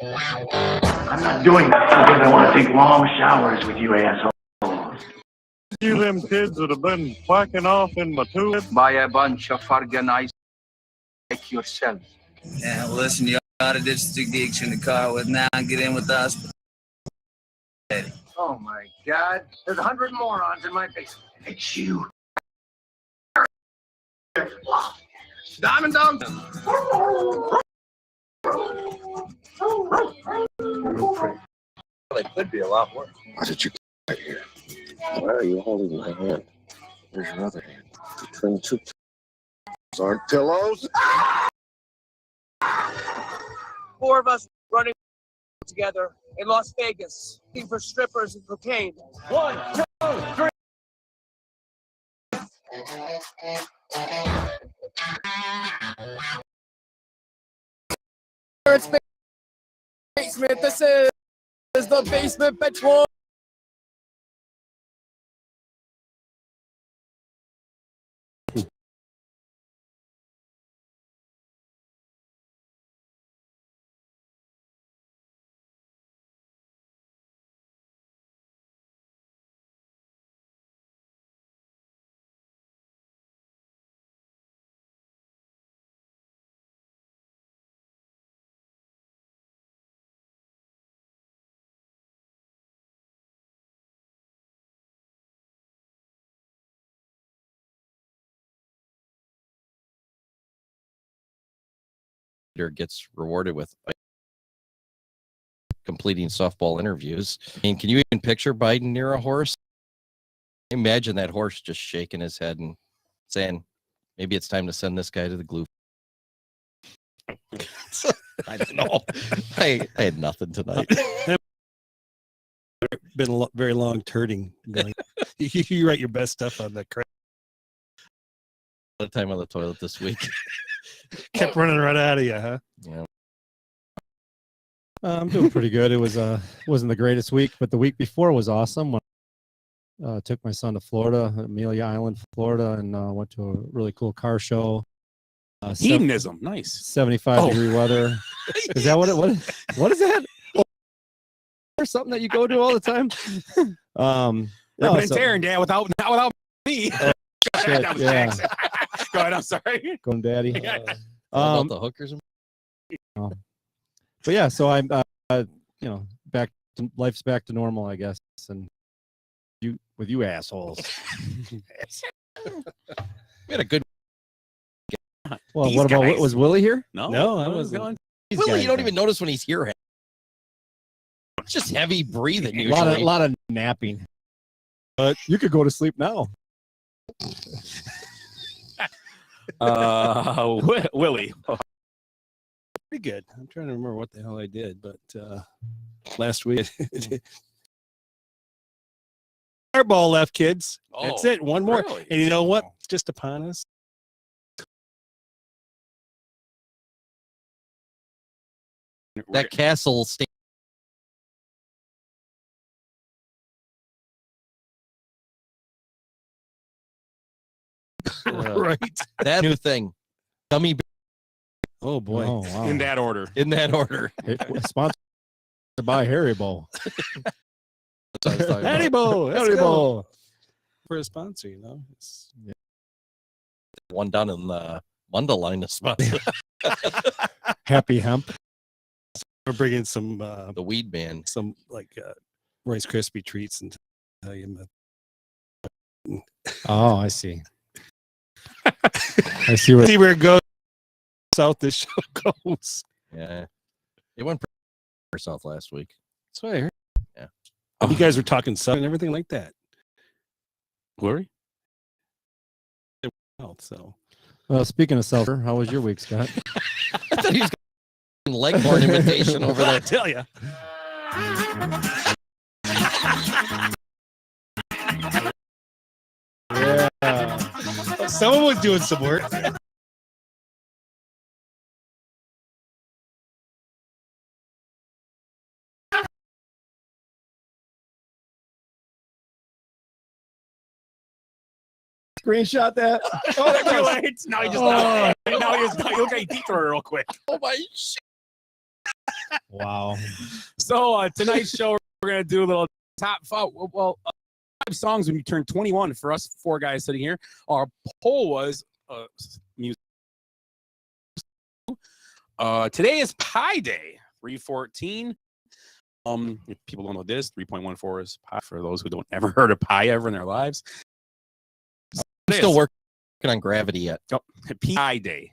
I'm not doing that because I want to take long showers with you assholes. You them kids that have been whacking off in my tube? By a bunch of organized like yourself. Yeah, well, listen, you ought to ditch the geeks in the car with now and get in with us. Oh my God. There's 100 morons in my basement. It's you. Diamond Dog. Well, it could be a lot worse. Why did you right here? Why are you holding my hand? Where's your other hand? Between two aren't pillows. 4 of us running together in Las Vegas, looking for strippers and cocaine. 1, 2, 3. It's basement. This is the basement patrol. Gets rewarded with completing softball interviews. I mean, can you even picture Biden near a horse? Imagine that horse just shaking his head and saying, maybe it's time to send this guy to the glue. I don't know. I had nothing tonight. Been a very long turding going. You write your best stuff on that crap. A lot of time on the toilet this week. Kept running right out of you, huh? Yeah. I'm doing pretty good. It wasn't the greatest week, but the week before was awesome. Took my son to Florida, Amelia Island, Florida, and went to a really cool car show. Hedonism, nice. 75-degree weather. Is that what is that? Or something that you go to all the time? Dad, not without me. Shit, yeah. Go ahead, I'm sorry. Going daddy. About the hookers. But yeah, so I'm back to life's back to normal, I guess. And you assholes. We had a good. Well, what about was Willie here? No, I was going. Willie, you don't even notice when he's here. It's just heavy breathing. A lot of napping. But you could go to sleep now. Willie. Pretty good. I'm trying to remember what the hell I did, but last week. Our ball left, kids. That's it. One more. Really? And you know what? It's just upon us. That castle Right. That new thing. Gummy bear. Oh boy. Oh, wow. In that order. Sponsored by Haribo. Haribo. For a sponsor, you know. One down in the Mundelein is sponsor. Happy Hemp. We're bringing some the weed man. Some like Rice Krispie treats and tell you. Oh, I see. I see where it goes. South this show goes. Yeah, it went for south last week. That's what I heard. Yeah, you guys were talking south and everything like that. Glory. So, well, speaking of south, how was your week, Scott? I thought he was getting Leghorn invitation over there. I tell you. Yeah. Someone was doing some work. Screenshot that. Oh, that's too late. Now he just now he look at deep thrower real quick. Oh my shit. Wow. So tonight's show, we're gonna do a little top five. Well, 5 songs when you turn 21. For us 4 guys sitting here, our poll was music. Today is Pi Day, 3/14. If people don't know this, 3.14 is pi. For those who don't ever heard of pi ever in their lives, I'm still working on gravity yet. Oh, Pi Day.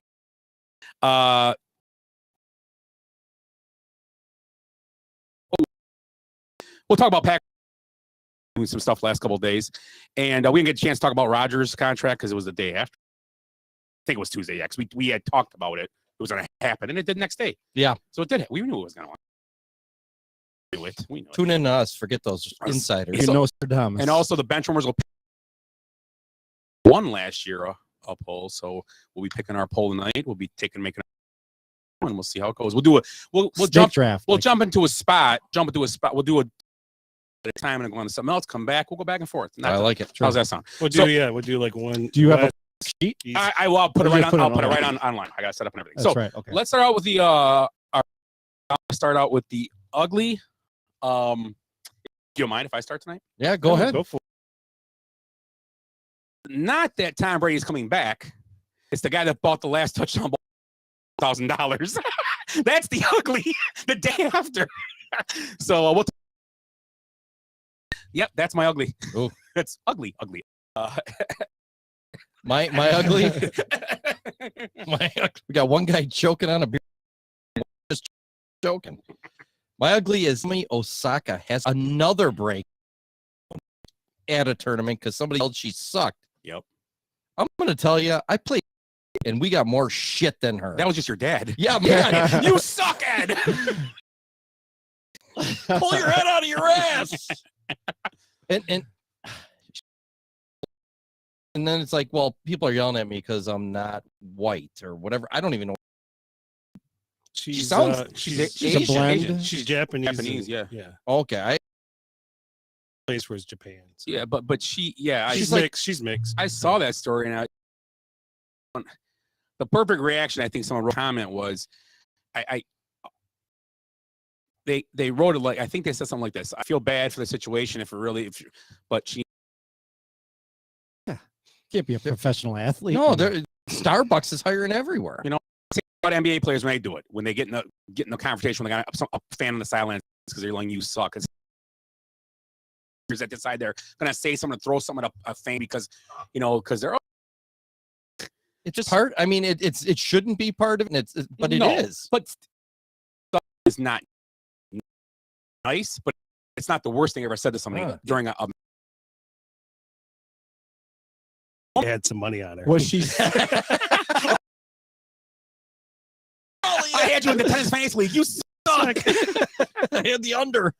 We'll talk about Pack doing some stuff last couple of days, and we didn't get a chance to talk about Rodgers' contract because it was the day after. I think it was Tuesday. Yeah, because we had talked about it. It was going to happen, and it did next day. Yeah. So it did. We knew it was going to. We know it. Tune in to us. Forget those insiders. You know Nostradamus. And also the benchwarmers will won last year a poll, so we'll be picking our poll tonight. We'll be making and we'll see how it goes. We'll do we'll Snake jump draft. We'll jump into a spot. We'll do a at a time and go on to something else. Come back. We'll go back and forth. I like it. How's that sound? We'll So- do like one. Do you have a sheet? I will put it Or right just on. put it I'll put it online? right on online. I got it set up and everything. That's So right. Okay. let's start out with the I'll start out with the ugly. Do you mind if I start tonight? Yeah, go ahead. Go for Not that Tom Brady is coming back. It's the guy that bought the last touchdown ball, $1,000. That's the ugly. The day after. So we'll. Yep, that's my ugly. Ooh. That's ugly. My ugly. We got one guy choking on a beer. Just joking. My ugly is Naomi Osaka has another break at a tournament because somebody else she sucked. Yep. I'm gonna tell you, I played and we got more shit than her. That was just your dad. Yeah, man. You suck, Ed. Pull your head out of your ass. And then it's like, well, people are yelling at me because I'm not white or whatever. I don't even know. She's she's a Asian. blend. Asian. She's Japanese. Japanese, yeah. Yeah. Okay, Place was Japan. So. Yeah, but she, yeah, She's like- mixed. She's mixed. I saw that story, and the perfect reaction I think someone wrote a comment was, they wrote it like, I think they said something like this: I feel bad for the situation but she. Can't be a professional athlete. no, Starbucks is hiring everywhere. You know, about NBA players when they do it, when they get in the confrontation when they got a fan on the sidelines because they're yelling "you suck." It's that decide they're gonna say something, throw something at a fan because they're. It's just part. I mean, it shouldn't be part of it. But it No, is. But it's not nice, but it's not the worst thing I ever said to somebody during a. They had some money on her. Was she? I had you in the tennis fantasy league. You suck. I had the under.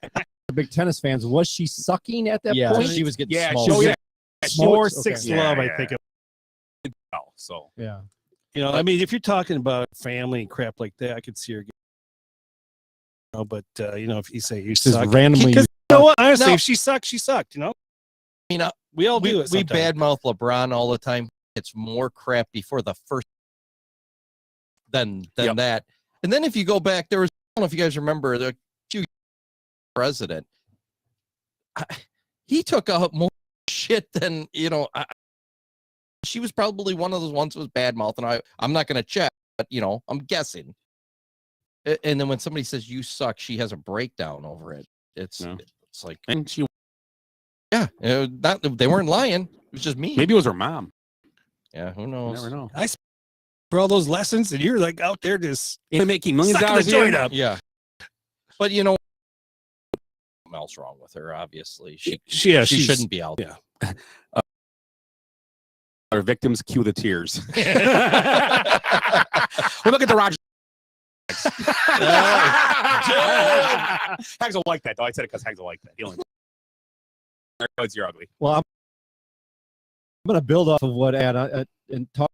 Big tennis fans. Was she sucking at that Yeah, point? she was getting Yeah, small. she was getting More Okay. 6 Yeah, love, yeah. I think. so. Yeah. I mean, if you're talking about family and crap like that, I could see her. But if you say you Just suck, randomly. because you know what? Honestly, No. if she sucked, she sucked. I mean, We all we do it. we sometimes. badmouth LeBron all the time. It's more crap before the first than Yep. that. And then if you go back, there was, I don't know if you guys remember the few president. He took out more shit than she was probably one of those ones who was badmouth, and I'm not going to check, but I'm guessing. And then when somebody says you suck, she has a breakdown over it. It's like, And she yeah, they weren't lying. It was just me. maybe it was her mom. Yeah, who You knows? never know. For all those lessons, and you're like out there just They're making millions of sucking dollars the a year. joint up. Yeah, but something else wrong with her. Obviously, she she's- shouldn't be out. yeah. Our victims cue the tears. Well, look at the Rogers. Hags will like that, though. I said it because Hags will like that. He only. It's your ugly. Well, I'm going to build off of what and talk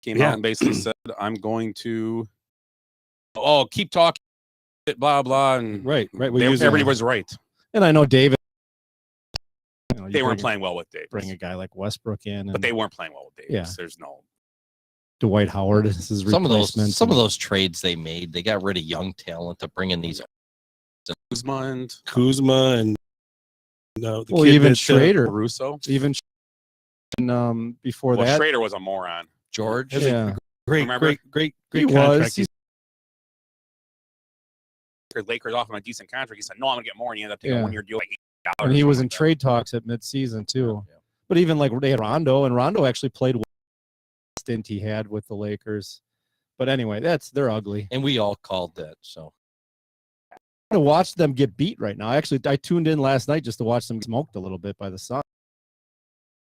came out and basically said, "I'm going to, keep talking, blah blah," and Right. everybody was right. And I know David. They weren't playing well with Davis. Bring a guy like Westbrook in, But they weren't playing well with Davis. Yeah. There's no. Dwight Howard is his replacement. Some of those trades they made, they got rid of young talent to bring in these. Kuzma and the Well, kid even that, Schrader, Russo. even before Well, that, Schrader was a moron. George. Yeah, great Remember? great he contract. was. He's- Lakers offered him a decent contract. He said, "No, I'm gonna get more," and he ended up taking Yeah. a 1 year deal, like $8. and he or was something in like trade talks at midseason too. Yeah. But even like they had Rondo, and Rondo actually played well stint he had with the Lakers. But anyway, they're ugly. And we all called that. So To watch them get beat right now. Actually, I tuned in last night just to watch them get smoked a little bit by the Suns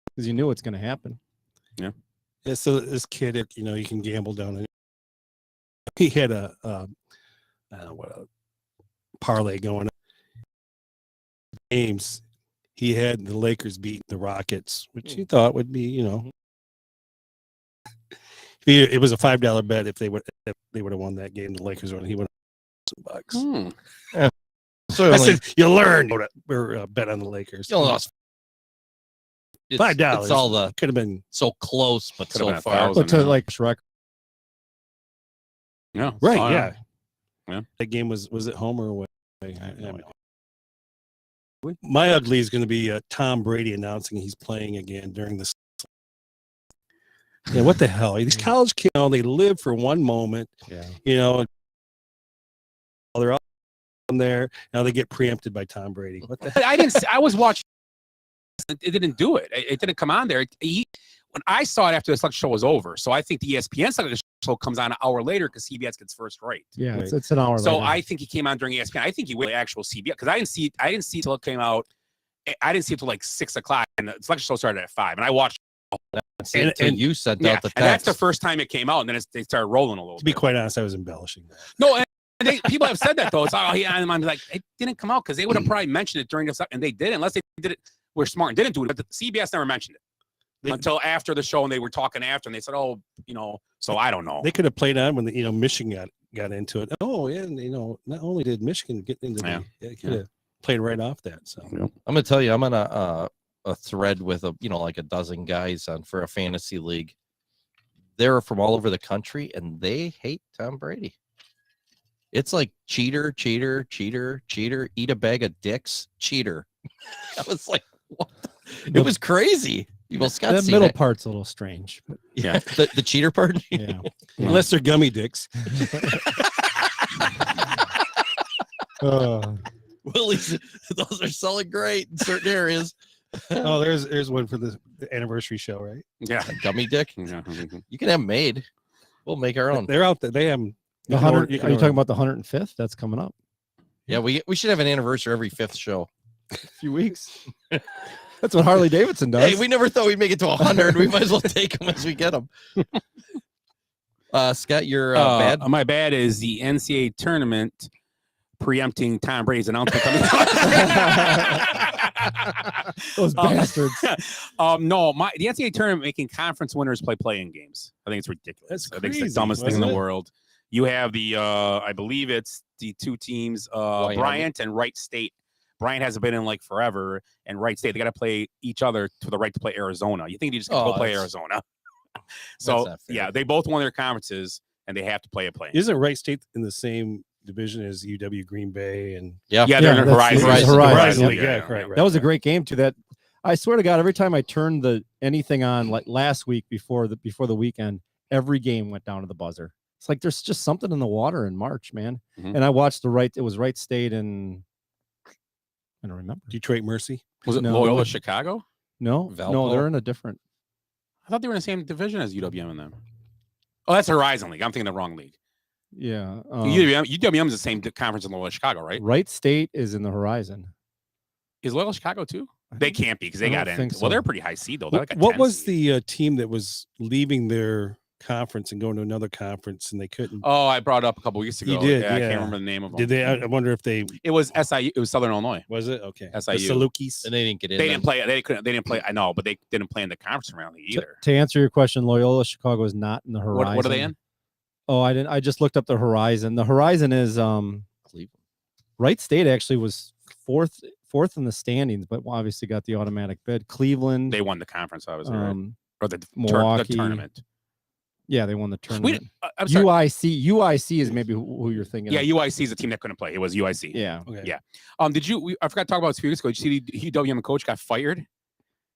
because you knew what's going to happen. Yeah, so this kid, you can gamble down it. He had a parlay going on. Games he had the Lakers beat the Rockets, which he thought would be, it was a $5 bet if they would have won that game. The Lakers won. He would have some bucks. so I said, you learn. We're bet on the Lakers. you lost $5. It's all the Could have been so close, but Could've so been far. 1,000. But to like Shrek, Yeah. right. Oh, Yeah. That game was it home or away? My ugly is going to be Tom Brady announcing he's playing again during the. Yeah, what the hell? These college kids, they live for one moment. yeah, They're out there. Now they get preempted by Tom Brady. What the hell? I didn't. I was watching. It didn't do it. It didn't come on there. When I saw it after the selection show was over, so I think the ESPN selection show comes on an hour later because CBS gets first rate. yeah. Right. It's an hour. So later. I think he came on during ESPN. I think he went to actual CBS because I didn't see it till it came out. I didn't see it till like 6 o'clock, and the selection show started at 5. And I watched. And you sent Yeah, out the and that's text. the first time it came out, and then they started rolling a little. To be bit. quite honest, I was embellishing that. No, and people have said that though. It's I'm like, it didn't come out because they would have probably mentioned it during the, and they didn't, unless they did it. We're smart and didn't do it, but the CBS never mentioned it until after the show, and they were talking after, and they said, "Oh, so I don't know." They could have played on when Michigan got into it. Oh, yeah, and, not only did Michigan get into they could have played right off that. So I'm gonna tell you, I'm on a thread with like a dozen guys for a fantasy league. They're from all over the country, and they hate Tom Brady. It's like cheater, cheater, cheater, cheater. Eat a bag of dicks, cheater. I was like, what? It was crazy. Well, Scott, that middle part's a little strange. But Yeah, the cheater part. yeah, unless they're gummy dicks. Willie's, those are selling great in certain areas. Oh, there's one for the anniversary show, right? yeah. Gummy dick. Yeah. You can have 'em made. We'll make our own. They're out there. They have the 100. Are you talking about the 105th? That's coming up. Yeah, we should have an anniversary every 5th show. A few weeks. That's what Harley Davidson does. Hey, we never thought we'd make it to 100. We might as well take them as we get them. Scott, your bad. My bad is the NCAA tournament preempting Tom Brady's announcement coming. Those bastards. No, the NCAA tournament making conference winners play-in games. I think it's ridiculous. That's I think it's the crazy, dumbest thing in the wasn't it? world. You have the, I believe it's the two teams, Bryant and Wright State. Bryant hasn't been in like forever, and Wright State, they got to play each other to the right to play Arizona. You think they just get to go play Arizona? So not fair. yeah, they both won their conferences, and they have to play a play. Isn't Wright State in the same division as UW Green Bay and Yeah, Yeah, they're in the that's- Horizon. Horizon. League. Yeah, right. That was a great game too. That I swear to God, every time I turned anything on, like last week before the weekend, every game went down to the buzzer. It's like there's just something in the water in March, man. Mhm. And I watched it was Wright State and I don't remember. Detroit Mercy. Was it No. Loyola Chicago? No, Valpo? they're in a different. I thought they were in the same division as UWM and them. Oh, that's Horizon League. I'm thinking the wrong league. Yeah, UWM is the same conference in Loyola Chicago, right? Wright State is in the Horizon. Is Loyola Chicago too? They can't be because I they don't got in. think so. Well, they're pretty high seed though. They're like a What 10 was seed. the team that was leaving their conference and going to another conference, and they couldn't. Oh, I brought it up a couple weeks ago. You did, I yeah. can't remember the name of them. Did they? I wonder if they. It was SIU. It was Southern Illinois. Was it okay? SIU. The Salukis. And they didn't get in. They then. didn't play. They couldn't. They didn't play. I know, but they didn't play in the conference round either. To answer your question, Loyola Chicago is not in the horizon. What are they in? Oh, I didn't. I just looked up the horizon. The horizon is Cleveland. Wright State actually was fourth in the standings, but obviously got the automatic bid. Cleveland. They won the conference, obviously, right? Or the Milwaukee. tournament. Yeah, they won the tournament. I'm sorry. UIC is maybe who you're thinking. Yeah, of. UIC is a team that couldn't play. It was UIC. Yeah. Okay. Yeah. Did you? I forgot to talk about this a few weeks ago. Did you see the UWM coach got fired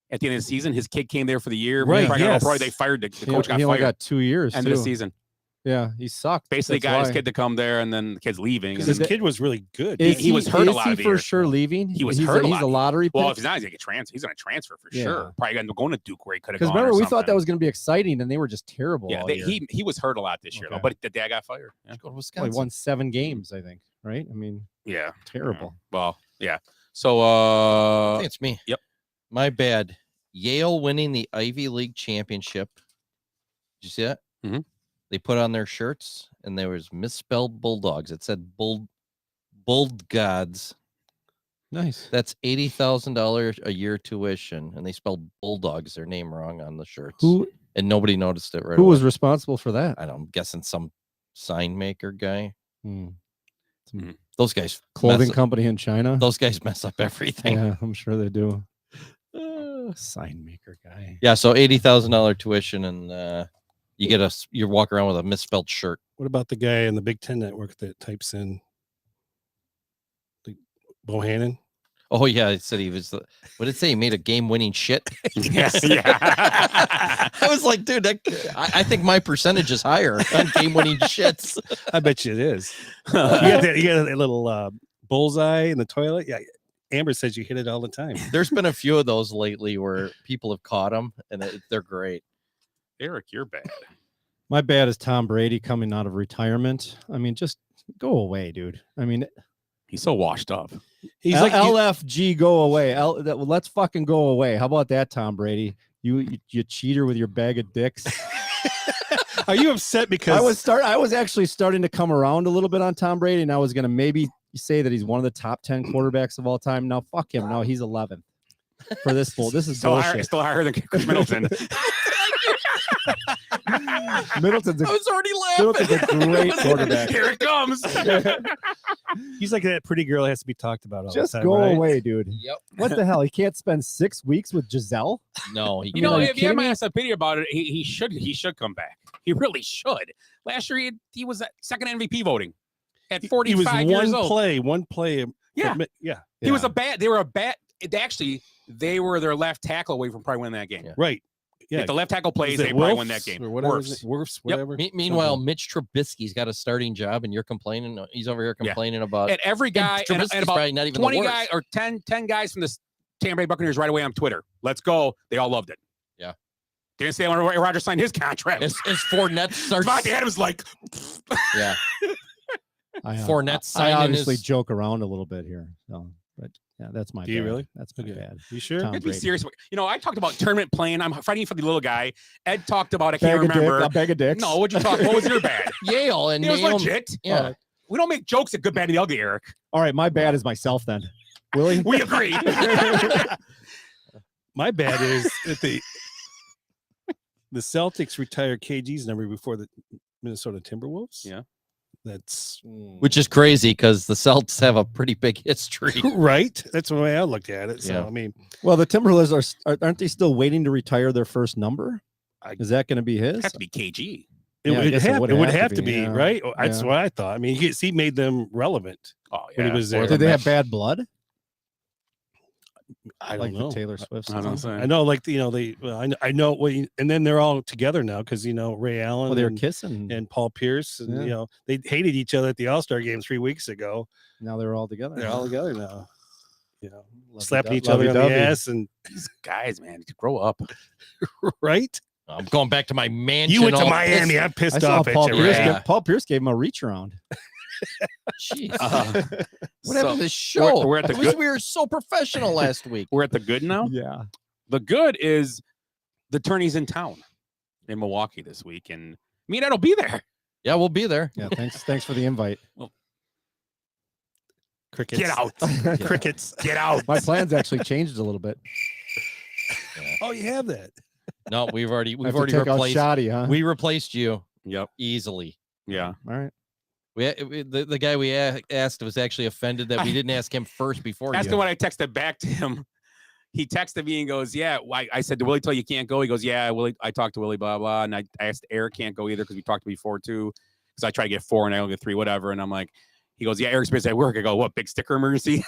at the end of the season? His kid came there for the year. Right, Probably yes. they fired the He- coach. Got he only fired got 2 years. end of the too. season. Yeah, he sucked. Basically, That's got his why. kid to come there, and then the kid's leaving. Because And his kid was really good. Is he was hurt a is lot he of the for year. sure leaving? He was he's hurt a He's lot. a lottery well, pick. if he's not, he's gonna transfer for Yeah. sure. Probably going to Duke where he could have Because gone. remember, or we thought that something. was going to be exciting, and they were just terrible. Yeah, all year. he was hurt a lot this year, though, Okay. but the dad got fired. Yeah. Go to Well, Wisconsin. he won 7 games, I think. Right? I mean, Yeah. terrible. Well, yeah. So, I think it's me. Yep. My bad. Yale winning the Ivy League championship. Did you see that? Mhm. They put on their shirts and there was misspelled Bulldogs. It said Bull Gods. Nice. That's $80,000 a year tuition, and they spelled Bulldogs, their name wrong on the shirts. Who And nobody noticed it right who away. was responsible for that? I don't know, I'm guessing some sign maker guy. Hmm. Those guys Clothing mess up, company in China. those guys mess up everything. Yeah, I'm sure they do. Sign maker guy. Yeah, so $80,000 tuition, and you get you walk around with a misspelled shirt. What about the guy in the Big Ten Network that types in the Bohannon? Oh yeah, it said he was. What did it say? He made a game-winning shit. yes, yeah. I was like, dude, I think my percentage is higher on game-winning shits. I bet you it is. You got that little bullseye in the toilet. Yeah, Amber says you hit it all the time. There's been a few of those lately where people have caught them, and they're great. Eric, you're bad. My bad is Tom Brady coming out of retirement. I mean, just go away, dude. I mean, He's so washed up. He's like LFG, go away. Let's fucking go away. How about that, Tom Brady? You cheater with your bag of dicks. Are you upset because I was actually starting to come around a little bit on Tom Brady, and I was gonna maybe say that he's one of the top 10 quarterbacks of all time. Now fuck him. No, he's 11th for this full. This is Still bullshit. higher than Chris Middleton. Middleton's I was already laughing. Middleton's a great quarterback. Here it comes. he's like that pretty girl that has to be talked about all Just the time, go right? away, dude. Yep. What the hell? He can't spend 6 weeks with Giselle? No, he You know, Are you if you have kidding my me? ass a pity about it, he should come back. He really should. Last year he was at second MVP voting at He 45 was years old. one play. Yeah. Yeah. He was a bad. They were a bad. They were their left tackle away from probably winning that game. Yeah. Right. Yeah. If the left tackle plays, Was it they probably win Wilfs that game. or whatever. Worse. Worse, Yep. whatever. Meanwhile, Mitch Trubisky's got a starting job, and you're complaining. He's over here complaining about. And every guy, and Trubisky's about probably not even 20 the worst. guys or 10 guys from the Tampa Bay Buccaneers right away on Twitter. Let's go. They all loved it. Yeah. Didn't say when Rodgers signed his contract. As Fournette starts, Devontae Adams like, yeah, Fournette I signing obviously his- joke around a little bit here. So, but yeah, that's my Do you bad. really? That's my Okay. bad. You sure? Tom let's be Brady. serious. You know, I talked about tournament playing. I'm fighting for the little guy. Ed talked about, I Bag can't of dick, remember. a bag of dicks. No, what'd you talk? What was your bad? Yale and It was Yale, legit. yeah. We don't make jokes at good, bad, and the ugly, Eric. All right, my bad is myself then. Willie? We agree. My bad is that the Celtics retired KG's number before the Minnesota Timberwolves. Yeah. That's which is crazy because the Celtics have a pretty big history. right. That's the way I looked at it. So Yeah. I mean, Well, the Timberwolves aren't they still waiting to retire their first number? I- Is that going to be his? It has to be KG. it Yeah, I would guess it have, would it would have have to to be, be, yeah. right. That's Yeah. what I thought. I mean, he made them relevant Oh, when yeah. he was there. Did they have bad blood? I Like don't know. the Taylor Swift. I don't know. song? I know, like they. Well, I know. Well, and then they're all together now because Ray Allen. Oh, they were and, kissing. and Paul Pierce, and Yeah. they hated each other at the All-Star game 3 weeks ago. Now they're all together. They're all together now. Lovey-dovey. Slapping each other on the Lovey-dovey. ass and These guys, man, grow up. right. I'm going back to my mansion. You went to all Miami. pissed. I'm I pissed saw off at Paul you. Pierce. Ray. Yeah. Paul Pierce gave him a reach around. Jeez. So, What happened to the show? we're at the It was- good- we were so professional last week. We're at the good now. Yeah. The good is the tourney's in town. in Milwaukee this week, and me and Ed will be there. Yeah, we'll be there. Yeah, thanks for the invite. Crickets. Get out. Crickets. Get out. My plans actually changed a little bit. Oh, you have that. No, we've already I have to take out replaced. Shoddy, huh? We replaced you Yep. easily. Yeah. All right. The guy we asked was actually offended that we didn't ask him first before That's you. the one I texted back to him. He texted me and goes, "Yeah." I said, "Did Willie tell you can't go?" He goes, "Yeah, Willie. I talked to Willie, blah blah." And I asked Eric can't go either because we talked before too. Because I try to get 4 and I only get 3, whatever. And I'm like, he goes, "Yeah, Eric's busy at work." I go, "What? Big sticker emergency?"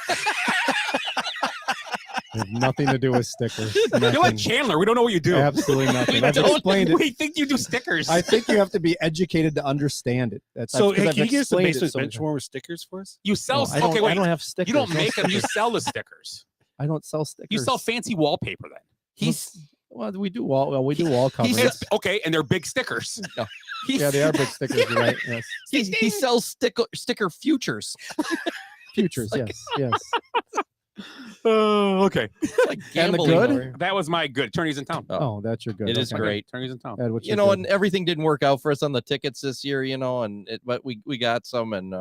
It has nothing to do with stickers. You're like Nothing. Chandler. We don't know what you do. Absolutely nothing. I've Don't- explained it. We think you do stickers. I think you have to be educated to understand it. So, because hey, I've can you get us the explained it basement so many bench warmer stickers for us? You sell. times. No, okay, wait. I don't have stickers. You don't No make them. You stickers. sell the stickers. I don't sell stickers. You sell fancy wallpaper then. Well, we do wall covers. It's, okay, and they're big stickers. Yeah, they are big stickers. You're right. Yes. He sells sticker futures. Futures. Yes. Okay. Like And the gambling good? over here. That was my good. Attorneys in town. Oh, that's your good. It is Okay. great. Attorneys in town. Ed, what's You your know, good? and everything didn't work out for us on the tickets this year, you know, but we got some, and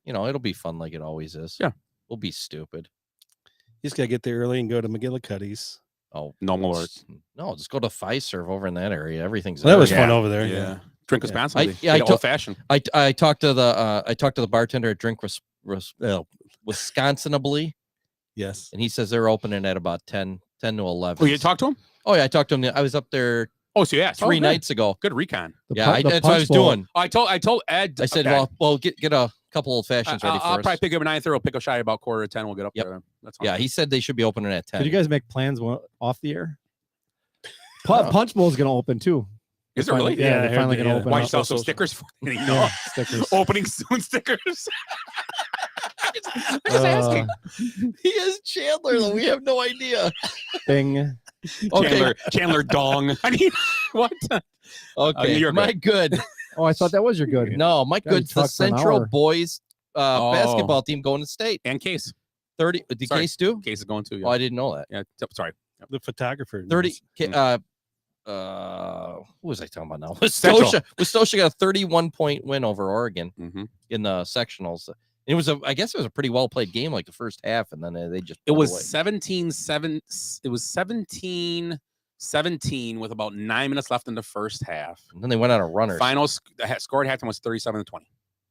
you know, it'll be fun like it always is. Yeah. We'll be stupid. You just gotta get there early and go to McGillicuddy's. Oh, No more. no, just go to Fiserv over in that area. Everything's Well, that was there. fun over there. Yeah. Drink Yeah. responsibly. I Old fashioned. I talked to the bartender at Drink Wisconsinably, Yes. and he says they're opening at about 10 to 11. Oh, you talked to him? Oh yeah, I talked to him. I was up there Oh, so yeah. 3 nights ago. Good recon. Yeah, that's what I was doing. I told Ed. I said, okay, well, get a couple old fashions ready for I'll us. probably pick up at 9:30. We'll pick up shy about 9:45. We'll get up Yep. there. That's Yeah, he said they should be opening at 10. Did you guys make plans off the air? No. Punch Bowl is going to open too. Is it really? Yeah, I they're heard finally that, going to yeah. open. Why up. you sell some stickers? For Yeah, stickers. Opening soon stickers. I'm just Uh, asking. He is Chandler, though. We have no idea. Bing. Okay, Chandler Dong. I mean, what? okay. you're My good. Oh, I thought that was your good. No, my God, you good's the talked for an Central hour. boys Oh. basketball team going to state. And Case. 30. Did Sorry. Case do? Case is going to. Oh, Yeah. I didn't know that. Yeah. Sorry. The photographer. 30. Mm. Who was I talking about now? Central. Wistosha got a 31-point win over Oregon Mm-hmm. in the sectionals. It was I guess it was a pretty well played game, like the first half, and then they just. It pulled was away. 17-7. It was 17-17 with about 9 minutes left in the first half. And then they went on a runner. Final score at halftime was 37-20.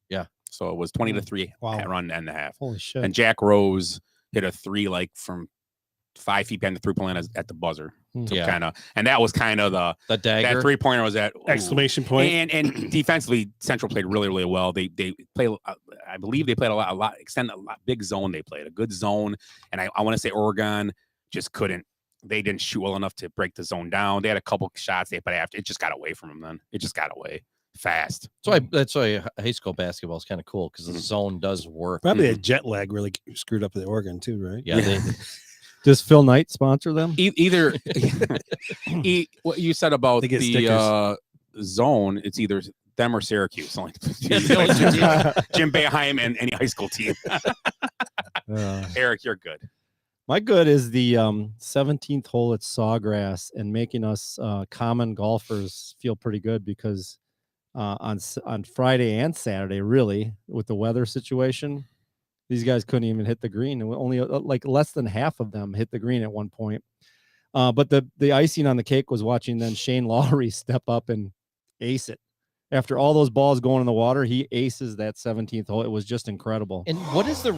Yeah. So it was 20-3 Wow. at run and a half. Holy shit. And Jack Rose hit a 3 like from 5 feet behind the 3-point line at the buzzer. Hmm. So Yeah. kind of, and that was kind of The that dagger. 3-pointer was at ooh. Exclamation point. And defensively, Central played really, really well. They play. I believe they played a lot, big zone. They played a good zone, and I want to say Oregon just couldn't. They didn't shoot well enough to break the zone down. They had a couple shots, but after it just got away from them. Then it just got away fast. That's why high school basketball is kind of cool because the Mhm. zone does work. Probably a jet lag really screwed up the Oregon too, right? Yeah, they, Does Phil Knight sponsor them? Either what you said about They get the stickers. zone, it's either them or Syracuse. Only That's the only two teams. Jim Boeheim and any high school team. Eric, you're good. My good is the 17th hole at Sawgrass and making us common golfers feel pretty good because on Friday and Saturday, really, with the weather situation, these guys couldn't even hit the green. And only like less than half of them hit the green at one point. But the icing on the cake was watching then Shane Lowry step up and ace it. After all those balls going in the water, he aces that 17th hole. It was just incredible. and what is the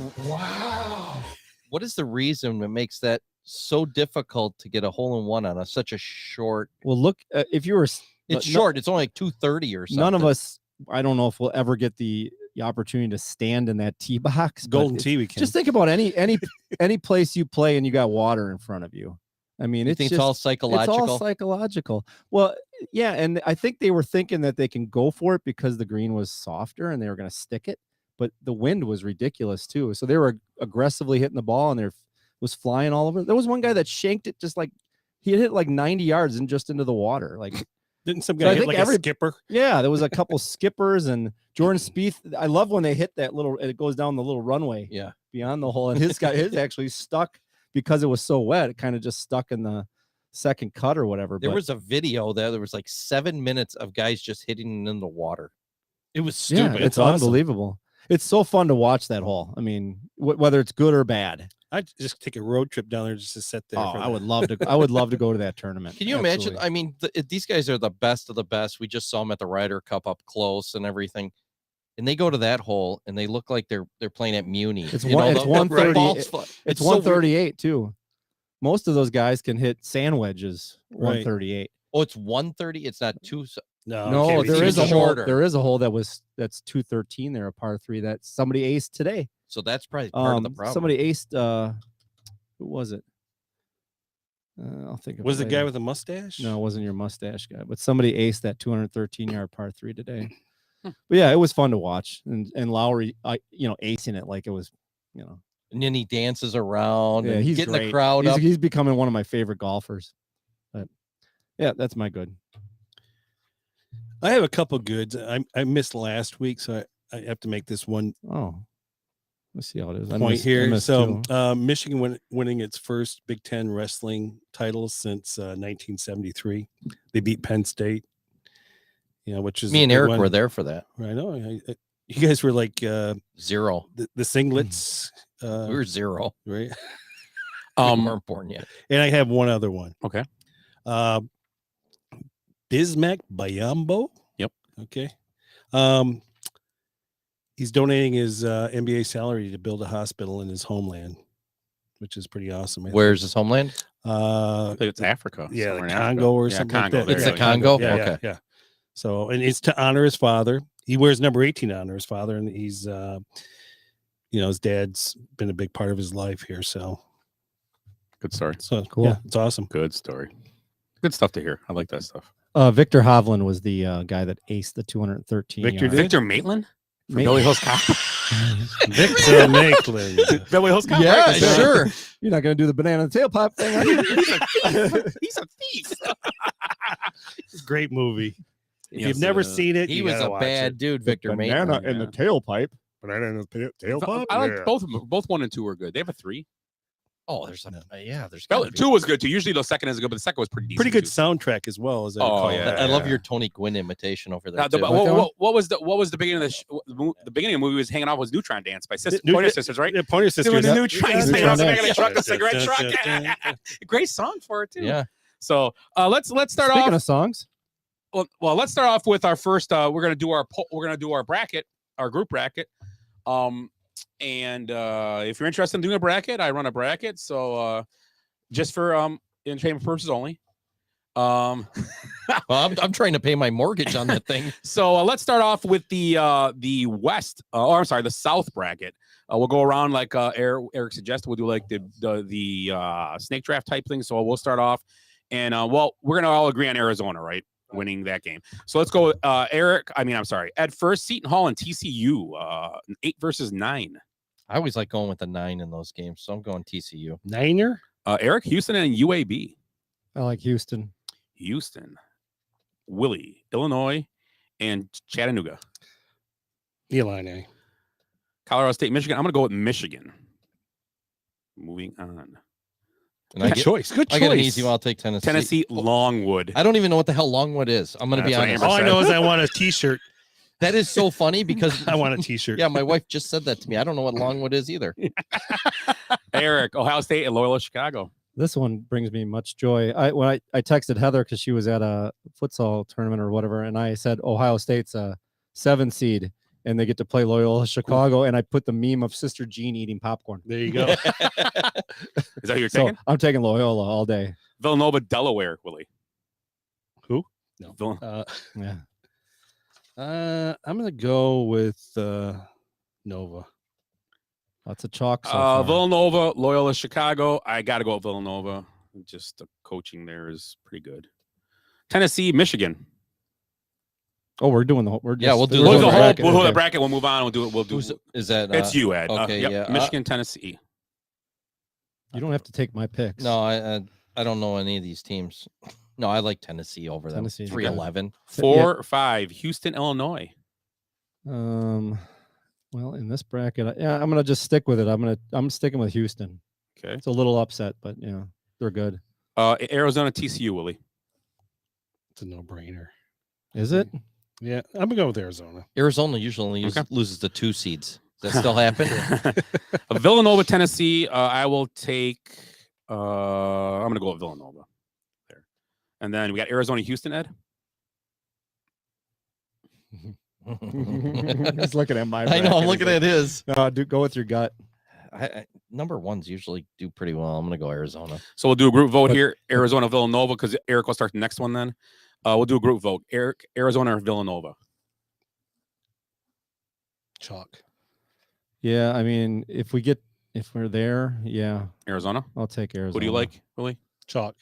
What is the reason that makes that so difficult to get a hole in one on such a short? Well, look, if you were, It's short. It's only like 230 or something. none of us, I don't know if we'll ever get the opportunity to stand in that tee box. but Golden it's- Tee weekend. Just think about any place you play and you got water in front of you. I mean, You it's think just, it's all psychological. It's all psychological. Well, yeah, and I think they were thinking that they can go for it because the green was softer and they were going to stick it, but the wind was ridiculous too. So they were aggressively hitting the ball and there was flying all over. There was one guy that shanked it just like he hit like 90 yards and just into the water. Like, Didn't some So guy I hit think like every- a skipper? yeah, there was a couple skippers and Jordan Spieth. I love when they hit that little, it goes down the little runway Yeah. beyond the hole, and his actually stuck because it was so wet. It kind of just stuck in the second cut or whatever. There but was a video there was like 7 minutes of guys just hitting it in the water. It was yeah, stupid. it's awesome. unbelievable. It's so fun to watch that hole. I mean, whether it's good or bad. I'd just take a road trip down there just to sit there. Oh, for I that. would love to. I would love to go to that tournament. Can you imagine? Absolutely. I mean, these guys are the best of the best. We just saw them at the Ryder Cup up close and everything. And they go to that hole and they look like they're playing at Muni. It's You one. know, It's the 130. ball's It's so weird. 138 too. Most of those guys can hit sand wedges. Right. 138. Oh, it's 130. It's not two. No, No, can't be there too is a much. hole. shorter. There is a hole that's 213 there, a par 3 that somebody aced today. So that's probably part of the problem. Somebody aced. Who was it? I'll think of Was it the guy later. with the mustache? No, it wasn't your mustache guy, but somebody aced that 213-yard par 3 today. But yeah, it was fun to watch, and Lowry, acing it like it was, And then he dances around yeah, and he's getting great. the crowd up. He's becoming one of my favorite golfers. But yeah, that's my good. I have a couple goods. I missed last week, so I have to make this one Oh, let's see how it is. point here. So two. Michigan winning its first Big Ten wrestling title since 1973. They beat Penn State. Which is Me a and big Eric one. were there for that. I know. You guys were like Zero. the singlets. We were zero. Right. We weren't born yet. And I have one other one. Okay. Bismack Bayambo. Yep. Okay. He's donating his NBA salary to build a hospital in his homeland, which is pretty awesome. I Where's his homeland? think. I think it's Africa. Yeah, somewhere the in Congo Africa. or Yeah, something Congo. like that. there It's you the go. Congo? Yeah, Okay. yeah. So, and it's to honor his father. He wears number 18 to honor his father, and he's, his dad's been a big part of his life here. So, Good story. Cool. Yeah, it's awesome. Good story. Good stuff to hear. I like that stuff. Victor Hovland was the guy that aced the 213. Victor yard. did? Victor Maitland? From Ma- Beverly Hills Cop. Victor Maitland. Beverly Hills Cop. Yeah, right? sure. You're not going to do the banana tailpipe thing, are you? He's a thief. Great movie. If Yes, you've never it is. seen it, He you was gotta a watch bad it. dude, Victor banana Maitland. in the tailpipe. Banana in the tailpipe. I like both of them. Both 1 and 2 were good. They have a 3. Oh, there's there's Well, gotta be- 2 was good too. Usually the second is good, but the second was pretty decent. Pretty good too. soundtrack as well. As I Oh, recall. yeah. I love your Tony Gwynn imitation over there. Now, too. what was the beginning of the beginning of the movie was hanging off was Neutron Dance by Pointer Sisters, right? The Pointer Sisters. Doing the Yep. Neutron, he's hanging off the back of the truck, the cigarette truck. Great song for it too. Yeah. So let's start Speaking off. of songs, Well, let's start off with our first. We're gonna do our bracket, our group bracket. And if you're interested in doing a bracket, I run a bracket. So just for entertainment purposes only. Well, I'm trying to pay my mortgage on that thing. So let's start off with the west, or I'm sorry, the south bracket. We'll go around like Eric suggested. We'll do like the snake draft type thing. So we'll start off, and we're gonna all agree on Arizona, right? Winning that game. So let's go, Ed first. Seton Hall and TCU, 8 versus 9. I always like going with the 9 in those games, so I'm going TCU. Niner. Eric, Houston and UAB. I like Houston. Houston, Willie, Illinois, and Chattanooga. Illini. Colorado State, Michigan. I'm going to go with Michigan. Moving on. And Good choice. Good choice. I get an easy one. I'll take Tennessee. Tennessee, Longwood. I don't even know what the hell Longwood is. I'm going to be That's what honest. Amber All I know is I want a T-shirt. That is so funny because I want a T-shirt. yeah, my wife just said that to me. I don't know what Longwood is either. Eric, Ohio State, and Loyola Chicago. This one brings me much joy. When I texted Heather because she was at a futsal tournament or whatever, and I said Ohio State's a 7 seed and they get to play Loyola Chicago, and I put the meme of Sister Jean eating popcorn. There you go. Is that who you're So taking? I'm taking Loyola all day. Villanova, Delaware, Willie. Who? No. Yeah. I'm gonna go with Nova. Lots of chalk. So far. Villanova, Loyola, Chicago. I got to go with Villanova. Just the coaching there is pretty good. Tennessee, Michigan. Oh, we're doing the whole. Yeah, we'll do We'll the do the whole bracket. we'll do the Okay. bracket. We'll move on. We'll do it. We'll do. Is that? It's you, Ed. okay, Yep. yeah. Michigan, Tennessee. You don't have to take my picks. No, I don't know any of these teams. No, I like Tennessee over them. Tennessee, 3-11. 4-5. Houston, Illinois. Well, in this bracket, I'm gonna just stick with it. I'm sticking with Houston. Okay. It's a little upset, but yeah, they're good. Arizona TCU, Willie. It's a no-brainer. Is it? Yeah, I'm gonna go with Arizona. Arizona usually only loses the 2 seeds. Does that still happen? Villanova, Tennessee. I will take. I'm gonna go with Villanova there, and then we got Arizona, Houston. Ed. He's looking at my. I know. I'm looking at his. No, go with your gut. Number ones usually do pretty well. I'm going to go Arizona. So we'll do a group vote here. Arizona, Villanova, because Eric will start the next one. Then we'll do a group vote. Eric, Arizona, or Villanova. Chalk. Yeah, I mean, if we're there, yeah, Arizona. I'll take Arizona. Who do you like, Willie? Chalk.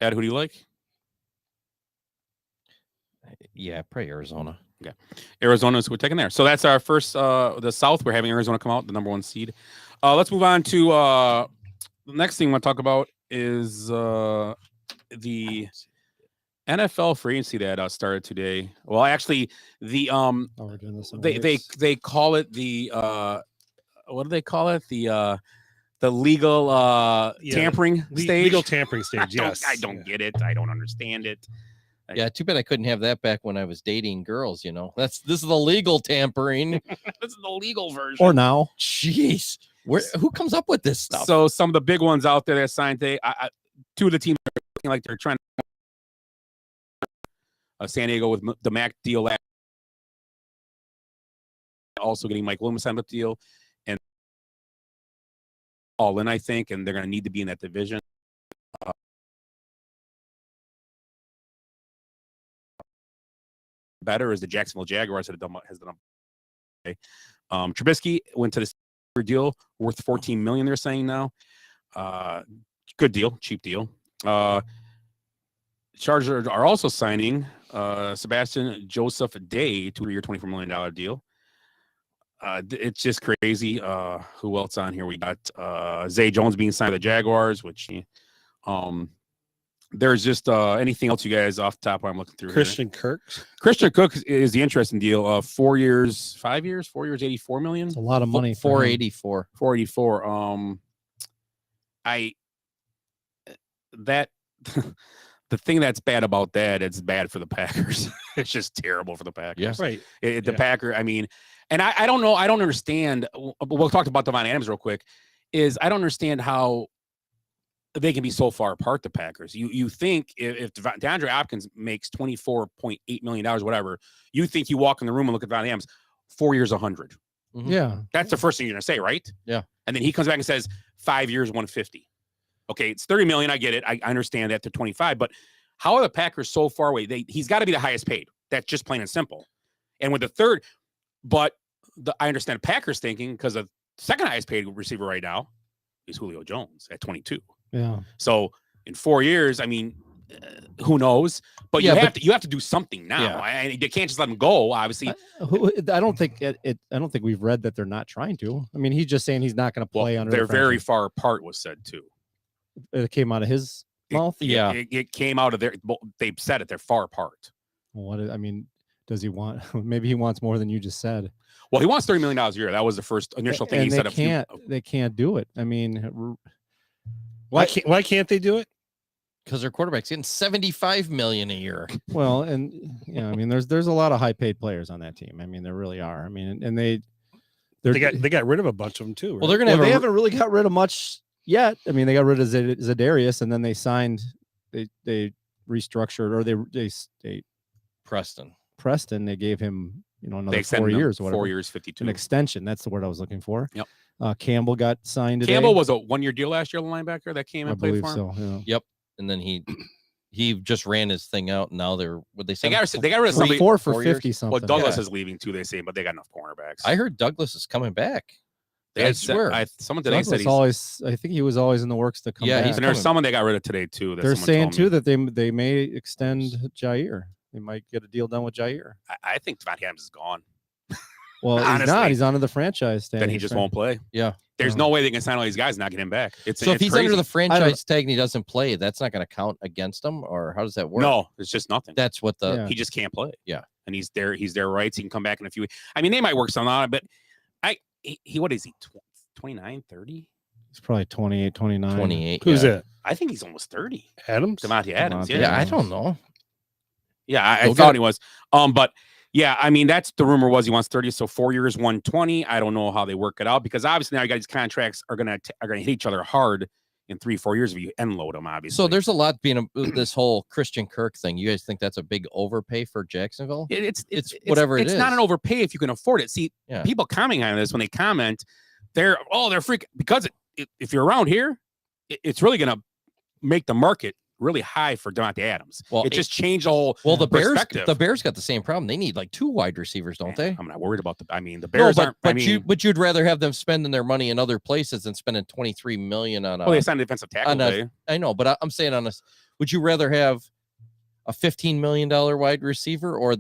Ed, who do you like? Yeah, probably Arizona. Okay. Arizona is who we're taking there. So that's our first, the South. We're having Arizona come out, the number 1 seed. Let's move on to the next thing I want to talk about is the NFL free agency that started today. Well, actually, the we're doing this. they call it the what do they call it? The legal tampering stage. Legal tampering stage. Yes. I don't get it. I don't understand it. Yeah, too bad I couldn't have that back when I was dating girls. You know, this is the legal tampering. This is the legal version. Or now. Jeez, who comes up with this stuff? So some of the big ones out there that signed today, 2 of the teams are looking like they're trying to San Diego with the Mac deal, also getting Mike Loomis on the deal, and all in, I think, and they're going to need to be in that division. Better is the Jacksonville Jaguars has done. Okay. Trubisky went to the deal worth $14 million. They're saying now, good deal, cheap deal. Chargers are also signing Sebastian Joseph Day to a 3-year, $24 million deal. It's just crazy. Who else on here? We got Zay Jones being signed to the Jaguars, which there's just anything else you guys off the top I'm looking through Christian Kirk. Christian Cook is the interesting deal. 4 years, 5 years, 4 years, $84 million. It's a lot of money. 484. 484. The thing that's bad about that, it's bad for the Packers. It's just terrible for the Packers. Yes. Right. The Packer, I mean, and I don't know. I don't understand. We'll talk about Devon Adams real quick. I don't understand how they can be so far apart, the Packers. You think if DeAndre Hopkins makes $24.8 million, whatever, you think you walk in the room and look at Devon Adams, 4 years, 100. Mm-hmm. Yeah. That's the first thing you're going to say, right? Yeah. And then he comes back and says 5 years, 150. Okay, it's 30 million. I get it. I understand that to 25, but how are the Packers so far away? He's got to be the highest paid. That's just plain and simple. And with the third, but I understand Packers thinking because the second highest paid receiver right now is Julio Jones at 22. Yeah. So in 4 years, I mean, who knows? But you have to do something now. Yeah. They can't just let him go. Obviously, I don't think I don't think we've read that they're not trying to. I mean, he's just saying he's not going to play under. They're very far apart. Was said too. It came out of his mouth. It came out of their. They said it. They're far apart. Well, I mean, does he want? Maybe he wants more than you just said. Well, he wants $30 million a year. That was the first initial thing he said. They can't do it. I mean, why can't they do it? Because their quarterback's getting $75 million a year. Well, and I mean, there's a lot of high paid players on that team. I mean, there really are. I mean, and they got rid of a bunch of them too. Right? Well, they're gonna. They haven't really got rid of much yet. I mean, they got rid of Za'Darius, and then they signed. They restructured, or they Preston. They gave him another 4 years or whatever. 4 years, 52. An extension. That's the word I was looking for. Yep. Campbell got signed today. Campbell was a 1 year deal last year. The linebacker that came and played for him. So. Yeah. Yep. And then he just ran his thing out. And now they got rid of somebody 4 for 50 something. Well, Douglas is leaving too. They say, but they got enough cornerbacks. I heard Douglas is coming back. I swear. Someone today said I think he was always in the works to come back. And there's someone they got rid of today too. They're saying too that they may extend Jair. They might get a deal done with Jair. I think Devon Adams is gone. Well, honestly, he's not. He's under the franchise tag. Then he just won't play. Yeah. There's no way they can sign all these guys and not get him back. So if he's under the franchise tag and he doesn't play, that's not going to count against him, or how does that work? No, it's just nothing. That's what he just can't play. Yeah. And he's their rights. He can come back in a few weeks. I mean, they might work something on it, but what is he? 29, 30? It's probably 28, 29. 28. Who's yeah. that? I think he's almost 30. Adams? Devontae Adams. Devontae Yeah. Yeah, I don't know. Yeah, I Go get thought it. he was. But yeah, I mean, that's the rumor was he wants 30. So 4 years, 120. I don't know how they work it out because obviously now you got these contracts are gonna hit each other hard in 3-4 years if you end load them. Obviously, So there's a lot being this whole Christian Kirk thing. You guys think that's a big overpay for Jacksonville? It's whatever it It's not is. an overpay if you can afford it. See, Yeah. people commenting on this when they comment, they're freaking because if you're around here, it's really gonna make the market really high for Devontae Adams. Well, it just changed the whole. Well, the perspective. Bears got the same problem. They need like 2 wide receivers, don't they? I'm not worried about the. I mean, the No, Bears but, aren't. but I mean, you'd rather have them spending their money in other places than spending $23 million on a. well, they signed a defensive tackle today. I know, but I'm saying on this, would you rather have a $15 million wide receiver or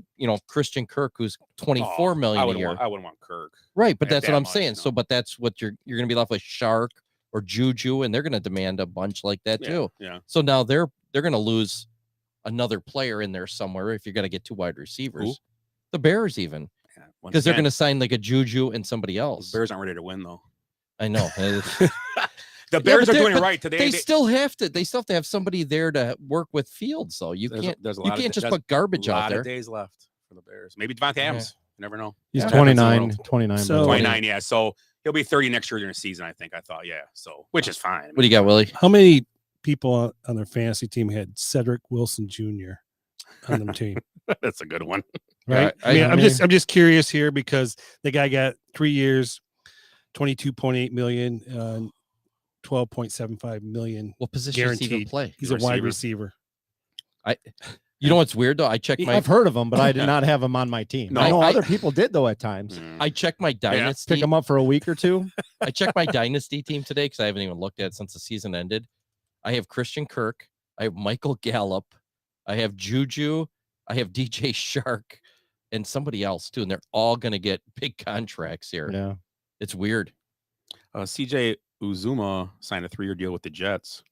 Christian Kirk who's $24 million a year? I wouldn't want Kirk. Right, but at that's what that I'm much, saying. no. So, but that's what you're going to be left with Shark or Juju, and they're going to demand a bunch like that too. Yeah. So now they're going to lose another player in there somewhere if you're going to get 2 wide receivers. Who? The Bears even Once because they're again, going to sign like a Juju and somebody else. Bears aren't ready to win though. I know. The Bears but are doing it but right today. They still have to. They still have to have somebody there to work with Fields, though. You can't. There's a You lot of can't just there's put garbage a out lot there. of days left for the Bears. Maybe Devontae Adams. You never know. He's Yeah. Happens in the 29, world. 29. So- by the way. 29, yeah. So he'll be 30 next year during the season, I think. I thought, yeah. So which is fine. What do you got, Willie? How many people on their fantasy team had Cedric Wilson Jr. on the team? That's a good one. Right? Yeah, I mean, I I'm mean- just curious here because the guy got 3 years, 22.8 million, 12.75 million. What position does he even Guaranteed. play? He's a wide receiver. You know what's weird though? I checked my I've heard of him, but I did not have him on my team. No, I know I- other people did though at times. I checked my dynasty. Pick him up for a week or two. I checked my dynasty team today because I haven't even looked at it since the season ended. I have Christian Kirk. I have Michael Gallup. I have Juju. I have DJ Shark, and somebody else too. And they're all going to get big contracts here. Yeah. It's weird. CJ Uzuma signed a 3-year deal with the Jets.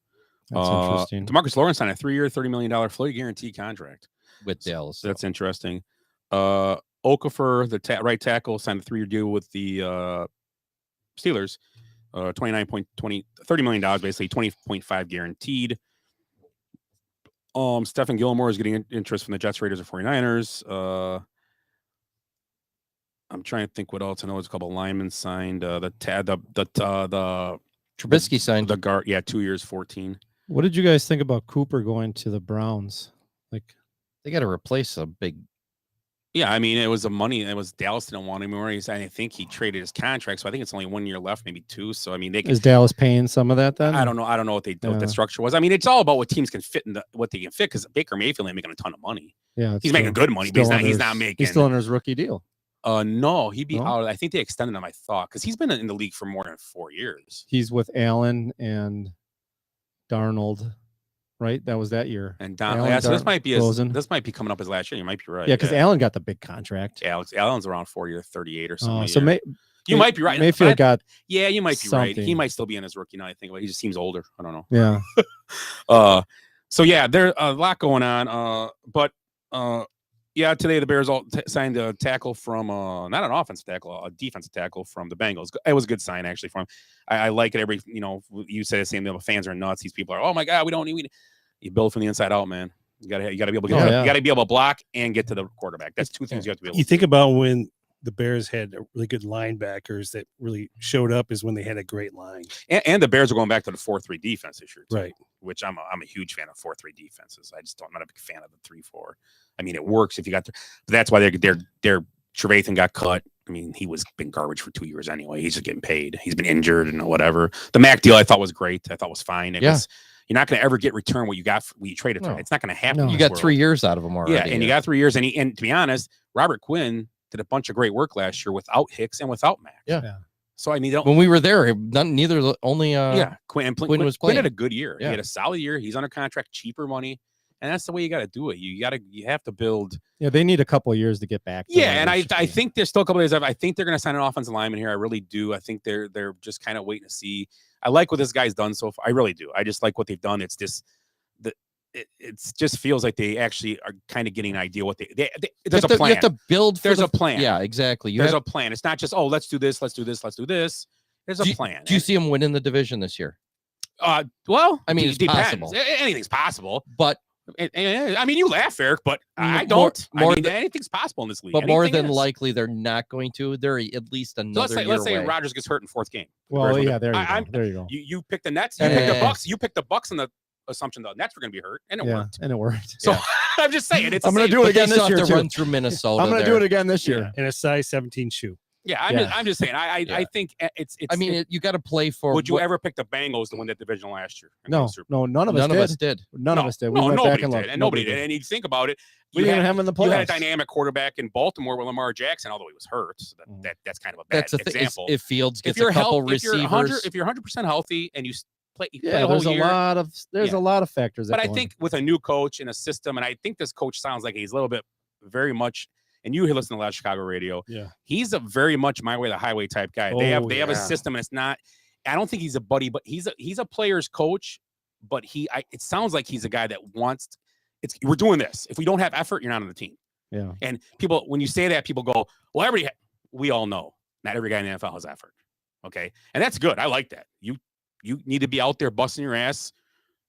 That's interesting. DeMarcus Lawrence signed a 3-year, $30 million fully guaranteed contract. With Dallas. So that's interesting. Okafor, the right tackle, signed a 3-year deal with the Steelers. $30 million, basically 20.5 guaranteed. Stephen Gilmore is getting interest from the Jets, Raiders, and 49ers. I'm trying to think what else. I know there's a couple linemen signed. The Trubisky signed. the guard, 2 years, 14. What did you guys think about Cooper going to the Browns? Like, They got to replace a big. Yeah, I mean, it was the money. It was Dallas didn't want him anymore. I think he traded his contract, so I think it's only 1 year left, maybe 2. So I mean, they can. is Dallas paying some of that then? I don't know. I don't know what what Yeah. the structure was. I mean, it's all about what teams can fit in what they can fit. Because Baker Mayfield ain't making a ton of money. Yeah, He's making good money, but he's not making. He's still under his rookie deal. No, he'd be No? out. I think they extended him. I thought because he's been in the league for more than 4 years. He's with Allen and Darnold, right? That was that year. And Don, Allen, yeah, so this might be Rosen. this might be coming up as last year. You might be right. Yeah, because Allen got the big contract. Allen's around 40 or 38 or something. So you might be right. Mayfield got Yeah, you might be right. He something. might still be in his rookie now. I think, but he just seems older. I don't know. yeah. So yeah, there's a lot going on. But yeah, today the Bears all signed a tackle from not an offensive tackle, a defensive tackle from the Bengals. It was a good sign actually from him. I like it. You say the same thing. Fans are nuts. These people are, oh my god, we don't need. You build from the inside out, man. You gotta be able to get. yeah. You gotta be able to block and get to the quarterback. That's two things you have to be able. You to think do. about when the Bears had really good linebackers that really showed up is when they had a great line. And the Bears are going back to the 4-3 defense this year, too, Right. which I'm a huge fan of 4-3 defenses. I'm not a big fan of the 3-4. I mean, it works if you got but that's why they're Trevathan got cut. I mean, he was been garbage for 2 years anyway. He's just getting paid. He's been injured and whatever. The Mac deal I thought was great. I thought was fine. You're not going to ever get return what you got what you traded for. No. It's not going to happen. No. in You this got world. 3 years out of him already. Yeah, and you got 3 years. And to be honest, Robert Quinn did a bunch of great work last year without Hicks and without Mac. Yeah. So I mean, When we were there, neither only. Quinn was Quinn Quinn had playing. a good year. Yeah. He had a solid year. He's under contract, cheaper money, and that's the way you got to do it. You have to build. Yeah, they need a couple of years to get back. To Yeah, where and they should I be. think there's still a couple of days. I think they're going to sign an offensive lineman here. I really do. I think they're just kind of waiting to see. I like what this guy's done so far. I really do. I just like what they've done. It's just it just feels like they actually are kind of getting an idea what there's a plan. You have to build. There's a plan. Yeah, exactly. There's a plan. It's not just let's do this, let's do this, let's do this. There's a plan. Do you see him winning the division this year? Well, I mean, it it's depends. possible. Anything's possible. But I mean, you laugh, Eric, but I more- don't. more I mean, than- anything's possible in this league. But more Anything than is. likely, they're not going to. They're at least So another let's say year away. Rodgers gets hurt in fourth game. Well, Bears yeah, win. there you I'm- go. There you go. You pick the Nets. You pick the Eh. Bucks. You pick the Bucks on the assumption the Nets were going to be hurt, and it Yeah, worked. and it worked. So Yeah. I'm just saying, it's I'm the gonna same- do it But again they this still year have to too. run through Minnesota. I'm gonna do there. it again this year. In a size 17 shoe. Yeah, I'm just saying. I Yeah. think it's. I mean, you got to play for. would you what- ever pick the Bengals to win that division last year? No, no, none of us None did. of us did. None of us did. We no, went nobody back and did, looked. and nobody did. And you think about it, We didn't even have him in the you had a playoffs. dynamic quarterback in Baltimore with Lamar Jackson, although he was hurt. So that's kind of a bad That's the thing. example. If Fields gets if you're a couple health, receivers, if you're 100% healthy and you play a Yeah, whole there's a year, lot of Yeah. a lot of factors. but that I go in. think with a new coach and a system, and I think this coach sounds like he's a little bit very much. And you listen to a lot of Chicago radio. Yeah. He's a very much my way the highway type guy. They have a yeah. system, and it's not. I don't think he's a buddy, but he's a player's coach. But it sounds like he's a guy that wants. We're doing this. If we don't have effort, you're not on the team. Yeah. And people, when you say that, people go, "Well, we all know not every guy in the NFL has effort." Okay, and that's good. I like that. You need to be out there busting your ass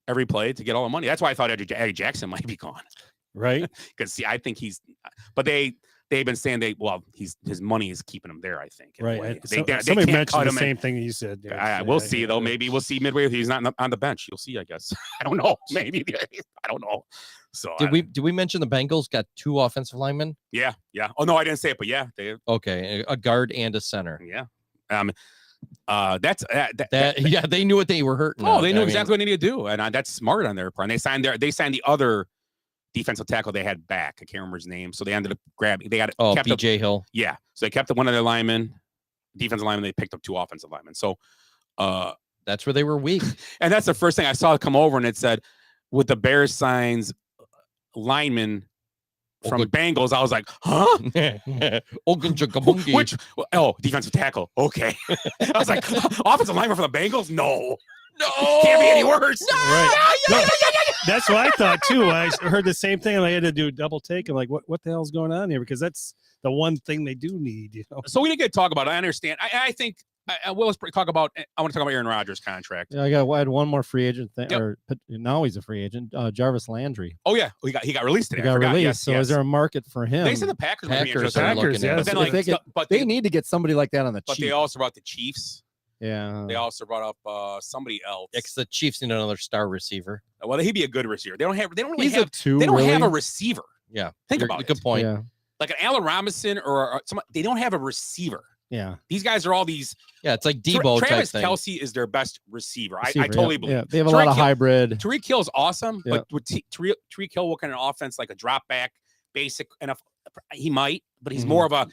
every play to get all the money. That's why I thought Eddie Jackson might be gone. Right. Because see, I think but they've been saying his money is keeping him there. I think. in a way. Right. They Somebody can't mentioned cut the him same thing that you said. we'll see though. Maybe we'll see midway if he's not on the bench. You'll see. I guess. I don't know. Maybe I don't know. So did we mention the Bengals got 2 offensive linemen? Yeah. Oh no, I didn't say it, but yeah, they. Okay, a guard and a center. Yeah. That's Yeah, they knew what they were hurting. Oh, they knew I mean, exactly what they needed to do, and that's smart on their part. And they signed the other defensive tackle they had back. I can't remember his name, so they ended up grabbing. They got kept BJ Hill. Yeah, so they kept one of their linemen, defensive linemen. They picked up 2 offensive linemen. So, That's where they were weak. and that's the first thing I saw come over, and it said, with the Bears signs lineman from Bengals. I was like, huh? Which? Defensive tackle. Okay. I was like, offensive lineman for the Bengals? No. Can't be any worse. Right. No, that's what I thought too. I heard the same thing, and I had to do a double take. I'm like, what the hell's going on here? Because that's the one thing they do need. You know. So we didn't get to talk about it. I understand. I think. Well, let's talk about. I want to talk about Aaron Rodgers' contract. Yeah, I had one more free agent thing, or now he's a free agent. Jarvis Landry. Oh yeah, he got released today. He got released. So is there a market for him? They said the Packers might be interested. are looking at But then, him. like, they need to get somebody like that on the But cheap. they also brought the Chiefs. Yeah. They also brought up somebody else. Because the Chiefs need another star receiver. Well, he'd be a good receiver. They don't really He's have. a 2. They don't really? have a receiver. Yeah, Think You're- about it. Good point. Yeah. Like an Allen Robinson or some. They don't have a receiver. Yeah. These guys are all these. Yeah, it's like Debo type Travis thing. Kelce is their best receiver. I Receiver, totally yeah. believe. Yeah, they have a lot of hybrid. Tariq Hill is awesome, Yeah. but with Tariq Hill working an offense like a drop back, basic enough, he might, but he's Mhm. more of a.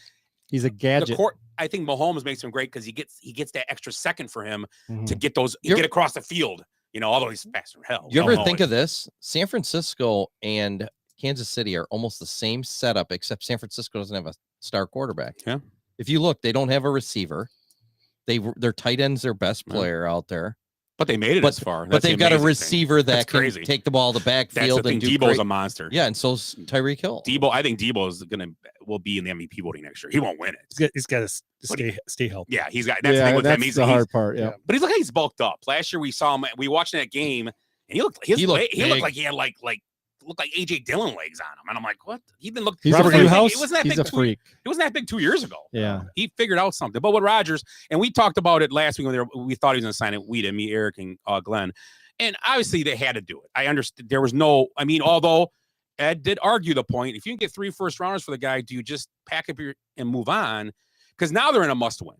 He's a gadget. I think Mahomes makes him great because he gets that extra second for him Mhm. to get those get across the field. You know, although he's faster than hell. You ever think of this? San Francisco and Kansas City are almost the same setup, except San Francisco doesn't have a star quarterback. Yeah. If you look, they don't have a receiver. Their tight end's their best player out there. But they made it as far. But That's the they've got a amazing thing. receiver that That's can crazy. take the ball to the That's backfield the thing. and do Debo's great. a monster. Yeah, and so's Tyreek Hill. I think Debo will be in the MVP voting next year. He won't win it. He's got to stay healthy. Yeah, he's got. That's the thing with him. that's He's the hard part. Yeah. But he's he's bulked up. Last year we saw him. We watched that game, and he looked He looked big. like he had like looked like AJ Dillon legs on him, and I'm like, what? He didn't look. He's he a wasn't freak. that big- he wasn't that He's big a two- freak. He wasn't that big 2 years ago. Yeah. He figured out something. But with Rodgers, and we talked about it last week when we thought he was going to sign it. We did, me, Eric, and Glenn. And obviously they had to do it. I understood there was no. I mean, although Ed did argue the point, if you can get 3 first-rounders for the guy, do you just pack up and move on? Because now they're in a must-win.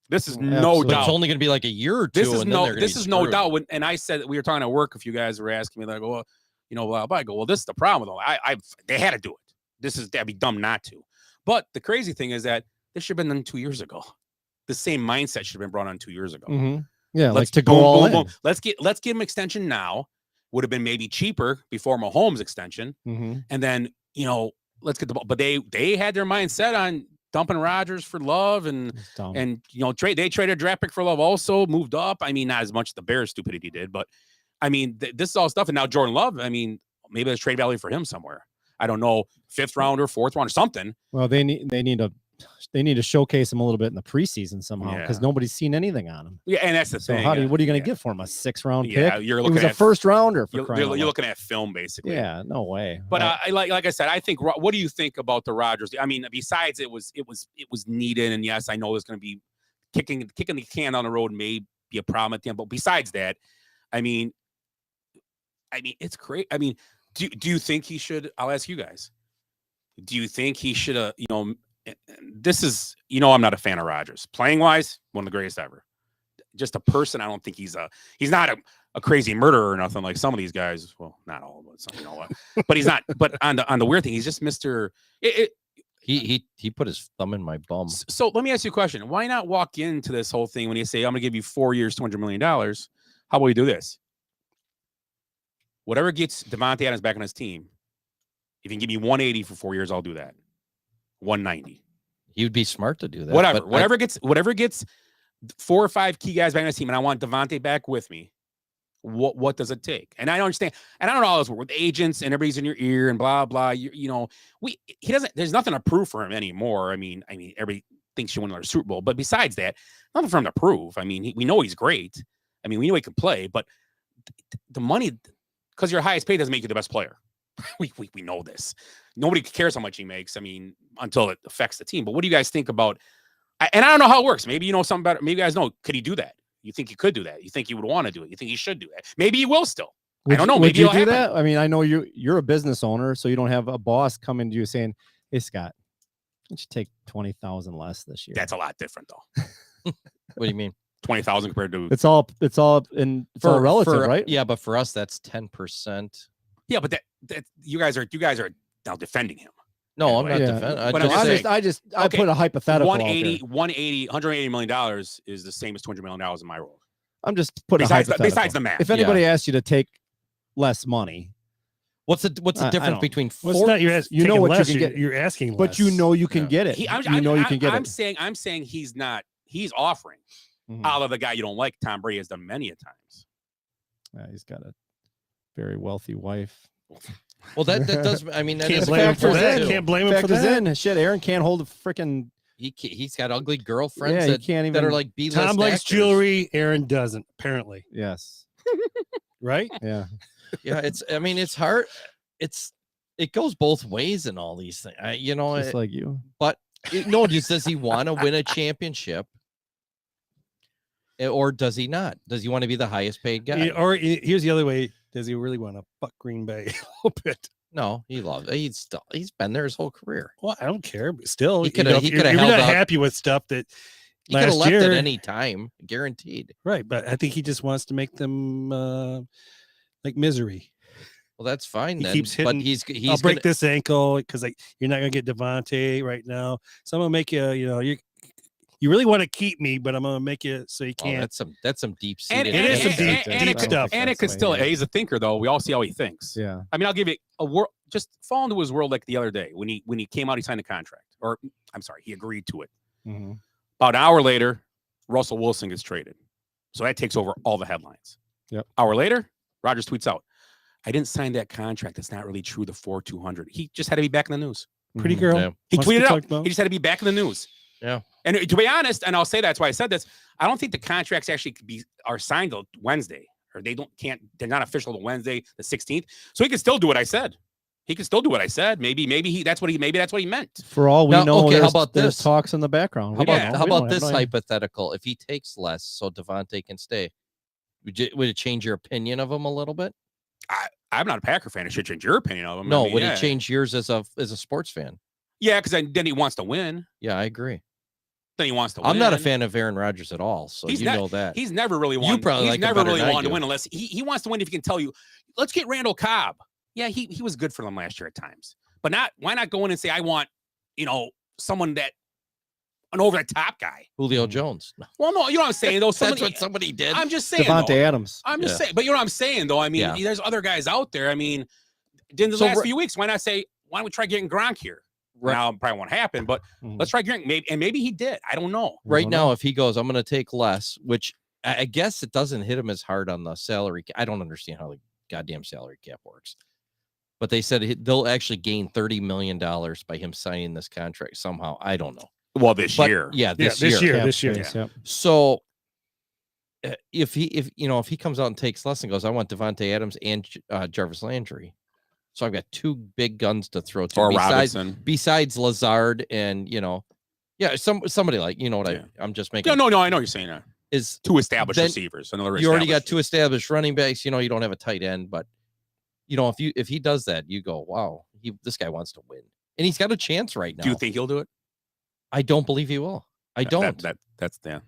This is no Absolutely. But doubt. it's only going to be like a year or two. This is and then no. they're gonna This be is no screwed. doubt. And I said we were talking at work. A few guys were asking me like, well, you know, blah, blah. I go, well, this is the problem with them. They had to do it. That'd be dumb not to. But the crazy thing is that this should have been done 2 years ago. The same mindset should have been brought on 2 years ago. Mm-hmm. Yeah, Let's like to go all in. Let's give him extension now. Would have been maybe cheaper before Mahomes extension, Mm-hmm. and then let's get the ball. But they had their mind set on dumping Rodgers for Love, and they traded a draft pick for Love. Also moved up. I mean, not as much as the Bears stupidity did, but I mean, this is all stuff. And now Jordan Love. I mean, maybe there's trade value for him somewhere. I don't know, 5th rounder, 4th rounder, something. Well, they need a they need to showcase him a little bit in the preseason somehow because Yeah. nobody's seen anything on him. Yeah, and that's the So thing. what are you going to yeah. get for him? A 6th-round Yeah, pick? you're It looking was a at first rounder for You're, crying out you're loud. looking at film basically. Yeah, no way. But I like I said, I think. What do you think about the Rodgers? I mean, besides it was needed, and yes, I know there's going to be kicking the can down the road may be a problem at the end. But besides that, I mean, it's great. I mean, do you think he should? I'll ask you guys. Do you think he should have? This is I'm not a fan of Rodgers. Playing wise, one of the greatest ever. Just a person, I don't think he's not a crazy murderer or nothing like some of these guys. Well, not all of them, what. But he's not. But on the weird thing, he's just Mr. He put his thumb in my bum. So let me ask you a question. Why not walk into this whole thing when you say, I'm going to give you 4 years, $200 million? How about we do this? Whatever gets Davante Adams back on his team, if you can give me 180 for 4 years, I'll do that. 190. He would be smart to do that. Whatever gets 4 or 5 key guys back on his team, and I want Davante back with me. What does it take? And I don't understand. And I don't know how this works with agents and everybody's in your ear and blah blah. He doesn't. There's nothing to prove for him anymore. I mean, everybody thinks you win another Super Bowl, but besides that, nothing for him to prove. I mean, we know he's great. I mean, we know he can play, but the money, because you're highest paid, doesn't make you the best player. We know this. Nobody cares how much he makes. I mean, until it affects the team. But what do you guys think about? And I don't know how it works. Maybe you know something better. Maybe you guys know. Could he do that? You think he could do that? You think he would want to do it? You think he should do that? Maybe he will still. I don't know. Would Maybe you it'll do happen. that? I mean, I know you're a business owner, so you don't have a boss coming to you saying, "Hey, Scott, why don't you take 20,000 less this year?" That's a lot different, though. What do you mean? 20,000 compared to It's all relative, right? Yeah, but for us, that's 10%. yeah, but that you guys are now defending him. No, I'm not Yeah. defending. But I put a hypothetical. 180 million dollars is the same as $200 million in my role. I'm just putting besides the math. If anybody asks you to take less money, what's the difference between Well, it's not you're asking. you know what less, you can get, you're asking, but you less. know you can get it. You can get it. I'm saying he's not. He's offering. Mhm. Out of the guy you don't like, Tom Brady has done many a times. Yeah, he's got a very wealthy wife. Well, that does. I mean, that Can't is blame him for factors that. in. Can't blame him for Factors that. in. Shit, Aaron can't hold a freaking. He's got ugly girlfriends Yeah, he that, can't that are even- like B-list Tom likes actors. jewelry. Aaron doesn't. Apparently, Yes. right? Yeah. Yeah, I mean, it's hard. It goes both ways in all these things. Just like you. But no, does he want to win a championship? Or does he not? Does he want to be the highest paid guy? Or here's the other way: does he really want to fuck Green Bay a little bit? No, he loves it. He's been there his whole career. Well, I don't care, but still, He you coulda- know, he if you're coulda not held out. happy with stuff that He could have last left year, at any time, guaranteed. right? But I think he just wants to make them like misery. Well, that's fine He then. keeps but hitting. he's I'll break gonna, this ankle because you're not gonna get Devontae right now. So I'm gonna make you. You really want to keep me, but I'm gonna make you so you Oh, can't. that's some deep And, seated. It is some and, deep stuff. And it could still. He's a thinker, though. We all see how he thinks. Yeah. I mean, I'll give it a world. Just fall into his world like the other day when he came out, he signed a contract, or I'm sorry, he agreed to it. Mm-hmm. About an hour later, Russell Wilson gets traded, so that takes over all the headlines. Yep. Hour later, Rodgers tweets out, "I didn't sign that contract. It's not really true. The 4-200. He just had to be back in the news. Pretty girl. Yeah. He Wants to tweeted talk out. about- He just had to be back in the news. Yeah. And to be honest, and I'll say that's why I said this. I don't think the contracts actually are signed till Wednesday, or they're not official till Wednesday, the 16th. So he can still do what I said. He can still do what I said. Maybe that's what he meant. For all we Now, know, okay, how there's, about there's this? talks in the background. How We don't about know. how We about don't have this no idea. hypothetical? If he takes less, so Devontae can stay, would it change your opinion of him a little bit? I'm not a Packer fan. It should change your opinion of him. No, I mean, would yeah. it change yours as a sports fan? Yeah, because then he wants to win. Yeah, I agree. Then he wants to win. I'm not a fan of Aaron Rodgers at all, so He's you not- know that. He's never really won. probably He's like him never better really than I wanted to do. win unless he wants to win if he can tell you, let's get Randall Cobb. Yeah, he was good for them last year at times. But why not go in and say, I want, someone an over the top guy. Julio Jones. No, Well, no, you know what I'm saying though. that's what somebody did. I'm just saying. Devontae though. Adams. I'm just Yeah. saying, but you know what I'm saying though. I mean, Yeah. there's other guys out there. I mean, in the So last Ra- few weeks, why not say, why don't we try getting Gronk here? Right. Now, it probably won't happen, but Mhm. let's try Gronk. Maybe he did. I don't know. Right don't now, if he goes, I'm going to take less, which I guess it doesn't hit him as hard on the salary. I don't understand how the goddamn salary cap works. But they said they'll actually gain $30 million by him signing this contract somehow. I don't know. Well, this But year. yeah, Yeah, this this year. year. Cap This year. space, yep. So if he comes out and takes less and goes, I want Devontae Adams and Jarvis Landry. So I've got two big guns to throw to Or besides Robinson. Lazard and somebody like what Yeah. I'm just making Yeah, no, I know you're saying that. is Two established then receivers. Another you already got established- two established running backs. You don't have a tight end, but if he does that, you go, wow, this guy wants to win, and he's got a chance right now. Do you think he'll do it? I don't believe he will. I don't. That's yeah.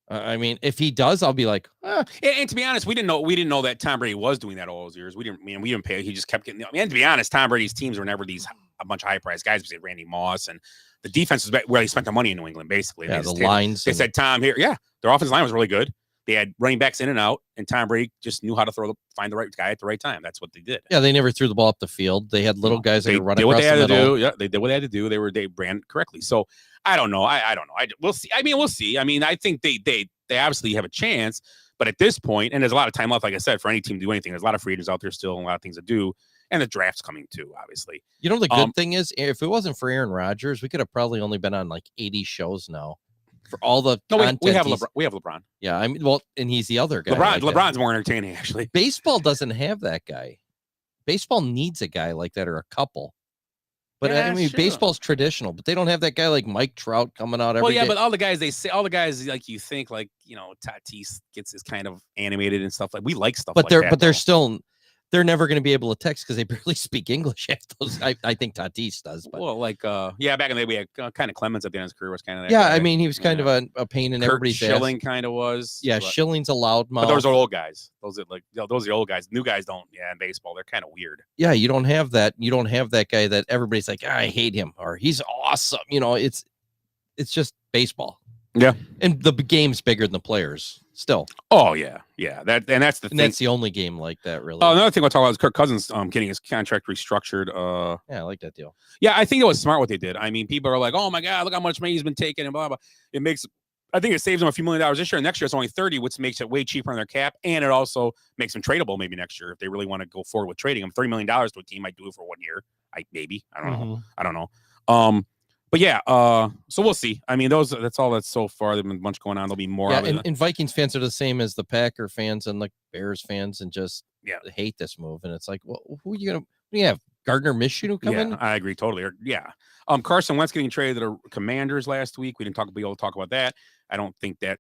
I mean, if he does, I'll be like, And to be honest, we didn't know that Tom Brady was doing that all those years. We didn't pay. He just kept getting. And to be honest, Tom Brady's teams were never a bunch of high priced guys. We said Randy Moss, and the defense was where they spent the money in New England. Basically, yeah, They the just lines. They said Tom here. Yeah, their offensive line was really good. They had running backs in and out, and Tom Brady just knew how to find the right guy at the right time. That's what they did. Yeah, they never threw the ball up the field. They had little guys that They could run did what across they had the to middle. do. Yeah, they did what they had to do. They ran correctly. So I don't know. I don't know. We'll see. I mean, we'll see. I mean, I think they obviously have a chance, but at this point, and there's a lot of time left, like I said, for any team to do anything. There's a lot of free agents out there still, and a lot of things to do, and the draft's coming too, obviously. The good thing is, if it wasn't for Aaron Rodgers, we could have probably only been on like 80 shows now for all the content. We have LeBron. We have LeBron. Yeah, I mean, well, and he's the other guy. LeBron's more entertaining, actually. Baseball doesn't have that guy. Baseball needs a guy like that or a couple. But Yeah, I mean, sure. baseball's traditional, but they don't have that guy like Mike Trout coming out every day. But all the guys like you think like Tatis gets his kind of animated and stuff like we like stuff. But like that, they're never going to be able to text because they barely speak English. I think Tatis does. But well, back in the day we had kind of Clemens at the end of his career was kind of that yeah, guy. I mean, he was kind of a pain in Kurt everybody's ass. Schilling kind of was. Yeah, but, Schilling's a loudmouth. but those are old guys. Those are the old guys. New guys don't. Yeah, in baseball they're kind of weird. Yeah, you don't have that. You don't have that guy that everybody's like, I hate him or he's awesome. It's just baseball. Yeah, and the game's bigger than the players still. Oh yeah. That's the And thing. that's the only game like that, really. Oh, another thing we'll talk about is Kirk Cousins getting his contract restructured. Yeah, I like that deal. Yeah, I think it was smart what they did. I mean, people are like, "Oh my God, look how much money he's been taking," and blah blah. I think it saves them a few $1 million this year. And next year it's only 30, which makes it way cheaper on their cap, and it also makes them tradable maybe next year if they really want to go forward with trading him. $30 million to a team might do it for 1 year. I don't know. But yeah, so we'll see. I mean, that's all that's so far. There's been a bunch going on. There'll be more. Yeah, and Vikings fans are the same as the Packer fans and like Bears fans, and just hate this move. And it's like, well, who are you gonna? We have Gardner Minshew come in. I agree totally. Yeah. Carson Wentz getting traded to the Commanders last week. We didn't be able to talk about that. I don't think that.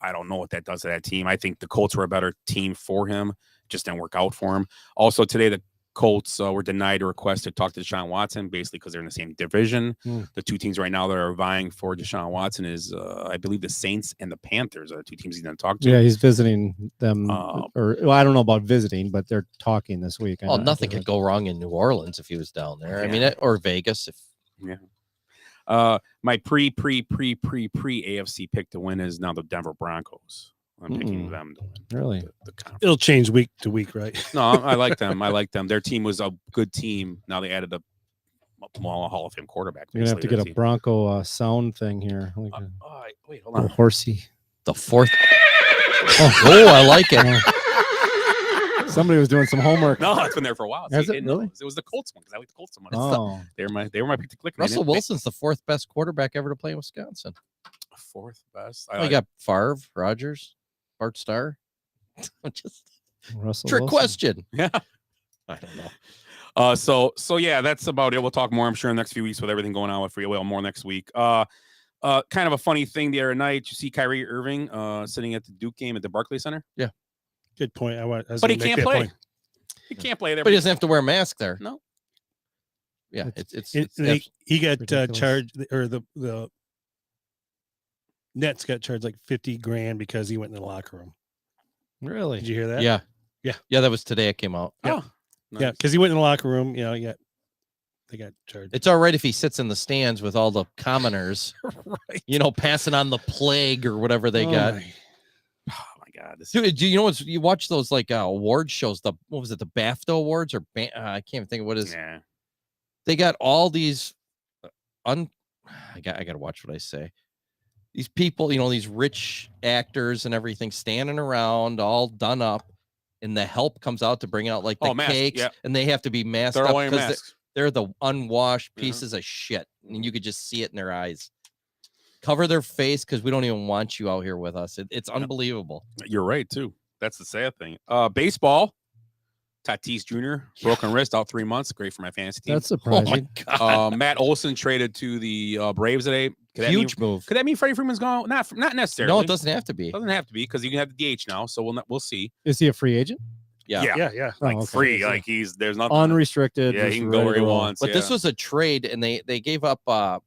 I don't know what that does to that team. I think the Colts were a better team for him. Just didn't work out for him. Also today, the Colts were denied a request to talk to Deshaun Watson, basically because they're in the same division. The two teams right now that are vying for Deshaun Watson is, I believe, the Saints and the Panthers are the two teams he's going to talk to. Yeah, he's visiting them, I don't know about visiting, but they're talking this week. Oh, nothing could go wrong in New Orleans if he was down there. I mean, or Vegas. My pre AFC pick to win is now the Denver Broncos. I'm picking them to win. Really? The It'll change week to week, right? No, I like them. Their team was a good team. Now they added a Hall of Fame quarterback. You're gonna have to get a Bronco sound thing here. Like wait, hold on. Horsey. The fourth. Oh, I like it. Somebody was doing some homework. No, it's been there for a while. Has it really? It was the Colts one because I like the Colts one. Oh, they were my pick to click. Russell Wilson's the fourth best quarterback ever to play in Wisconsin. Fourth best. You got Favre, Rodgers, Bart Starr. Just Russell trick Wilson. question. Yeah, I don't know. So yeah, that's about it. We'll talk more, I'm sure, in the next few weeks with everything going on with Free Will. More next week. Kind of a funny thing the other night. You see Kyrie Irving sitting at the Duke game at the Barclays Center. Yeah, good point. But he can't play. He can't play there. But he doesn't have to wear a mask there. No. Yeah, he got ridiculous. charged, or the Nets got charged like $50,000 because he went in the locker room. Really? Did you hear that? Yeah. Yeah. Yeah, that was today. It came out. Oh, Yeah, nice. because he went in the locker room. They got charged. It's all right if he sits in the stands with all the commoners, right. Passing on the plague or whatever they got. Oh my God, Dude, do you know you watch those like award shows? What was it? The BAFTA awards or I can't even think of what it is. Yeah. They got all these. I got to watch what I say. These people, these rich actors and everything, standing around, all done up, and the help comes out to bring out like the mask, cakes, yeah. and they have to be masked They're up all wearing masks. They're the unwashed Mhm. pieces of shit, and you could just see it in their eyes. Cover their face because we don't even want you out here with us. It's unbelievable. You're right too. That's the sad thing. Baseball. Tatis Jr. broken wrist out 3 months. Great for my fantasy team. That's Oh my surprising. god! Matt Olson traded to the Braves today. Could that Huge mean, move. Could that mean Freddie Freeman's gone? Not necessarily. No, it doesn't have to be. Doesn't have to be because you can have the DH now. So we'll see. Is he a free agent? Yeah. Yeah. Like Oh, okay. free. Like there's nothing. Unrestricted. Yeah, just he can go ready where to he roll. wants. But this yeah. was a trade, and they gave up a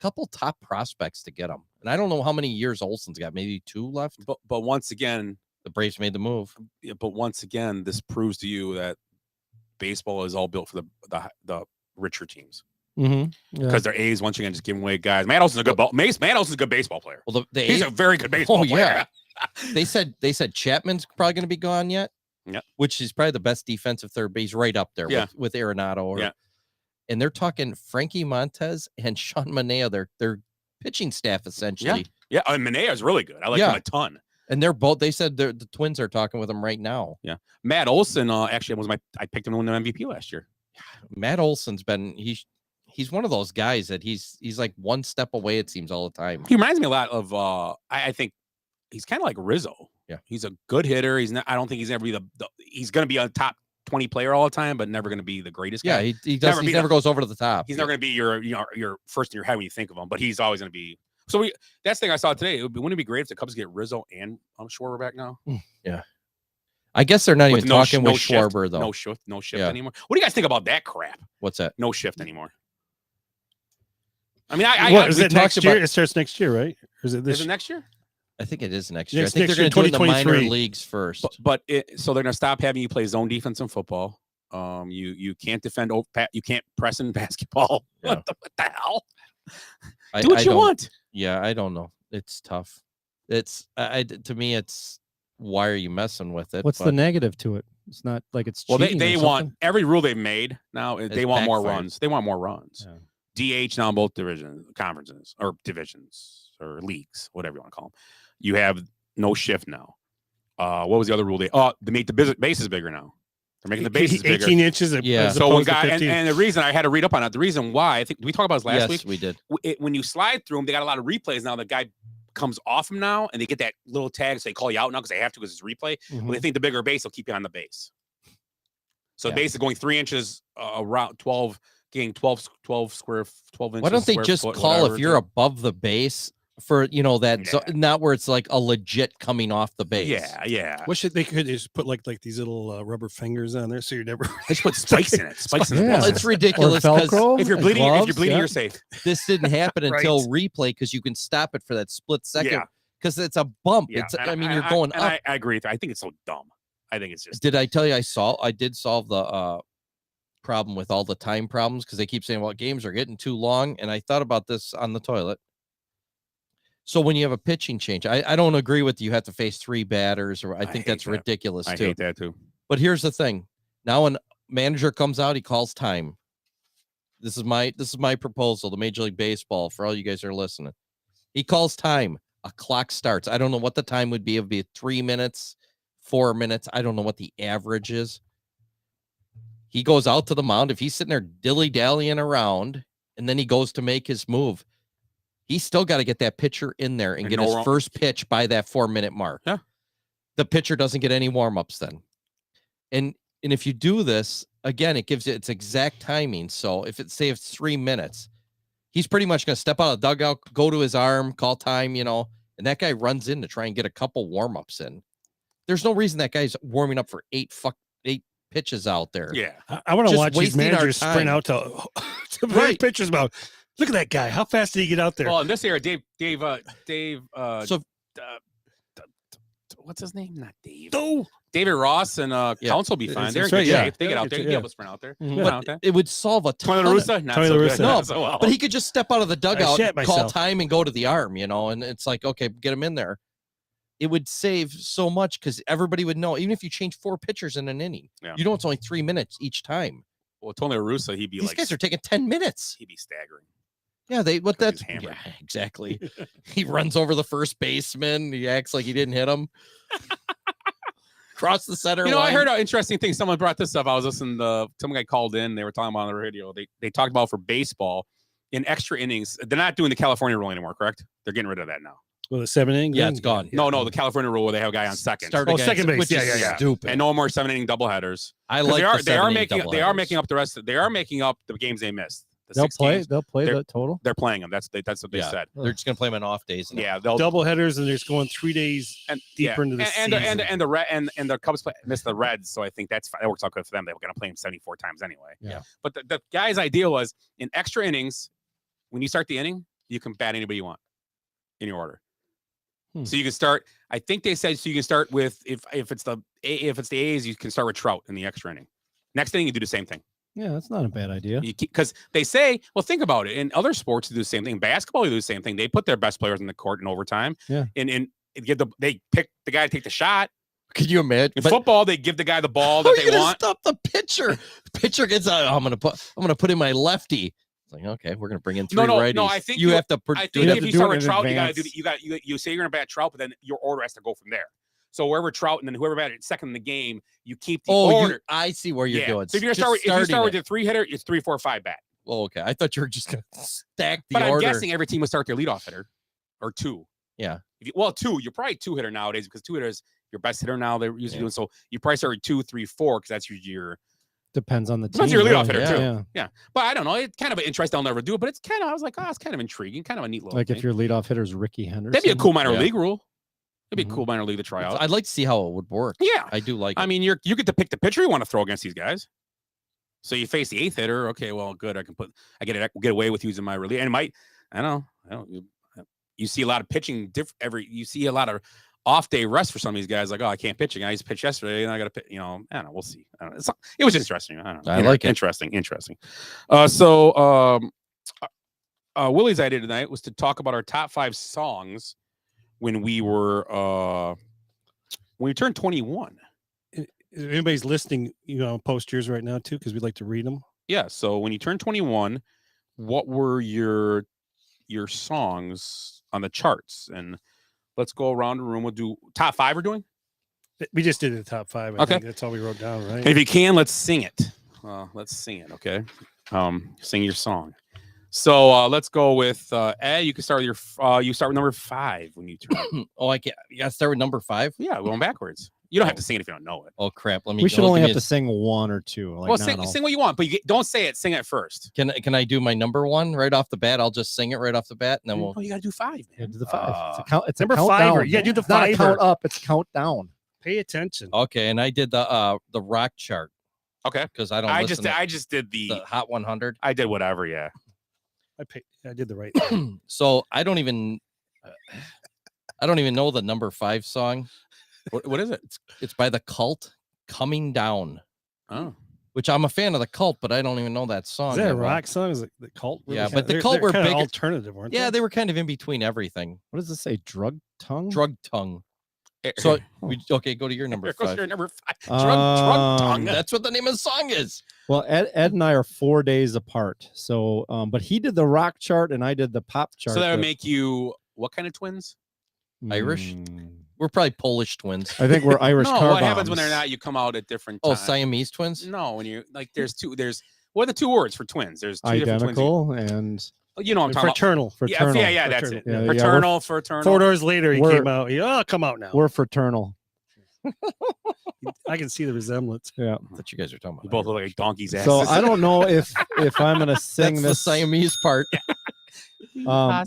couple top prospects to get him. And I don't know how many years Olson's got. Maybe 2 left. But once again, The Braves made the move. this proves to you that baseball is all built for the richer teams Mm-hmm. because their A's once again just giving away guys. Matt Olson's a good Matt Olson's a good baseball player. Well, He's a very good baseball player. they said Chapman's probably going to be gone yet. Yeah. Which is probably the best defensive third base, right up there with Arenado. Yeah. And they're talking Frankie Montez and Sean Manaea, their pitching staff essentially. Yeah, and Manaea is really good. I like him a ton. And they're both. They said the Twins are talking with him right now. Yeah, Matt Olson actually I picked him to win the MVP last year. Matt Olson's been he's one of those guys that he's like one step away. It seems all the time. He reminds me a lot of I think he's kind of like Rizzo. Yeah, he's a good hitter. He's not. I don't think he's ever be he's going to be a top 20 player all the time, but never going to be the greatest guy. Yeah, he does. He never goes over to the top. He's never going to be your first in your head when you think of him, but he's always going to be. So that's the thing I saw today. Wouldn't it be great if the Cubs get Rizzo and Schwarber back now? Yeah. I guess they're not even talking with shift, Schwarber though. No shift anymore. What do you guys think about that crap? What's that? No shift anymore. I mean, is it next year? It starts next year, right? Or is it this? Is it next year? I think it is next year. Next- I think next they're going to do it in the minor 2023. leagues first. But so they're going to stop having you play zone defense in football. You can't defend. You can't press in basketball. Yeah. What the hell? I Do what you don't- want. Yeah, I don't know. It's tough. It's to me, it's why are you messing with it? What's the negative to it? It's not like it's Well, cheating they or want something? every rule they've made now. They want more backfired. runs. They want more runs. DH now in both conferences or divisions or leagues, whatever you want to call them. You have no shift now. What was the other rule? They make the bases bigger now. They're making the bases 18 bigger. inches. Yeah. So when opposed to 15. and the reason I had to read up on it, the reason why I think did we talk about this last yes, week? we did. When you slide through them, they got a lot of replays now. The guy comes off them now, and they get that little tag, so they call you out now because they have to because it's replay. Well, they think the bigger base will keep you on the base. So basically going 3 inches around 12, getting 12 square, 12 inches. Why don't they square just foot, call whatever, if you're above the base for that not where it's like a legit coming off the base? Yeah. What should they could just put like these little rubber fingers on there so you're never. They should put spikes in it. Spikes in it. Well, it's ridiculous because if you're bleeding, you're safe. this didn't happen until replay because you can stop it for that split second Yeah. because it's a bump. Yeah. It's you're going up. I agree with you. I think it's so dumb. I think it's just. Did I tell you I did solve the problem with all the time problems because they keep saying, well, games are getting too long. And I thought about this on the toilet. So when you have a pitching change, I don't agree with you have to face 3 batters, or I think that's ridiculous I too. hate that too. But here's the thing. Now when manager comes out, he calls time. This is my proposal to Major League Baseball for all you guys who are listening. He calls time. A clock starts. I don't know what the time would be. It would be 3 minutes, 4 minutes. I don't know what the average is. He goes out to the mound. If he's sitting there dilly-dallying around and then he goes to make his move, he's still got to get that pitcher in there and get his first pitch by that 4-minute mark. Yeah. The pitcher doesn't get any warm-ups then. And if you do this, again, it gives you its exact timing. So if it's 3 minutes, he's pretty much going to step out of the dugout, go to his arm, call time, and that guy runs in to try and get a couple warm-ups in. There's no reason that guy's warming up for 8 pitches out there. Yeah. I want to Just watch these wasting our managers sprint time. out to right. pitchers about. Look at that guy. How fast did he get out there? Well, in this era, Dave. So What's his name? Not Dave. Oh, David Ross and Council will be fine. They're in That's good right, yeah. shape. They get out there. Yeah. They be able to sprint out there. Mhm. Yeah. but it would solve a ton. Tony La Russa? Not Tony so La good. Russa. No, Not so well. but he could just step out of the dugout, shat call myself. time, and go to the arm, and it's like, okay, get him in there. It would save so much because everybody would know, even if you change 4 pitchers in an inning, you know it's only 3 minutes each time. Well, Tony La Russa, he'd be These like, guys are taking 10 minutes. he'd be staggering. Yeah, that's he's hammered. yeah, exactly. He runs over the first baseman. He acts like he didn't hit him. Cross the center You know, I line. heard an interesting thing. Someone brought this up. I was listening to some guy called in. They were talking about on the radio. They talked about for baseball in extra innings. They're not doing the California rule anymore, correct? They're getting rid of that now. Well, the 7 inning. Yeah, it's gone. No, the California rule where they have a guy on second. Start Oh, again, second base. which Yeah, is yeah. Stupid. And no more 7 inning doubleheaders. I 'Cause like they are the making up the rest. They are making up the games they missed. The They'll 6 play. games. They'll play They're- the total. They're playing them. That's what they Yeah. said. They're just gonna play them on off days. now. Yeah, they'll Double headers, and they're just going 3 days and deeper into the and season. and the Cubs missed the Reds, so I think that works out good for them. They were going to play him 74 times anyway. Yeah. But the guy's idea was in extra innings, when you start the inning, you can bat anybody you want in your order. So you can start. I think they said so you can start with if it's the A's, you can start with Trout in the extra inning. Next inning, you do the same thing. Yeah, that's not a bad idea. Because they say, well, think about it. In other sports, they do the same thing. Basketball, they do the same thing. They put their best players in the court in overtime. Yeah. And they pick the guy to take the shot. Could you imagine? In football, they give the guy the ball that they want. Stop the pitcher. Pitcher gets out. I'm gonna put in my lefty. It's like, okay, we're gonna bring in three righties. No. I think you have to. I do think it. if you start with Trout, you say you're gonna bat Trout, but then your order has to go from there. So wherever Trout and then whoever batted second in the game, you keep the order. I see where you're doing. So if you start with your 3 hitter, it's 3, 4, 5 bat. Oh, okay. I thought you were just gonna stack the But I'm order. guessing every team will start their leadoff hitter or 2. Yeah. Two. You're probably 2 hitter nowadays because 2 hitters your best hitter now. They're usually doing so. You probably start with 2, 3, 4 because that's your Depends on the team. Depends on your leadoff hitter really. too. Yeah. But I don't know. It's kind of interesting. I'll never do it, but it's kind of. I was like, oh, it's kind of intriguing. Kind of a neat little. Like thing. if your leadoff hitter is Ricky Henderson. That'd be a cool minor Yeah. league rule. It'd be a cool minor league to try out. I'd like to see how it would work. Yeah. I do like. I it. mean, you get to pick the pitcher you want to throw against these guys. So you face the 8th hitter. Okay, well, good. I get away with using my relief. And I don't know. You see a lot of pitching. You see a lot of off day rest for some of these guys. Like, oh, I can't pitch. I used to pitch yesterday, and I got to pitch. I don't know. We'll see. I don't know. It was interesting. I don't know. I like it. Interesting. So Willie's idea tonight was to talk about our top 5 songs when we turned 21. Everybody's listing, post yours right now too, because we'd like to read them. Yeah. So when you turned 21, what were your songs on the charts? And let's go around the room. We'll do top 5 we're doing. We just did the top 5. I think that's all we wrote down, right? And if you can, let's sing it. Okay. Sing your song. So let's go with Ed. You can start with you start with number 5 when you turn. Oh, I can't. You got to start with number 5. Yeah, going backwards. You don't have to sing it if you don't know it. Oh crap! Let me. We should only have to sing 1 or 2. Like, Well, sing what you want, but don't say it. Sing it first. Can I do my number 1 right off the bat? I'll just sing it right off the bat, and then we'll. Oh, you got to do 5, man. Yeah, do the 5. It's number a countdown. 5. Yeah, do the It's not a 5. count up. It's count down. Pay attention. Okay, and I did the rock chart Okay. because I don't. I listen just did the Hot 100. I did whatever. Yeah. I did the right thing. So I don't even know the number 5 song. What is it? It's by the Cult, Coming Down. Oh. Which I'm a fan of the Cult, but I don't even know that song. Is that a that well. rock song? Is it the Cult? Yeah, Really but the they're Cult were kinda big. alternative, weren't they? Yeah, they were kind of in between everything. What does it say? Drug tongue? Drug tongue. So go to your number Here goes 5. your number 5. Drug tongue. That's what the name of the song is. Well, Ed and I are 4 days apart. So, but he did the rock chart and I did the pop chart. So that would make you what kind of twins? Irish? Mm, We're probably Polish twins. I think we're Irish No, car what happens when bombs. they're not? You come out at different Oh, times. Siamese twins? No, when you like, there's what are the 2 words for twins? There's 2 different twins. Identical and You know what I'm talking about. Fraternal. fraternal. Yeah, that's it. Yeah, yeah, Fraternal, fraternal. 4 doors later, he We're- came out. Come out now. We're fraternal. I can see the resemblance. Yeah. That you guys are talking You about. both look like donkeys' asses. So I don't know if I'm gonna sing That's the this. Siamese part. I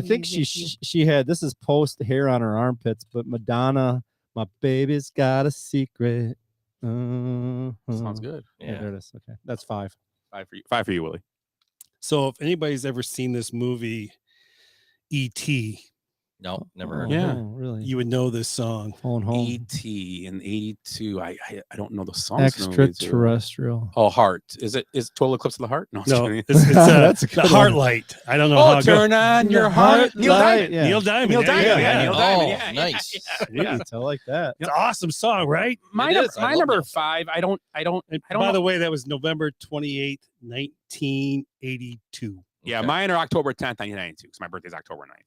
think she had this is post hair on her armpits, but Madonna, my baby's got a secret. Sounds good. Yeah, there it is. Okay, that's 5. 5 for you, Willie. So if anybody's ever seen this movie, E.T., No, never heard. Yeah. Oh, really. you would know this song. Phone home. E.T. in '82. I don't know the songs. Extraterrestrial. Oh, Heart. Is Total Eclipse of the Heart? No, No, kidding. it's That's a the good one. Heart Light. I don't know how Oh, it goes. turn on your heart. Neil Light, Diamond. yeah. Neil Diamond. Neil there you Diamond. go, Yeah, Neil Diamond. Oh, Yeah, nice. Yeah. Sweet, I like that. It's an awesome song, right? My It is. I my love number that. 5. I don't And I don't by know. the way, that was November 28th, 1982. Yeah, Okay. mine are October 10th, 1992, because my birthday's October 9th.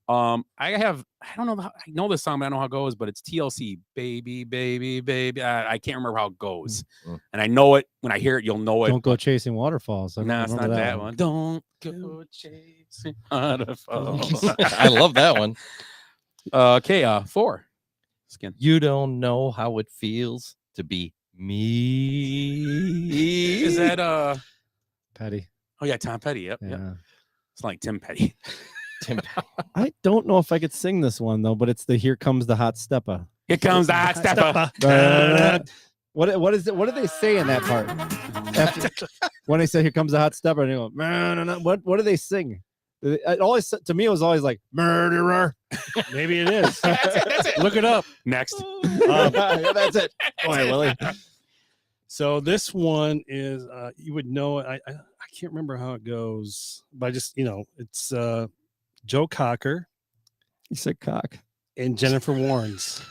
I don't know. I know this song, but I don't know how it goes. But it's TLC, baby, baby, baby. I can't remember how it goes, and I know it when I hear it. You'll know it. Don't go chasing waterfalls. No, it's not that one. Don't go chasing waterfalls. I love that one. Okay, 4. Skin. You don't know how it feels to be me. Is that Petty. Oh yeah, Tom Petty. Yep. Yeah. It's like Tim Petty. Tim? I don't know if I could sing this one though, but it's the "Here Comes the Hot Stepper." Here comes the hot stepper. What is it? What do they say in that part? After, when they say "Here comes the hot stepper," and they go, "Man," what do they sing? It always to me it was always like murderer. Maybe it is. That's it. Look it up. Next. Yeah, that's it. Go ahead, Willie. So this one is you would know it. I can't remember how it goes, but I just it's Joe Cocker. You said cock. And Jennifer Warnes.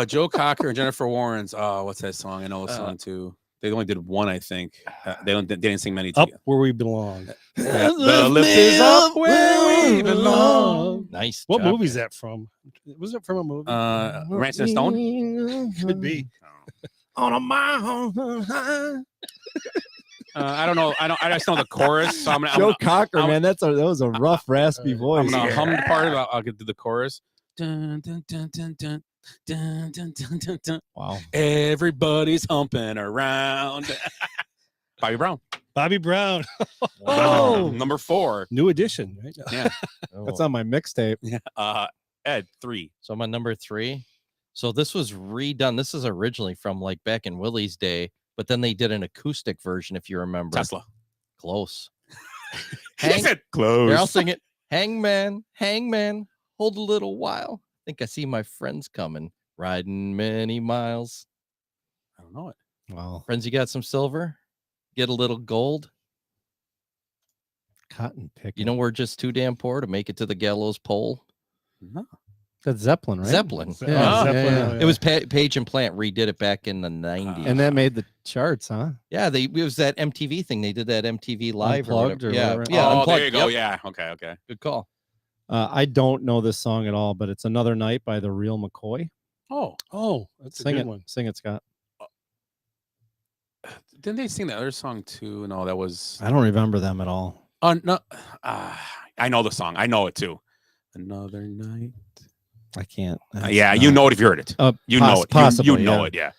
Joe Cocker and Jennifer Warnes. What's that song? I know a song too. They only did one, I think. They didn't sing many. Up together. Where We Belong. The lift is up where we belong. Nice. What job, movie is guys. that from? Was it from a movie? Ransom and Stone. Could be. On a mountain high. I don't know. I just know the chorus. So I'm Joe Cocker, I'm- man, that was a rough, raspy voice. I'm gonna hum the part. I'll get to the chorus. Dun, dun, dun, dun, dun, dun, dun, dun, dun, dun. Wow. Everybody's humping around. Bobby Brown. Bobby Brown. Oh. Number 4. New edition, right? Yeah. That's on my mixtape. Ed 3. So I'm on number 3. So this was redone. This is originally from like back in Willie's day, but then they did an acoustic version, if you remember. Tesla. Close. He said close. Here, I'll sing it. Hangman, hangman, hold a little while. Think I see my friends coming, riding many miles. I don't know it. Wow. Friends, you got some silver? Get a little gold. Cotton pick. You know we're just too damn poor to make it to the gallows pole. No. That's Zeppelin, right? Zeppelin. Yeah, Zeppelin. It was Page and Plant redid it back in the 90s. And that made the charts, huh? Yeah, it was that MTV thing. They did that MTV Live Unplugged or or whatever. whatever. Yeah, Oh, Unplugged. there you go. Yep. Yeah. Okay. Good call. I don't know this song at all, but it's Another Night by the Real McCoy. Oh, that's a Sing good it. one. Sing it, Scott. Didn't they sing the other song too? No, that was. I don't remember them at all. No. I know the song. I know it too. Another night. I can't. Yeah, you know it if you heard it. You know it. Possibly, you know yeah. it. Yeah.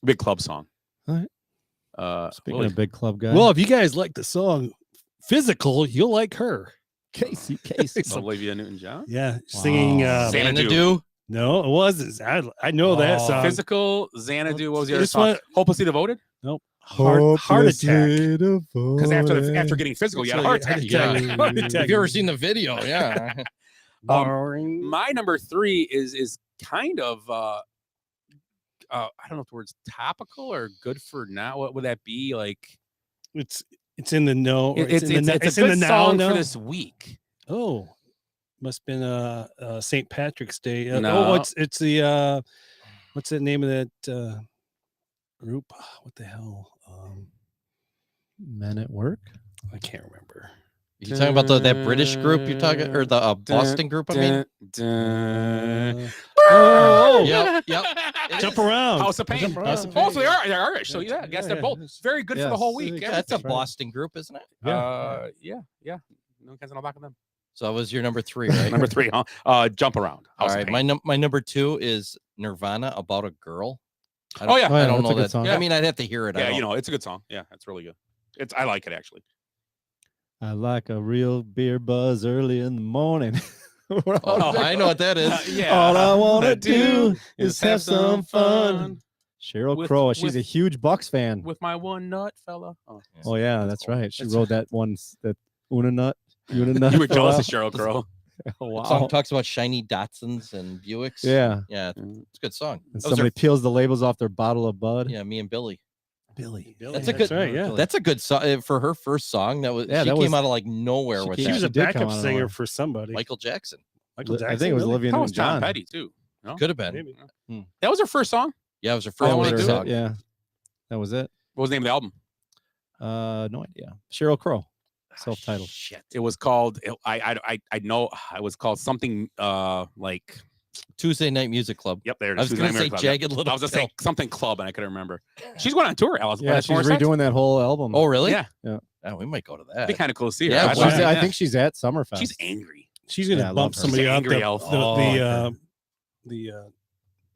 Big club song. All right. Speaking Willie. of big club guy. Well, if you guys like the song Physical, you'll like her. Casey. Olivia Newton-John. Yeah, singing. Xanadu. No, it wasn't. I know that song. Physical, Xanadu. What was the other This song? one- Hopelessly Devoted. Nope. Heart attack. Because after getting physical, you had a heart attack. Yeah. Heart attack. Have you ever seen the video? Yeah. Boring. My number 3 is kind of I don't know if the word's topical or good for now. What would that be like? It's in the know. Or It's in the, a it's in good the now. song now. for this week. Oh, must have been St. Patrick's Day. No. It's the what's the name of that group? What the hell? Men at Work. I can't remember. You talking about that British group you're talking, or the Boston group? I mean, Oh, yep. Jump around. House of Pain. Jump around. Oh, so they are Irish. So yeah, I guess they're yeah, both it's- very good for the whole week. Yes. Yeah, That's a That's right. Boston group, isn't it? yeah. No one's on the back of them. So that was your number 3, right? Number 3, huh? Jump Around. All House of right, Pain. my number 2 is Nirvana, About a Girl. Oh, yeah. Oh, yeah, I don't that's know a good that. song. I mean, I'd have to hear it. I Yeah, don't- you know, it's a good song. Yeah, it's really good. I like it actually. I like a real beer buzz early in the morning. Oh, I know what that is. All I want to do is have some fun. Cheryl With- Crow, she's with- a huge Bucks fan. with my one nut fella. Oh, Oh yeah, that's right. She That's- wrote that one, that Una Nut. Una Nut. You were for a jealous while. of Cheryl Crow. Oh, The song wow. talks about shiny Datsuns and Buicks. Yeah. Yeah, it's a good song. And That was somebody peels the labels off their bottle of Bud. yeah, me and Billy. Billy. That's a good. right. Yeah. That's a good song for her first song. That was. Yeah, she that came was- out of like nowhere she with came- She that. was a did come backup out of singer nowhere. for somebody. Michael Jackson. Michael I Jackson. think it was really? Olivia That was Tom Newton-John. Petty too. No? Could have been. Maybe. That was her first song. Yeah, it was her That first was big her- song. Yeah, that was it. What was the name of the album? No idea. Cheryl Crow. Self-titled. Shit. It was called. I know. It was called something like. Tuesday Night Music Club. Yep, there it is. I was Tuesday going to Night say Music Club. Jagged Little I was just Pill. saying something club, and I couldn't remember. She's going on tour, Alice. Yeah, she's redoing that whole album. Oh, really? Yeah. Yeah. Oh, we might go to that. It'd be kind of cool to see her. Yeah, I think she's at Summerfest. She's angry. She's gonna Yeah, I love bump her. somebody She's out. angry The, elf.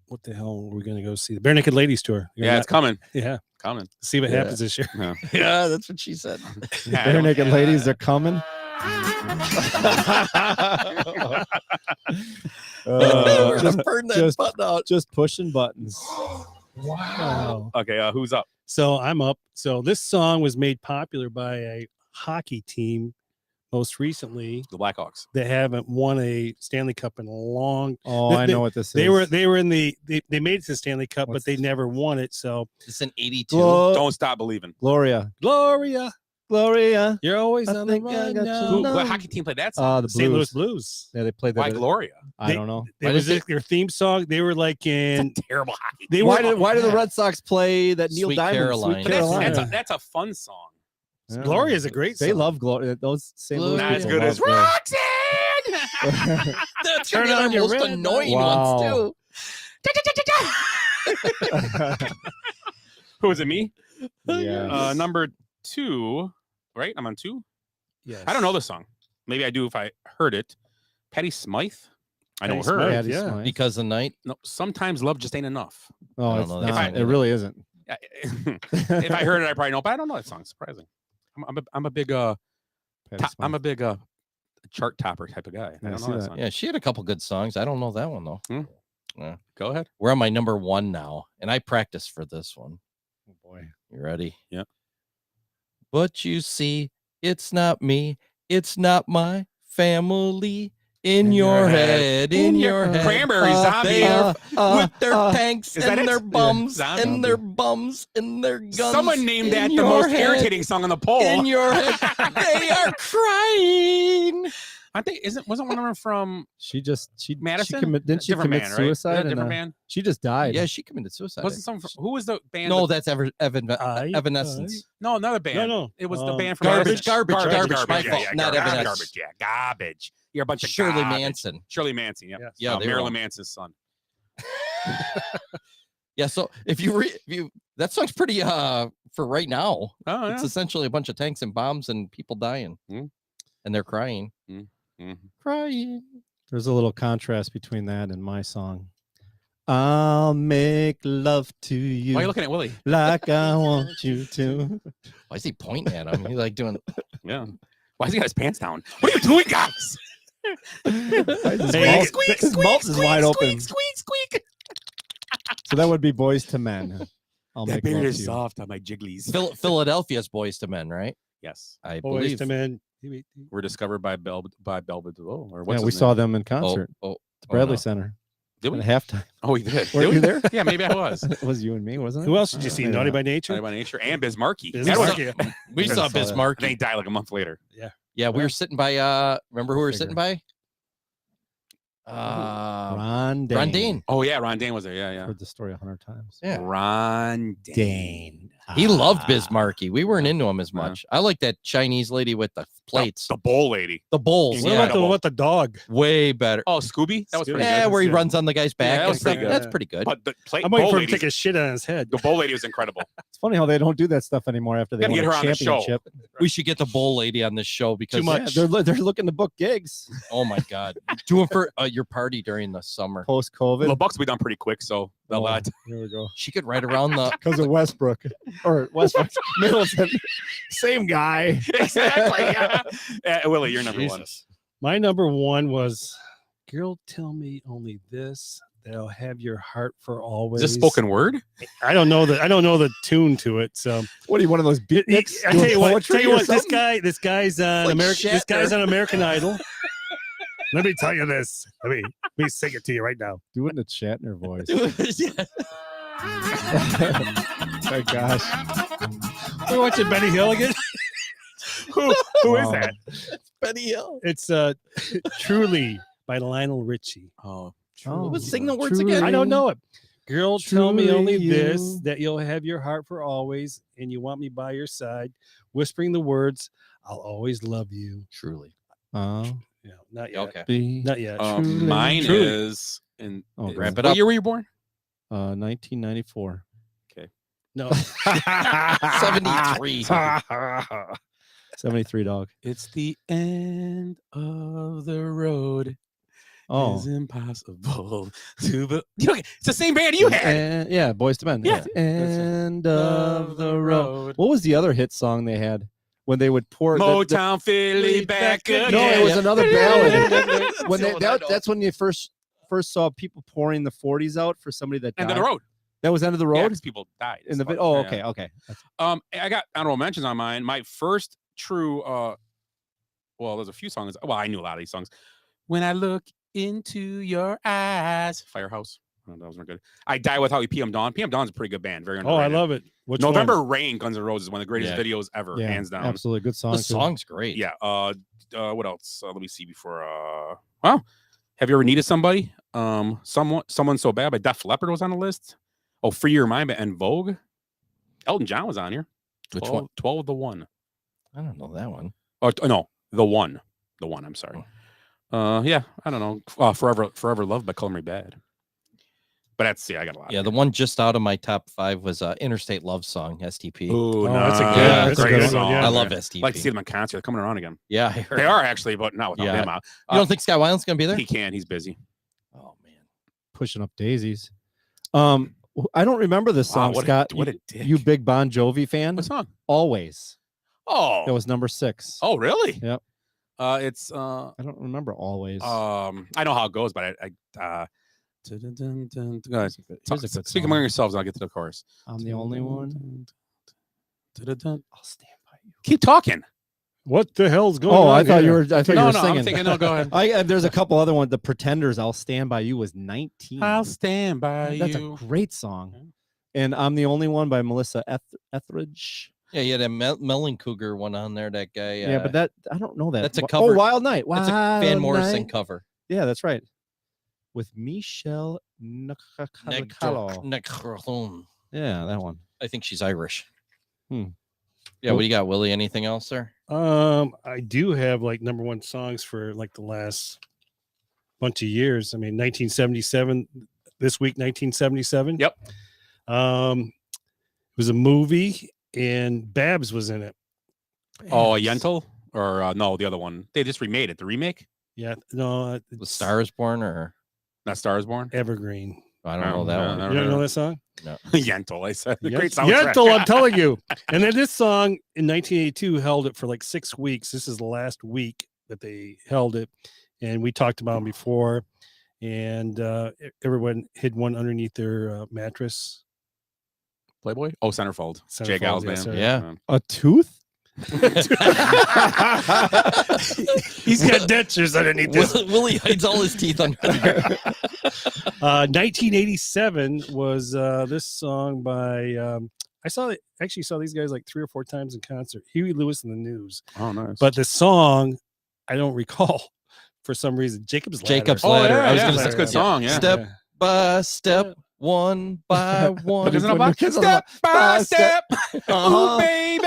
what the hell are we gonna go see? The Bare Naked Ladies tour. You're Yeah, not- it's coming. Yeah, Coming. see what Yeah. happens this year. Yeah. Yeah, that's what she said. Yeah, I Bare don't- Naked Ladies are coming. We're just, gonna burn that just- button out. just pushing buttons. Wow. Okay, who's up? So I'm up. So this song was made popular by a hockey team most recently The Blackhawks. that haven't won a Stanley Cup in a long. Oh, I know what this is. They were in the they made it to the Stanley Cup, What's but they this? never won it. So It's an 82. Don't stop believing. Gloria. Gloria, Gloria. you're always I on the think I run got now. you. What hockey team played that song? The St. Louis Blues. Blues. Yeah, they played that. Why at- Gloria? I don't know. It Why was did their theme song. They were like in. It's a terrible hockey. They Why were. did the Red Sox play that Neil Sweet Diamond? Caroline. Sweet But that's, Caroline. that's a fun song. Yeah. Gloria is a great They song. love Gloria. Those St. Louis Not as people good as love Gloria. Roxanne. That's Turn one of on the your most red annoying Wow. ones too. Who is it? Me? Yeah. Number 2. Right? I'm on 2. Yes. I don't know this song. Maybe I do if I heard it. Patty Smythe. I know Patty her. Smythe. Patty yeah. Smythe. Because the night. No, sometimes love just ain't enough. Oh, I don't it's know that not. song It either. really isn't. If I heard it, I probably know, but I don't know that song. Surprising. I'm a big Patty I'm Smythe. a big chart topper type of guy. Yeah, I I don't see know that that. song. Yeah, she had a couple good songs. I don't know that one though. Go ahead. We're on my number 1 now, and I practiced for this one. Oh boy. You ready? Yeah. But you see, it's not me. It's not my family. In your head, in your head. Cranberry Zombie. They are with their tanks is that and it? their bums Zombie. and their bums and their guns. Someone named in that the your most head, irritating song on the poll. in your head. They are crying. I think wasn't one of them from She Madison? didn't she different commit band, right? suicide? Is that a and, different band? She just died. Yeah, she committed suicide. Wasn't some who was the band? No, that- that's Evanescence. no, another band. No. It was the band from Garbage, garbage, my yeah, fault, yeah, not garbage, Evanescence. garbage, yeah, garbage. You're a bunch of Shirley garbage. Manson. Shirley Manson, yeah, Yes. Yeah, they were Marilyn on. Manson's son. Yeah, so if you that song's pretty for right now. Oh It's essentially a bunch of tanks and bombs and people dying. Mm. And they're crying. Mhm. Crying. There's a little contrast between that and my song. I'll make love to you Why are you looking at Willie? like I want you to. Why is he pointing at him? He's like doing Yeah. Why has he got his pants down? What are you doing, guys? His mouth is wide open. Squeak, squeak. So that would be Boys to Men. I'll That make beard love is to you. soft on my jigglies. Philadelphia's Boys to Men, right? Yes. I Boys believe. to Men. We're discovered by Belvedere. Or Yeah, what's we his saw name? them in concert. Oh, The Bradley no. Center. Did we? At halftime. Oh, we did. Were Did you we? there? Yeah, maybe I was. It was you and me, wasn't it? Who else did you see? Yeah. Naughty by Nature. Naughty by Nature and Bismarcky. Biz That was- Markie. We I saw saw that. Bismarck. And then he died like a month later. Yeah, we were sitting by remember who we were sitting by? Ron Dane. Ron Dane. Oh yeah, Ron Dane was there. Yeah, yeah. Heard the story 100 times. Yeah. Ron Dane. He loved Bismarcky. We weren't into him as Yeah. much. I like that Chinese lady with the plates. The bowl lady. The bowls. What Yeah. about the dog? Way better. Oh, Scooby. That was pretty Yeah, good. where he Yeah. runs on the guy's back. that and was pretty stuff. good. That's pretty good. But the plate. I'm waiting bowl for him to lady. take a shit on his head. The bowl lady was incredible. It's funny how they don't do that stuff anymore after they Gotta win get a her on the show. championship. We should get the bowl lady on this show because Too much. Yeah, they're looking to book gigs oh my god, do it for your party during the summer. post COVID. The Bucks will be done pretty quick, so a lot. Here we go. She could ride around the. Because of Westbrook or Westbrook Middleton, same guy. Exactly. Yeah. Willie, you're number one. My number 1 was "Girl, Tell Me Only This." That'll have your heart for always. Is this spoken word? I don't know the tune to it. So What are you, one of those beatniks? I doing tell you what, poetry or this something? guy's on Like American. This guy's Shatner. on American Idol. Let me tell you this. Let me sing it to you right now. Do it in a Shatner voice. Yeah. My gosh. We're watching Benny Hill again. Who is Wow. that? Benny Hill. It's "Truly" by Lionel Richie. Oh, Let's sing the words Truly. again. I don't know it. Girl, tell me Truly only you. this, that you'll have your heart for always, and you want me by your side, whispering the words, I'll always love you. Truly. Yeah, not yet. Okay. Be Not yet. Mine Truly. is in. Oh, Wrap it What up. year were you born? 1994. No. 73. 73, dog. It's the end of the road. Oh. It's impossible to be. It's the same band you had. And, yeah, Boys to Men. Yeah. End of the road. What was the other hit song they had when they would pour Motown Philly back again. No, it was another ballad. when That's the one I know. that's when you first saw people pouring the 40s out for somebody that died. End of the road. That was End of the Yeah, Road 'cause people died. in the It's oh, fucking- okay, okay. I got honorable mentions on mine. My first true well, there's a few songs. Well, I knew a lot of these songs. When I look into your eyes, Firehouse. Oh, that was not good. I Die Without You, PM Dawn. PM Dawn's a pretty good band. Very Oh, I underrated. love it. Which November one? Rain, Guns N' Roses, one of the greatest Yeah. videos ever, Yeah, hands down. absolutely good song. The too. song's great. Yeah. What else? Let me see before. Well, have you ever needed somebody? Someone so bad, but Def Leppard was on the list. Oh, Free Your Mind by En Vogue. Elton John was on here. Which one? 12 the one. I don't know that one. Oh no, the one. The one. I'm sorry. Yeah, I don't know. Forever Love by Color Me Bad. But that's I got a lot. Yeah, the one just out of my top 5 was Interstate Love Song, STP. Oh, that's a good- Yeah, that's a great good one, song. yeah. I love STP. Like to see them in concert. They're coming around again. Yeah, I heard. They are actually, but not without Yeah. him out. You don't think Scott Weiland's gonna be there? He can? He's busy. Oh man. Pushing up daisies. I don't remember this song, Wow, Scott. What a you, dick. you big Bon Jovi fan? What song? Always. Oh, That was number 6. oh, really? Yep. It's I don't remember Always. I know how it goes, but guys, Here's a good speak song. among yourselves. I'll get to the chorus. I'm the only one. I'll stand by you. Keep talking. What the hell's going Oh, on? I thought you here? were. I thought you No, were no, singing. I'm thinking. No, go ahead. There's a couple other ones. The Pretenders. I'll stand by you was 19. I'll stand by That's you. a great song. And I'm the only one by Melissa Etheridge. Yeah, you had a Melon Cougar one on there. That guy. Yeah, but that I don't know that. that's a Oh, cover. Wild Night. That's a Van Wild Morrison Night. cover. Yeah, that's right. With Michelle Necrolone. Necrolone. Yeah, that one. I think she's Irish. Hmm. Yeah, what do you got, Willie? Anything else there? I do have like number one songs for like the last bunch of years. I mean, 1977. This week, 1977. Yep. It was a movie, and Babs was in it. Oh, Yentl or no, the other one. They just remade it. The remake. Yeah, no, The it's Star is Born, or Not Star is Born. Evergreen. I don't know that one. no, You don't know that song? Yentl. I said the great Yes, soundtrack. Yentl, I'm telling you. And then this song in 1982 held it for like 6 weeks. This is the last week that they held it, and we talked about them before. And everyone hid one underneath their mattress. Playboy. Oh, Centerfold. Jay Centerfold, Gal's yes, band. sir. Yeah. A tooth? He's got dentures underneath this. Willie hides all his teeth under there. 1987 was this song by I actually saw these guys like 3 or 4 times in concert. Huey Lewis and the News. Oh, nice. But the song I don't recall for some reason. Jacob's Ladder. Jacob's oh, Ladder. yeah, I was yeah, gonna that's say a good song. Yeah. Step by step, one by one. Isn't it about Kids on step the- by step? Uh-huh. Ooh, baby.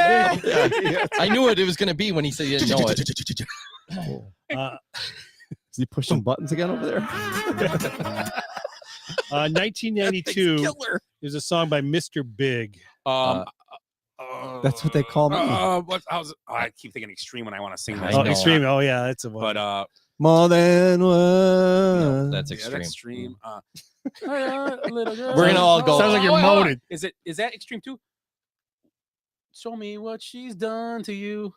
I knew what it was gonna be when he said he didn't know it. Uh, Is he pushing buttons again over there? 1992 Killer. is a song by Mr. Big. That's what they call me. I keep thinking Extreme when I want to sing I that. Oh, know. Extreme. Oh, yeah, that's a one. But More than one. That's yeah, extreme. that's Extreme. We're gonna all go. Sounds like you're moated. Is that Extreme too? Show me what she's done to you.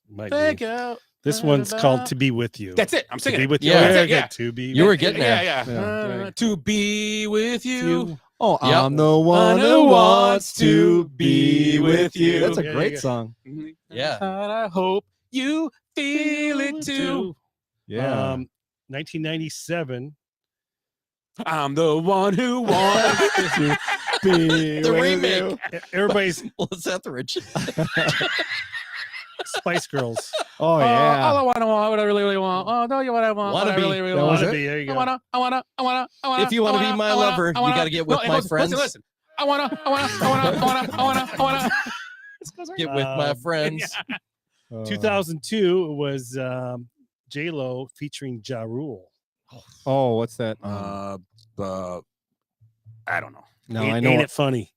Might Take be. out. This one's called To Be With You. That's it. I'm To singing Be it. With You. Yeah. Oh, That's it, okay. yeah. To Be You were getting there. Yeah. Yeah. To be with you. Oh, Yep. I'm the one who wants to be with you. That's a Yeah, great yeah. song. Yeah. And I hope you feel it too. Yeah. 1997. I'm the one who wants to Be The with remake. you. Everybody's Melissa Etheridge. Spice Girls. Oh, all I yeah. want, what I really want. Oh, no, you what I want. Wanna what I be. really, really That was want. Wanna Be, there you I go. wanna. If you wanna be my lover, you gotta get with my friends. Listen. I wanna. Get with my friends. 2002 was J Lo featuring Ja Rule. Oh, what's that? I don't know. No, ain't, I know. Ain't it funny?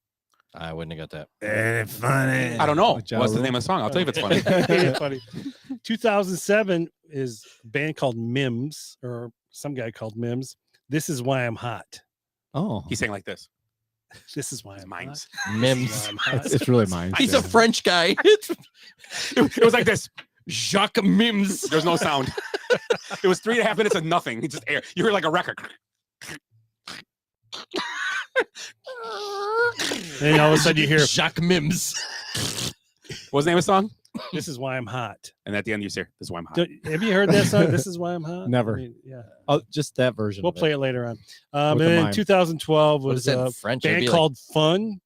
I wouldn't have got that. Ain't it funny? I don't know. Ja What's the Rule. name of the song? I'll tell you if it's funny. Ain't it funny? 2007 is a band called Mims, or some guy called Mims. This is why I'm hot. Oh, He's saying like this. This is why It's I'm mimes. hot. Mims. This is why I'm hot. it's really mine. He's a French guy. It's It was like this. Jacques Mims. There's no sound. It was 3.5 minutes of nothing. It's just air. You heard like a record. And all of a sudden you hear, Jacques Mims. What's the name of the song? this is why I'm hot. And at the end you say, "This is why I'm hot." Have you heard that song? This is why I'm hot? Never. Yeah. Oh, just that version. We'll of play it later on. And With the then mime. 2012 What is was that a in French? It'd band be called Fun,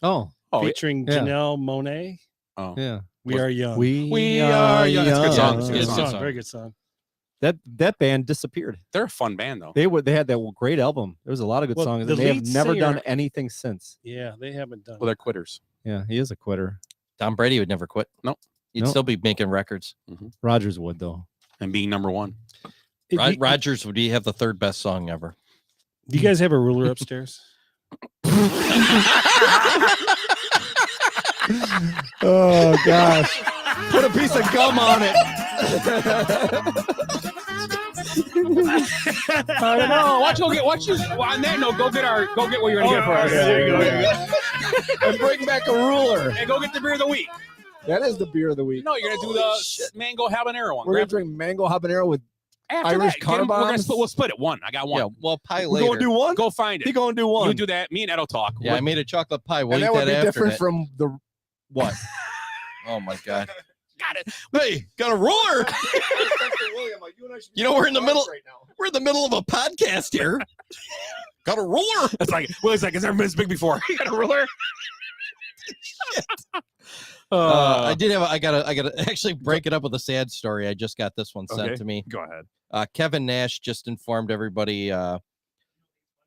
Oh, Oh, featuring yeah. Janelle Monáe. oh. yeah. We Are Young. We Are Young. It's a good song. It's a Good good song. song. Very good song. That band disappeared. They're a fun band though. They had that great album. There was a lot of good Well, songs, the and they have lead never done singer- anything since. Yeah, they haven't done Well, they're quitters. Yeah, he is a quitter. Tom Brady would never quit. Nope. He'd Nope. still be making records. Rogers would though. And being number one. it. Rogers would have the third best song ever. Do you guys have a ruler upstairs? Oh gosh! Put a piece of gum on it. I don't know. Watch you. On that note, go get what you're gonna get for us. There you go. And bring back a ruler. And go get the beer of the week. That is the beer of the week. No, you're gonna do the mango habanero one. We're gonna Grab- drink mango habanero with. After Irish that, get 'em- we're gonna car split, we'll split it one. I got one. Yeah, well, pie We're later. gonna do one. Go find it. He gonna do one. You do that. Me and Ed'll talk. Yeah, I made a chocolate pie. We'll and eat that would be after different that. from the what? Oh my god. Got it. Hey, got a ruler. You know, we're in the middle. We're in the middle of a podcast here. Got a ruler. It's like Willie's like, has never been this big before. You got a ruler? I did have. I gotta actually break it up with a sad story. I just got this one sent Okay. to me. Go ahead. Kevin Nash just informed everybody.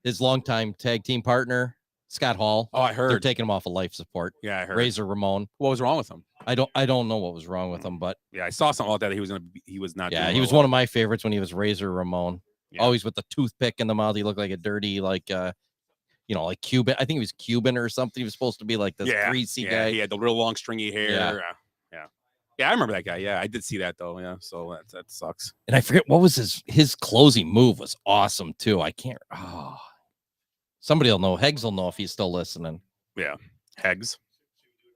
His longtime tag team partner Scott Hall. Oh, I They're heard. taking him off of life support. Yeah, I heard. Razor Ramon. What was wrong with him? I don't know what was wrong with him, but Yeah, I saw something like that. He was not. yeah, doing he was well. one of my favorites when he was Razor Ramon. Yeah. Always with the toothpick in the mouth. He looked like a dirty, like like Cuban. I think he was Cuban or something. He was supposed to be like this greasy yeah, guy. He had the real long stringy hair. Yeah. Yeah, I remember that guy. Yeah, I did see that though. Yeah, so that sucks. And I forget what was his closing move was awesome too. I can't. Oh, somebody will know. Heggs will know if he's still listening. Yeah, Heggs.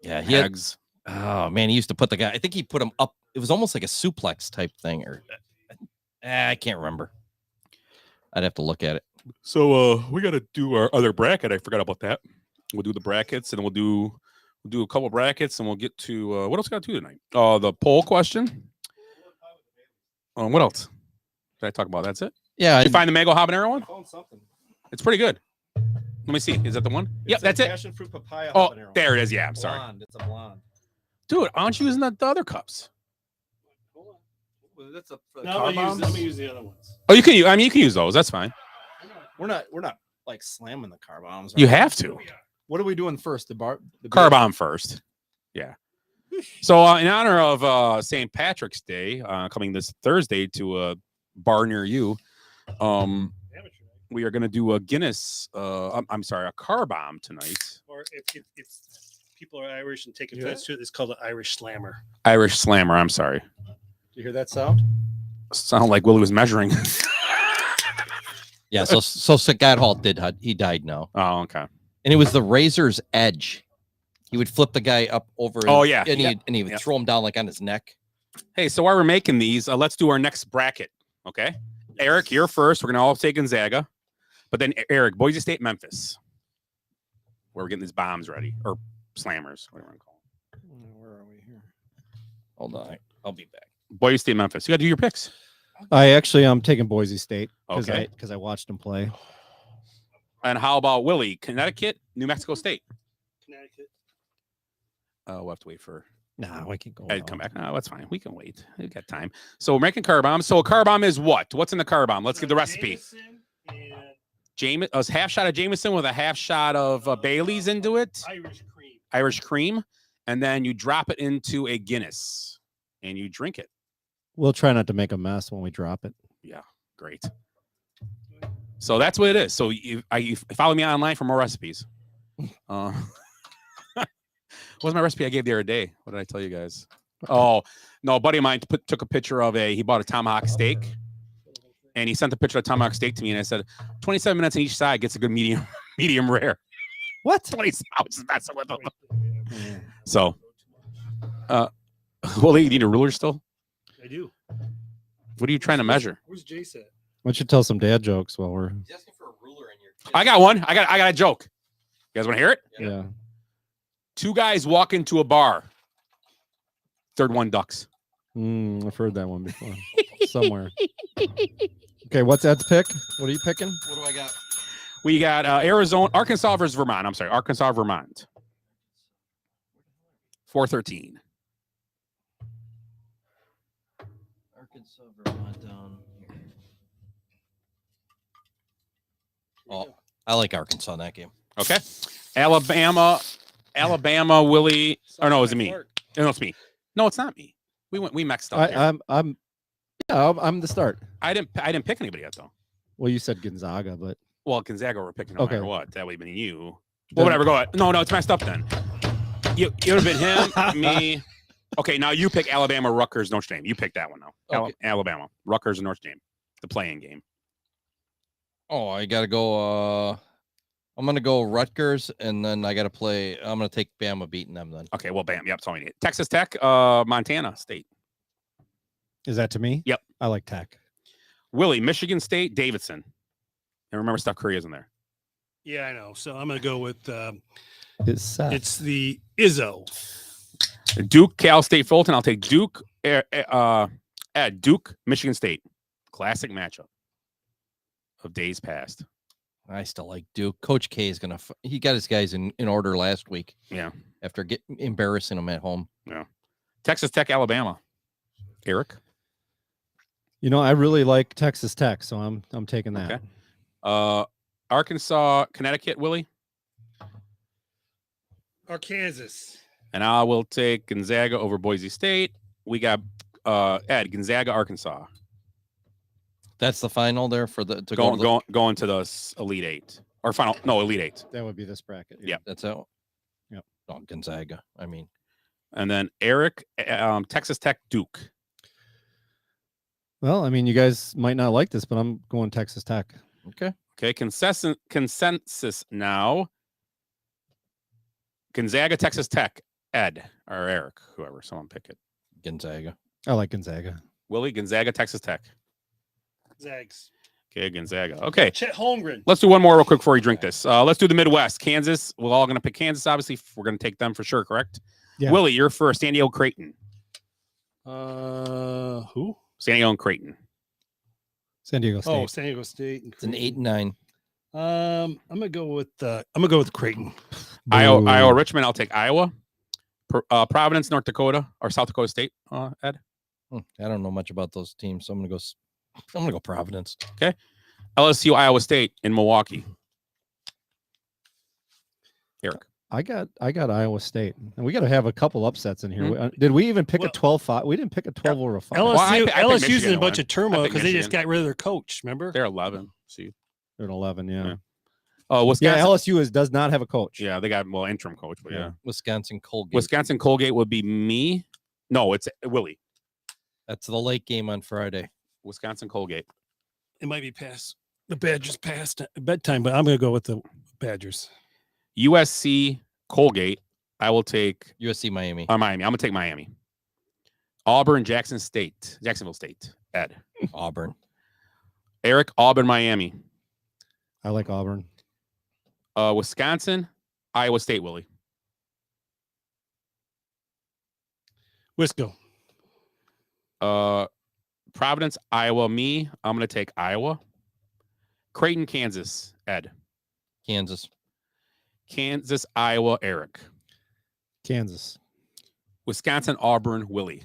Yeah, he had, Heggs. oh man, he used to put the guy. I think he put him up. It was almost like a suplex type thing, or I can't remember. I'd have to look at it. So we got to do our other bracket. I forgot about that. We'll do the brackets, and we'll do a couple brackets, and we'll get to what else got to do tonight? The poll question. What else did I talk about? That's it. Yeah, Did you find the mango habanero one? Found something. It's pretty good. Let me see. Is that the one? Yep, that's it. Passion fruit papaya. Oh, there it is. Yeah, I'm sorry, Blonde. It's a blonde. dude. Aren't you using the other cups? That's a No, I'm gonna use the other ones. Oh, you can. I mean, you can use those. That's fine. We're not like slamming the car bombs. You have to. What are we doing first? The Car bomb first. Yeah. So in honor of St. Patrick's Day, coming this Thursday to a bar near you, we are going to do a Guinness. I'm sorry, a car bomb tonight. Or if people are Irish and take offense to it, it's called an Irish slammer. Irish slammer. I'm sorry. You hear that sound? Sound like Willie was measuring. yeah. So Scott Hall he died now, Oh, okay. and it was the Razor's Edge. He would flip the guy up over. Oh, yeah, and yeah, he would yeah. throw him down like on his neck. Hey, so while we're making these, let's do our next bracket. Okay. Eric, you're first. We're going to all take Gonzaga. But then Eric, Boise State, Memphis. Where we're getting these bombs ready. Or slammers, whatever you call them. Where are we here? Hold on, I'll be back. Boise State, Memphis. You got to do your picks. I'm taking Boise State Okay. because I watched them play. And how about Willie? Connecticut, New Mexico State. Connecticut. We'll have to wait for Nah, we can go. Ed to come back. No, that's fine. We can wait. We've got time. So we're making car bomb. So a car bomb is what? What's in the car bomb? Let's get the recipe. A half shot of Jameson with a half shot of Bailey's into it. Irish cream. Irish cream. And then you drop it into a Guinness. and you drink it. We'll try not to make a mess when we drop it. Yeah, great. So that's what it is. So you follow me online for more recipes. What was my recipe I gave the other day? What did I tell you guys? Oh, no, a buddy of mine took a picture of he bought a tomahawk steak, and he sent a picture of tomahawk steak to me, and I said, 27 minutes on each side gets a good medium rare. What? 20 ounces, that's with them. So, well, you need a ruler still? I do. What are you trying to measure? Where's Jason? Why don't you tell some dad jokes while we're... He's asking for a ruler in your I got one. I got a joke. You guys want to hear it? Yeah. Two guys walk into a bar. Third one ducks. I've heard that one before. Somewhere. Okay, what's Ed's pick? What are you picking? What do I got? We got Arkansas versus Vermont. I'm sorry, Arkansas, Vermont. 4-13. Arkansas, Vermont down here. Oh, I like Arkansas in that game. Okay. Alabama, Willie. Or no, is it me? No, it's me. No, it's not me. We mixed up. I'm the start. I didn't pick anybody yet though. Well, you said Gonzaga, but Well, Gonzaga were picking no Okay. matter what. That would have been you. Well, whatever. Go ahead. No, it's messed up then. You would have been him, me. Okay, now you pick Alabama, Rutgers, Notre Dame. You pick that one now. Okay. Alabama, Rutgers, and Notre Dame. The playing game. Oh, I gotta go. I'm gonna go Rutgers, and then I gotta play. I'm gonna take Bama beating them then. Okay, well, bam. Yep, that's all we need. Texas Tech, Montana State. is that to me? Yep. I like Tech. Willie, Michigan State, Davidson. And remember, Steph Curry isn't there. Yeah, I know. So I'm gonna go with It's it's the Izzo. Duke, Cal State, Fulton. I'll take Duke. Duke, Michigan State. Classic matchup of days past. I still like Duke. Coach K is gonna. He got his guys in order last week. Yeah. After embarrassing them at home. Yeah. Texas Tech, Alabama. Eric. You know, I really like Texas Tech, so I'm taking that. Okay. Arkansas, Connecticut, Willie. Arkansas. And I will take Gonzaga over Boise State. We got Ed, Gonzaga, Arkansas. That's the final there for the Going to the Elite Eight. Or final, no, Elite Eight. That would be this bracket. Yeah. That's out. Yep. Oh, Gonzaga. I mean. And then Eric, Texas Tech, Duke. Well, I mean, you guys might not like this, but I'm going Texas Tech. Okay. Okay, consensus now. Gonzaga, Texas Tech, Ed or Eric, whoever, someone pick it. Gonzaga. I like Gonzaga. Willie, Gonzaga, Texas Tech. Zags. Okay, Gonzaga. Okay, Chet Holmgren. let's do one more real quick before you drink this. Let's do the Midwest. Kansas. We're all going to pick Kansas, obviously. We're going to take them for sure, correct? Yeah. Willie, you're first. San Diego, Creighton. Who? San Diego and Creighton. San Diego State. Oh, San Diego State. And It's an Creighton. 8 and 9. I'm gonna go with Creighton. Iowa, Richmond. I'll take Iowa. Providence, North Dakota, or South Dakota State. Ed. I don't know much about those teams, so I'm gonna go Providence. LSU, Iowa State in Milwaukee. Eric. I got Iowa State, and we got to have a couple upsets in here. Mhm. Did we even pick Well- a 12-5? We didn't pick a 12 over a 5. LSU, I picked LSU's in Michigan a bunch won. of turmoil I picked because they just Michigan. got rid of their coach. Remember? They're 11. See. They're at 11, yeah. Yeah. Wisconsin. Yeah, LSU does not have a coach. Yeah, they got interim coach, but yeah. Wisconsin Colgate. Wisconsin Colgate would be me. No, it's Willie. That's the late game on Friday. Wisconsin Colgate. It might be past the Badgers past bedtime, but I'm gonna go with the Badgers. USC Colgate. I will take USC Miami. Miami. I'm gonna take Miami. Auburn, Jacksonville State. Ed. Auburn. Eric, Auburn, Miami. I like Auburn. Wisconsin, Iowa State, Willie. Wisco. Providence, Iowa. Me, I'm gonna take Iowa. Creighton, Kansas. Ed. Kansas. Kansas, Iowa. Eric. Kansas. Wisconsin, Auburn. Willie.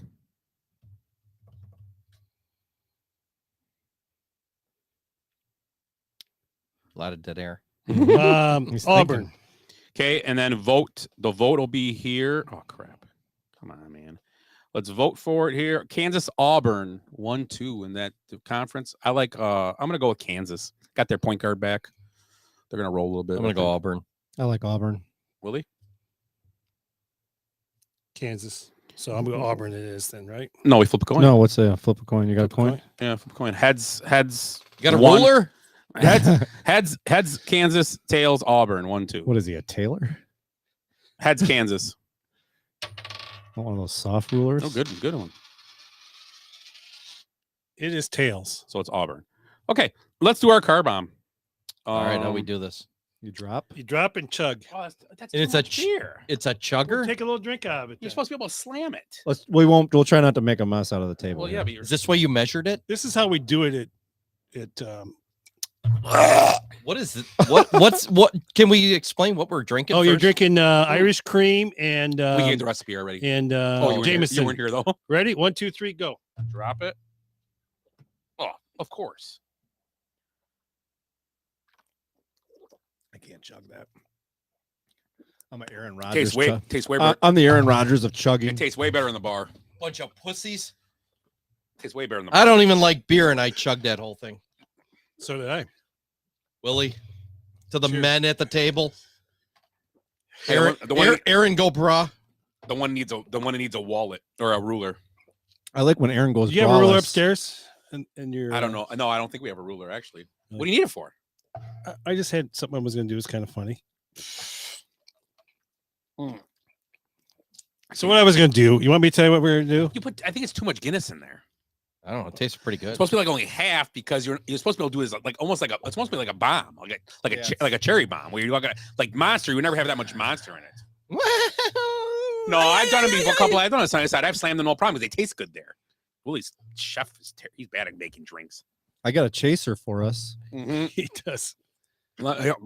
A lot of dead air. He's Auburn. thinking. Okay, and then vote. The vote will be here. Oh crap! Come on, man. Let's vote for it here. Kansas Auburn 1-2 in that conference. I like. I'm gonna go with Kansas. Got their point guard back. They're gonna roll a little bit. I'm gonna go Auburn. I like Auburn. Willie? Kansas. So I'm going to Auburn. It is then, right? No, we flip a coin. No, what's a flip a coin? You got a coin? Yeah, flip a coin. Heads. You got a one. ruler? Heads. Kansas. Tails. Auburn 1-2. What is he, a tailor? Heads. Kansas. One of those soft rulers. Oh, good one. It is tails. So it's Auburn. Okay, let's do our car bomb. All right, how we do this? You drop. You drop and chug. Oh, that's And it's a beer. It's a chugger. Take a little drink out of it. You're then. supposed to be able to slam it. We'll try not to make a mess out of the table. Well, yeah, here. but you're Is this why you measured it? This is how we do it at What is it? What? Can we explain what we're drinking? Oh, you're first? drinking Irish cream and we gave the recipe already. and You weren't here. Jameson. You weren't here though. Ready? 1, 2, 3, go. Drop it. Oh, of course. I can't chug that. I'm an Aaron Rodgers. Tastes way better. I'm the Aaron Rodgers of chugging. It tastes way better in the bar. Bunch of pussies. Tastes way better in the bar. I don't even like beer, and I chugged that whole thing. So did I. Willie, to the Cheers. men at the table. Hey, Aaron, the one- Aaron, go brah. The one needs a wallet or a ruler. I like when Aaron goes. Do you have a ruler braless. upstairs? And your I don't know. No, I don't think we have a ruler actually. What do you need it for? I just had something I was going to do. It's kind of funny. So what I was going to do? You want me to tell you what we're going to do? You put. I think it's too much Guinness in there. I don't know. It tastes pretty good. It's supposed to be like only half because you're supposed to be able to do this like almost like it's supposed to be like a bomb, like a cherry bomb where you're like Monster. You would never have that much Monster in it. No, I've done it before. I've done it side by side. I've slammed them no problem because they taste good there. Willie's chef is he's bad at making drinks. I got a chaser for us. Mm-hmm. He does. Let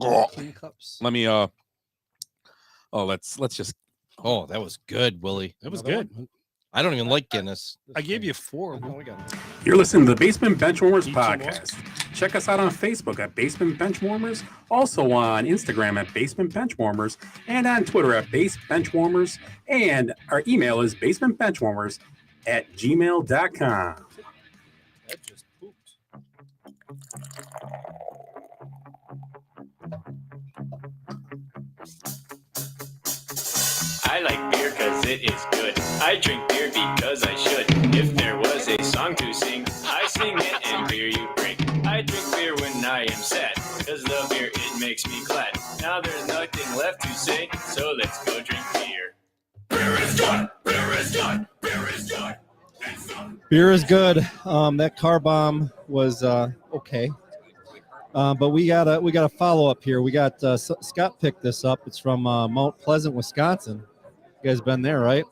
me let's just. Oh, that was good, Willie. That was Another good. I don't even like Guinness. I gave you 4. Oh, we got it. You're listening to the Basement Benchwarmers Eat some more. podcast. Check us out on Facebook at Basement Benchwarmers, also on Instagram at Basement Benchwarmers, and on Twitter at Base Benchwarmers. And our email is basementbenchwarmers@gmail.com. That just pooped. I like beer cause it is good. I drink beer because I should. If there was a song to sing, I sing it and beer you bring. I drink beer when I am sad, cause the beer it makes me glad. Now there's nothing left to say, so let's go drink beer. Beer is good, beer is good, beer is good. Beer is good. That car bomb was okay. But we got a follow up here. We got Scott picked this up. It's from Mount Pleasant, Wisconsin. You guys been there, right?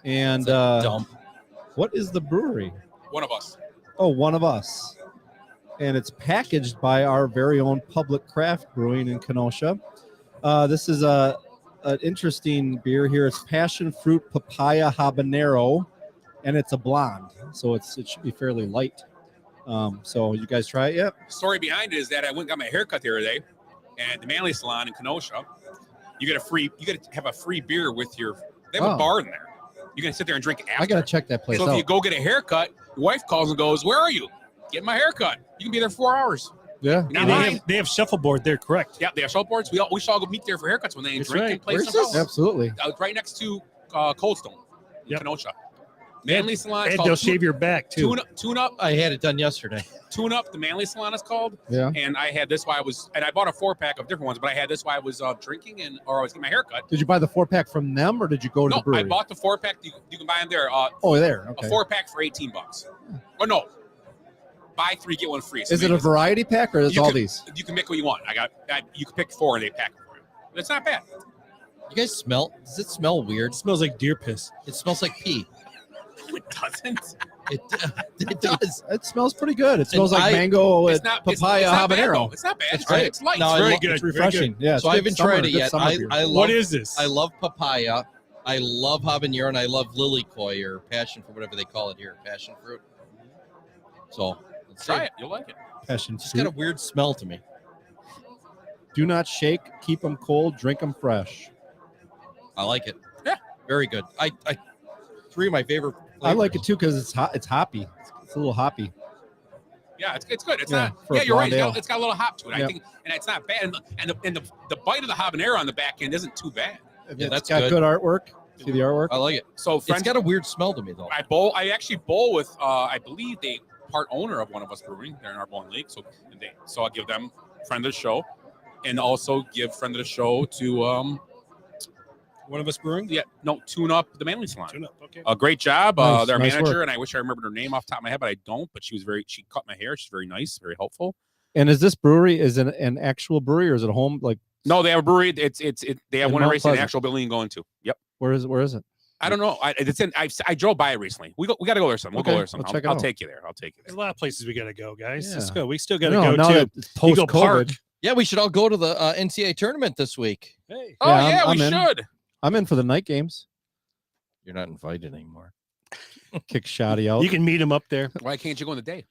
And Dump. what is the brewery? One of us. Oh, One of Us. And it's packaged by our very own Public Craft Brewing in Kenosha. This is an interesting beer here. It's passion fruit papaya habanero, and it's a blonde, so it should be fairly light. So you guys try it yet? Story behind it is that I went and got my haircut the other day at the Manly Salon in Kenosha. You get to have a free beer with your. They have a bar in there. You're gonna sit there and drink after. I gotta check that place So out. if you go get a haircut, your wife calls and goes, "Where are you? Get my haircut. You can be there 4 hours." Yeah. Not And lying. they have shuffleboard there, correct? Yeah, they have shuffleboards. We should all go meet there for haircuts when they That's drink right. and play Where's some this? house. Absolutely. Right next to Cold Stone in Yep. Kenosha. Manly Salon. And they'll shave your back too. Tune up. I had it done yesterday. Tune up. The Manly Salon is called. Yeah. And I had this while I bought a 4-pack of different ones, but I had this while I was drinking or I was getting my haircut. Did you buy the 4-pack from them, or did you go to No, the brewery? I bought the 4-pack. You can buy them there. Oh, there. Okay. A 4-pack for $18. Or no, buy 3 get 1 free. So Is it maybe a variety pack, or is you all can- these? You can pick what you want. You can pick 4 and they pack them for you. It's not bad. You guys smell? Does it smell weird? It smells like deer piss. It smells like pee. No, it doesn't. It does. It smells pretty good. It smells like I- mango with It's not papaya it's not bad, habanero. though. It's not bad. It's It's, great. it's light. No, It's I very lo- good. It's very refreshing. good. Yeah. it's So I good haven't summer- tried it good yet. summer beer. I love, What is this? I love papaya. I love habanero, and I love lilikoi or passion fruit, whatever they call it here, passion fruit. So let's Try see. it. You'll like it. Passion It's just got a fruit. weird smell to me. Do not shake. Keep them cold. Drink them fresh. I like it. Yeah. Very good. Three of my favorite. I like it too because it's hot. It's hoppy. It's a little hoppy. Yeah, it's good. It's Yeah, not. for Yeah, a you're right. blonde ale. It's got a little hop to it. I Yep. think, and it's not bad. And the bite of the habanero on the back end isn't too bad. Yeah, that's It's got good artwork. See the artwork? I like it. So, It's got a weird smell to me though. I actually bowl with. I believe they part owner of One of Us Brewing. They're in our bowling league. So I'll give them friend of the show, and also give friend of the show to One of Us Brewing. Yeah, no, Tune Up the Manly Salon. Tune Up, okay. A great job. Nice, Their nice manager, work. and I wish I remembered her name off the top of my head, but I don't. But she cut my hair. She's very nice, very helpful. And is this brewery is it an actual brewery or is it a home? Like No, they have a brewery. They have In one in Mount racing, the Pleasant. actual building you go into. Yep. where is it? I don't know. I drove by it recently. We got to go there some. We'll Okay, go there some. we'll check it I'll out. take you there. I'll take you There's there. a lot of places we got to go, guys. Let's Yeah. go. We still got to No, go now to that it's Eagle post-COVID. Park. Yeah, we should all go to the NCAA tournament this week. Hey, Oh Yeah, yeah, I'm we in. should. I'm in for the night games. You're not invited anymore. Kick Shoddy out you can meet him up there. Why can't you go in the day?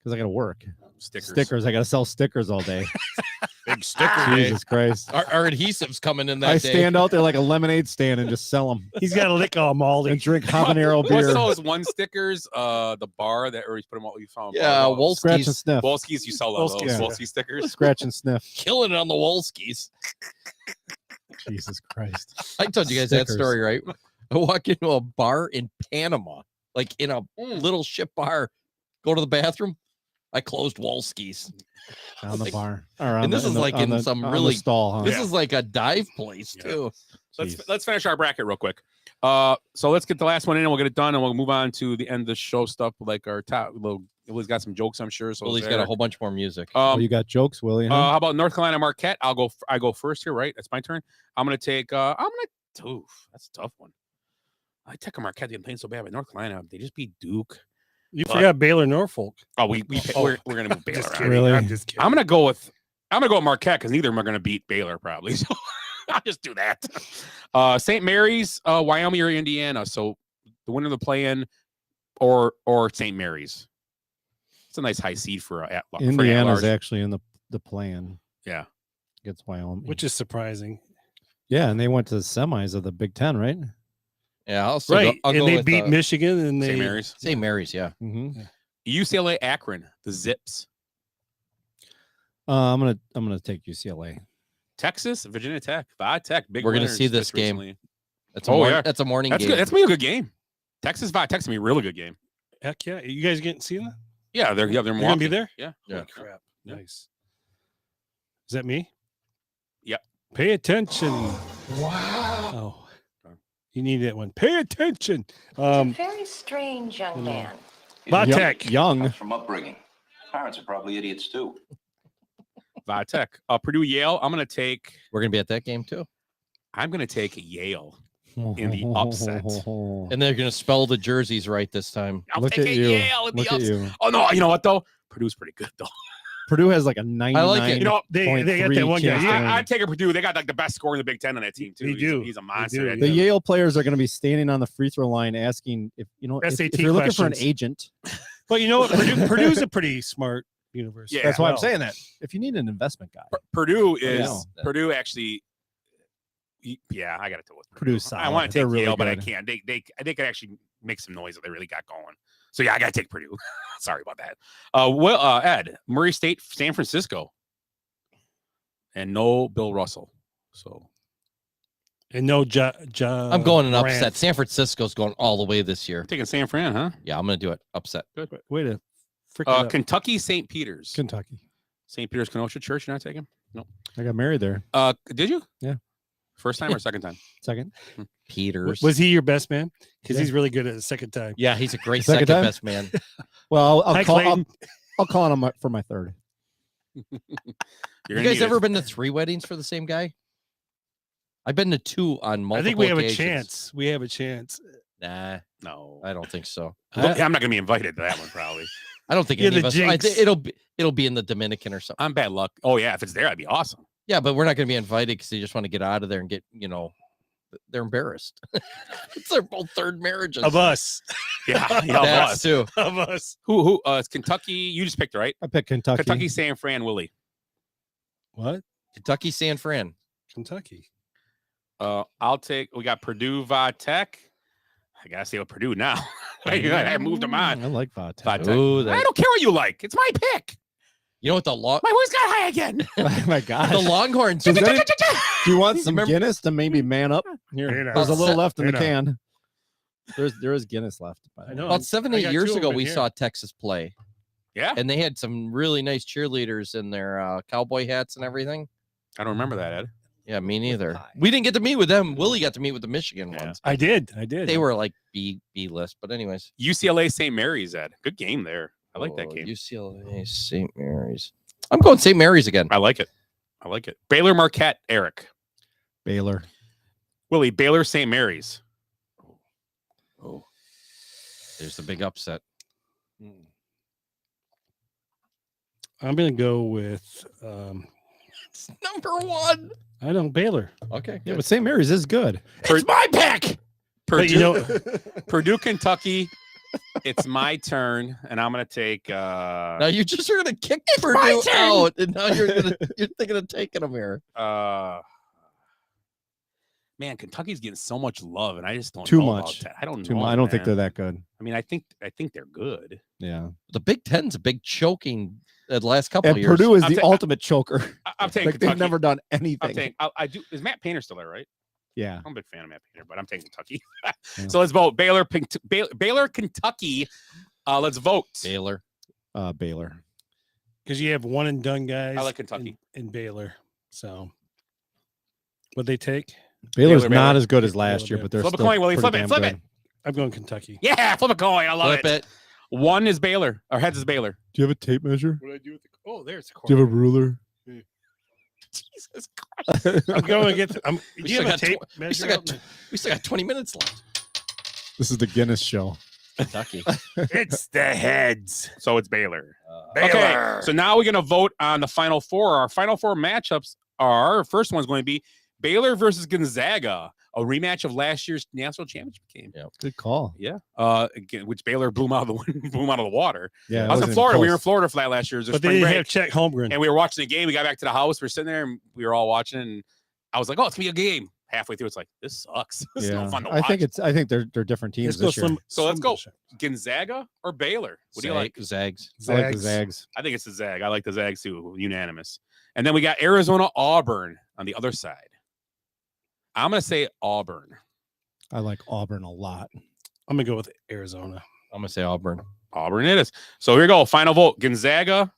because I got to work. Stickers. I got to sell stickers all day. Big sticker day. Jesus Christ. Our adhesives coming in that I day. stand out there like a lemonade stand and just sell them He's got to lick all Maldy. and drink habanero What's beer. those one stickers? The bar that always put them all. You found. Yeah, Scratch and Wolski's sniff. Wolski's. You sell those Wolski's, yeah. Wolski stickers. Scratch and sniff. killing it on the Wolskis. Jesus Christ. I told you guys that Stickers. story, right? I walk into a bar in Panama, like in a little ship bar. Go to the bathroom. I closed Wolski's. Down the Like- bar. Or on and this the- is the- like on in the- some on the really stall, huh? This is like a dive place too. Jeez. Let's finish our bracket real quick. So let's get the last one in and we'll get it done and we'll move on to the end of the show stuff like our top little. Willie's got some jokes, I'm sure. So Willie's got a whole bunch more music. Oh, you got jokes, Willie? Huh? How about North Carolina Marquette? I go first here, right? That's my turn. I'm gonna take. Oof, that's a tough one. I take a Marquette. They're playing so bad, but North Carolina, they just beat Duke. You forgot Baylor Norfolk. Oh, we're gonna move Baylor. Just out. kidding. Really? I'm just kidding. I'm gonna go with Marquette because neither of them are gonna beat Baylor probably. So I'll just do that. St. Mary's, Wyoming or Indiana. So the winner of the play-in or St. Mary's. It's a nice high seed for Indiana's actually in the plan. Yeah. Against Wyoming. Which is surprising. Yeah, and they went to the semis of the Big Ten, right? Yeah, I'll still Right. I'll And go they with, beat Michigan and they St. Mary's. St. Mary's, yeah. Mm-hmm. UCLA Akron, the Zips. I'm gonna take UCLA. Texas, Virginia Tech, Vi Tech. Big. We're gonna winners see this just game. recently. That's a Yeah, that's a morning that's game. good. That's gonna be a good game. Texas Vi Tech's gonna be a really good game. Heck yeah. You guys getting see that? Yeah, they're You're gonna be Milwaukee. there? Yeah. Yeah. Holy crap. Yeah. Nice. Is that me? Yep. Pay attention. Wow. Oh. You need that one. Pay attention. Very strange young man. Vatek. Young. From upbringing. Parents are probably idiots too. Vi Tech. Purdue Yale. I'm gonna take We're gonna be at that game too. Yale in the upset. And they're gonna spell the jerseys right this time. I'm Look at taking you. Yale in the Look at upset. you. Oh no, you know what though? Purdue's pretty good though. Purdue has like a 99. like it. You know, they got that one guy. chance to Yeah, win. I'd take a Purdue. They got like the best score in the Big Ten on that team too. They do. He's a They monster. do. that The dude. Yale players are going to be standing on the free throw line asking if SAT if you're looking for an questions. agent. But you know what? Purdue's a pretty smart university. Yeah. That's why I'm Well, saying that. If you need an investment guy, Purdue Yeah. is Purdue actually. Yeah, I got to do with Purdue's I solid. want to They're take really Yale, but I good. can't. They could actually make some noise that they really got going. So yeah, I got to take Purdue. Sorry about that. Ed, Murray State, San Francisco, and no Bill Russell. So And no I'm going an Morant. upset. San Francisco's going all the way this year. I'm taking San Fran, huh? Yeah, I'm gonna do it. Upset. Good. Way to freaking Kentucky, St. Peter's. Kentucky. St. Peter's Kenosha Church. You're not taking? No. I got married there. Did you? Yeah. First time or second time? Second. Peters. Was he your best man? Because Yeah. he's really good at the second time. Yeah, he's a great Second second time? best man. Well, Hi, Clayton. I'll call on him for my third. You're You gonna guys need ever it. been to 3 weddings for the same guy? I've been to 2 on multiple I think we have occasions. a chance. We have a chance. Nah, No. I don't think so. Look, I'm not going to be invited to that one, probably. I don't think You're any of the us. I jinx. think it'll be in the Dominican or something. I'm bad luck. Oh, yeah. If it's there, that'd be awesome. Yeah, but we're not going to be invited because they just want to get out of there and get, they're embarrassed. It's their both third marriages. Of us. Yeah. That's yeah us. too. Of us. Who? It's Kentucky. You just picked it, right? I picked Kentucky. Kentucky, San Fran, Willie. What? Kentucky, San Fran. Kentucky. We got Purdue, Va Tech. I gotta stay with Purdue now. I moved them on. I like Vatech. Vatech. Ooh, I don't care what you like. It's my pick. You know what the long My voice got high again. Oh my God. the Longhorns. Do you want some Remember- Guinness to maybe man up? Here, Hey, now. there's a little left in Hey, the now. can. There is Guinness left. by the I way. know. About 7, I 8 got years two of ago, them we here. saw Texas play, Yeah. and they had some really nice cheerleaders in their cowboy hats and everything. I don't remember that, Ed. Yeah, me neither. We didn't get to meet with them. Willie got to meet with the Michigan Yeah. ones. I did. They were like B list, but anyways. UCLA St. Mary's, Ed. Good game there. I like that Oh, game. UCLA St. Mary's. I'm going St. Mary's again. I like it. I like it. Baylor Marquette, Eric. Baylor. Willie, Baylor St. Mary's. Oh, there's the big upset. I'm gonna go with Number 1. I don't Baylor. Okay. Yeah, but St. Mary's is good. It's my pick. But Purdue, you know, Purdue, Kentucky. It's my turn, and I'm gonna take. Now you just are gonna kick my Purdue turn! out, and now you're thinking of taking them here. Man, Kentucky's getting so much love, and I just don't Too know much. about that. I don't Too know. much. I don't think man. they're that good. I mean, I think they're good. Yeah. The Big Ten's a big choking the last couple And of years. Purdue is I'm the ta- ultimate choker. I'm taking Like they've Kentucky. never done I'm anything. taking. I do. Is Matt Painter still there? Right. Yeah. I'm a big fan of Matt Painter, but I'm taking Kentucky. Yeah. So let's vote. Baylor, Baylor, Kentucky. Let's vote. Baylor. Baylor. because you have one and done guys. I like Kentucky. in Baylor. So, what they take? Baylor's Baylor. not as good as last year, Baylor. but they're Flip a still coin, Willie. pretty Flip it. damn Flip good. it. I'm going Kentucky. Yeah, flip a coin. I love Flip it. One is Baylor. Or heads is Baylor. Do you have a tape measure? What do I do with the? Oh, there's the Do you have a ruler? Jesus Christ. I'm going against. Do We you still have a got tape we measure? still got we still got 20 minutes left. This is the Guinness show. Kentucky. It's the heads. So it's Baylor. Okay, so now we're going to vote on the Final Four. Our Final Four matchups are, our first one's going to be Baylor versus Gonzaga, a rematch of last year's national championship game. Yeah. Good call. Yeah. Again, which Baylor blew 'em out of the water. Yeah, I it was in wasn't Florida. We were in close. Florida for that last year. It was a But they spring didn't break. have Chet Holmgren. And we were watching the game. We got back to the house. We're sitting there and we were all watching. And I was like, "Oh, it's gonna be a game." Halfway through, it's like, "This sucks. This is no fun to watch." I think they're different teams this year. So let's go. Gonzaga or Baylor? What do you like? Zags. I like the Zags. I think it's the Zag. I like the Zags too. Unanimous. And then we got Arizona Auburn on the other side. I'm gonna say Auburn. I like Auburn a lot. I'm gonna go with Arizona. I'm gonna say Auburn. Auburn it is. So here we go. Final vote. Gonzaga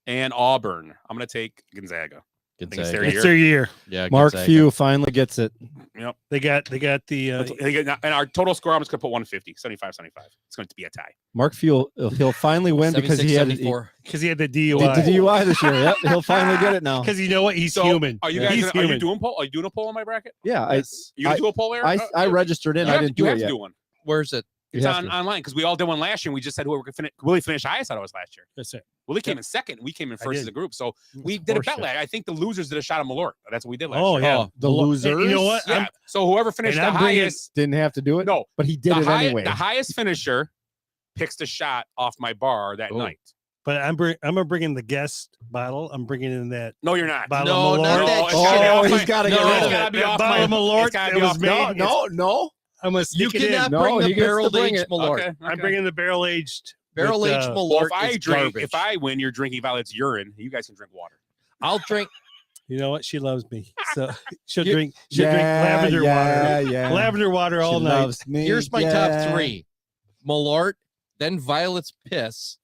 and Auburn. I'm gonna take Gonzaga. I think it's their It's year. their year. Yeah. Mark Gonzaga. Few finally gets it. Yep. They got the. And our total score, I'm just gonna put 150, 75, 75. It's going to be a tie. Mark Few, he'll finally win because he had the 74. Because he had the DUI. DUI. The DUI this year. Yep, he'll finally get it now. Because you know what? He's So, human. Are you He's guys? Are you human. doing poll? Are you doing a poll on my bracket? Yeah, You gonna do a poll, Eric? I registered in. You I have didn't to, do you it have to yet. do one. Where's it? It's You have on to. online because we all did one last year. And we just said whoever could finish. Willie finished highest out of us last year. That's it. Willie came in second. We came in I first did. as a group. So we did a bet horseshit. last. I think the losers did a shot of Malort. That's what we did last Oh year. yeah, Oh, the Hey, losers. You know what? Yeah. So whoever finished and the I'm bringing- highest, Didn't have to do it. no, but he did the it anyway. The highest finisher picks the shot off my bar that Oh. night. But I'm gonna bring in the guest bottle. I'm bringing in that No, you're not. bottle No, of not Malort. that it's gotta be Oh, off he's my- got to get no, rid it's of gotta it. be That off bottle my. of Malort It's gotta that be was off made- my. No. I'm gonna You sneak it in. cannot No, bring he the gets to barrel bring aged it. Malort. Okay. I'm bringing the barrel aged. Barrel aged Malort Well, if I is drink, garbage. if I win, you're drinking Violet's urine. You guys can drink water. I'll drink. You know what? She loves me, so she'll You- drink. She'll drink lavender water. Yeah. Lavender water all She night. loves me, Here's my yeah. top 3: Malort, then Violet's piss,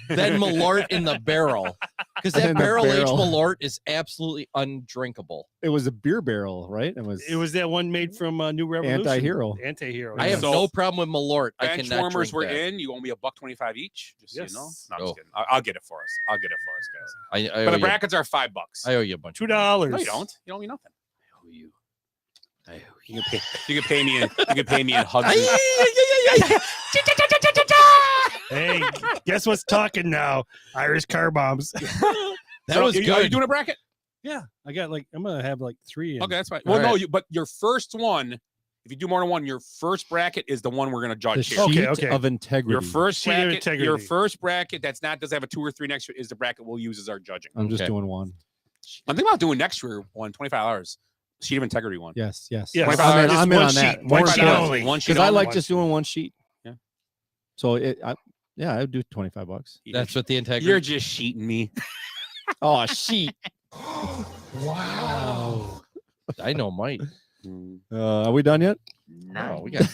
then Malort in the barrel. Because that In the barrel aged barrel. Malort is absolutely undrinkable. It was a beer barrel, right? It was that one made from New Revolution. Anti-hero. Anti-hero. I have So- no problem with Malort. I Bench cannot warmers drink were that. in. You owe me $1.25 each. Just so Yes. you know. No, I'm Oh. just kidding. I'll get it for us. I'll get it for us, guys. I But owe the you, brackets are $5. I owe you a bunch. $2. No, you don't. You owe me nothing. I owe you. I owe you. You can pay me in. You can pay me in hugs. Hey, guess what's talking now? Irish car bombs. That So, was Are you good. doing a bracket? Yeah, I got I'm gonna have like 3. in. Okay, that's fine. All Well, no, right. but your first one, if you do more than one, your first bracket is the one we're gonna the judge sheet here. Okay. of integrity. Your first Sheet of bracket, your integrity. first bracket that's not doesn't have a 2 or 3 next to it is the bracket we'll use as our judging. I'm just Okay. doing one. I'm thinking about doing next year one, $25. Sheet of integrity one. Yes, yes. Yes. I'm in One on that. sheet, one sheet only. One sheet Because I only. like just doing one sheet. Yeah. So I would do $25. That's what the integrity. You're just sheeting me. Oh, a sheet. Wow. I know Mike. Are we done yet? No, we got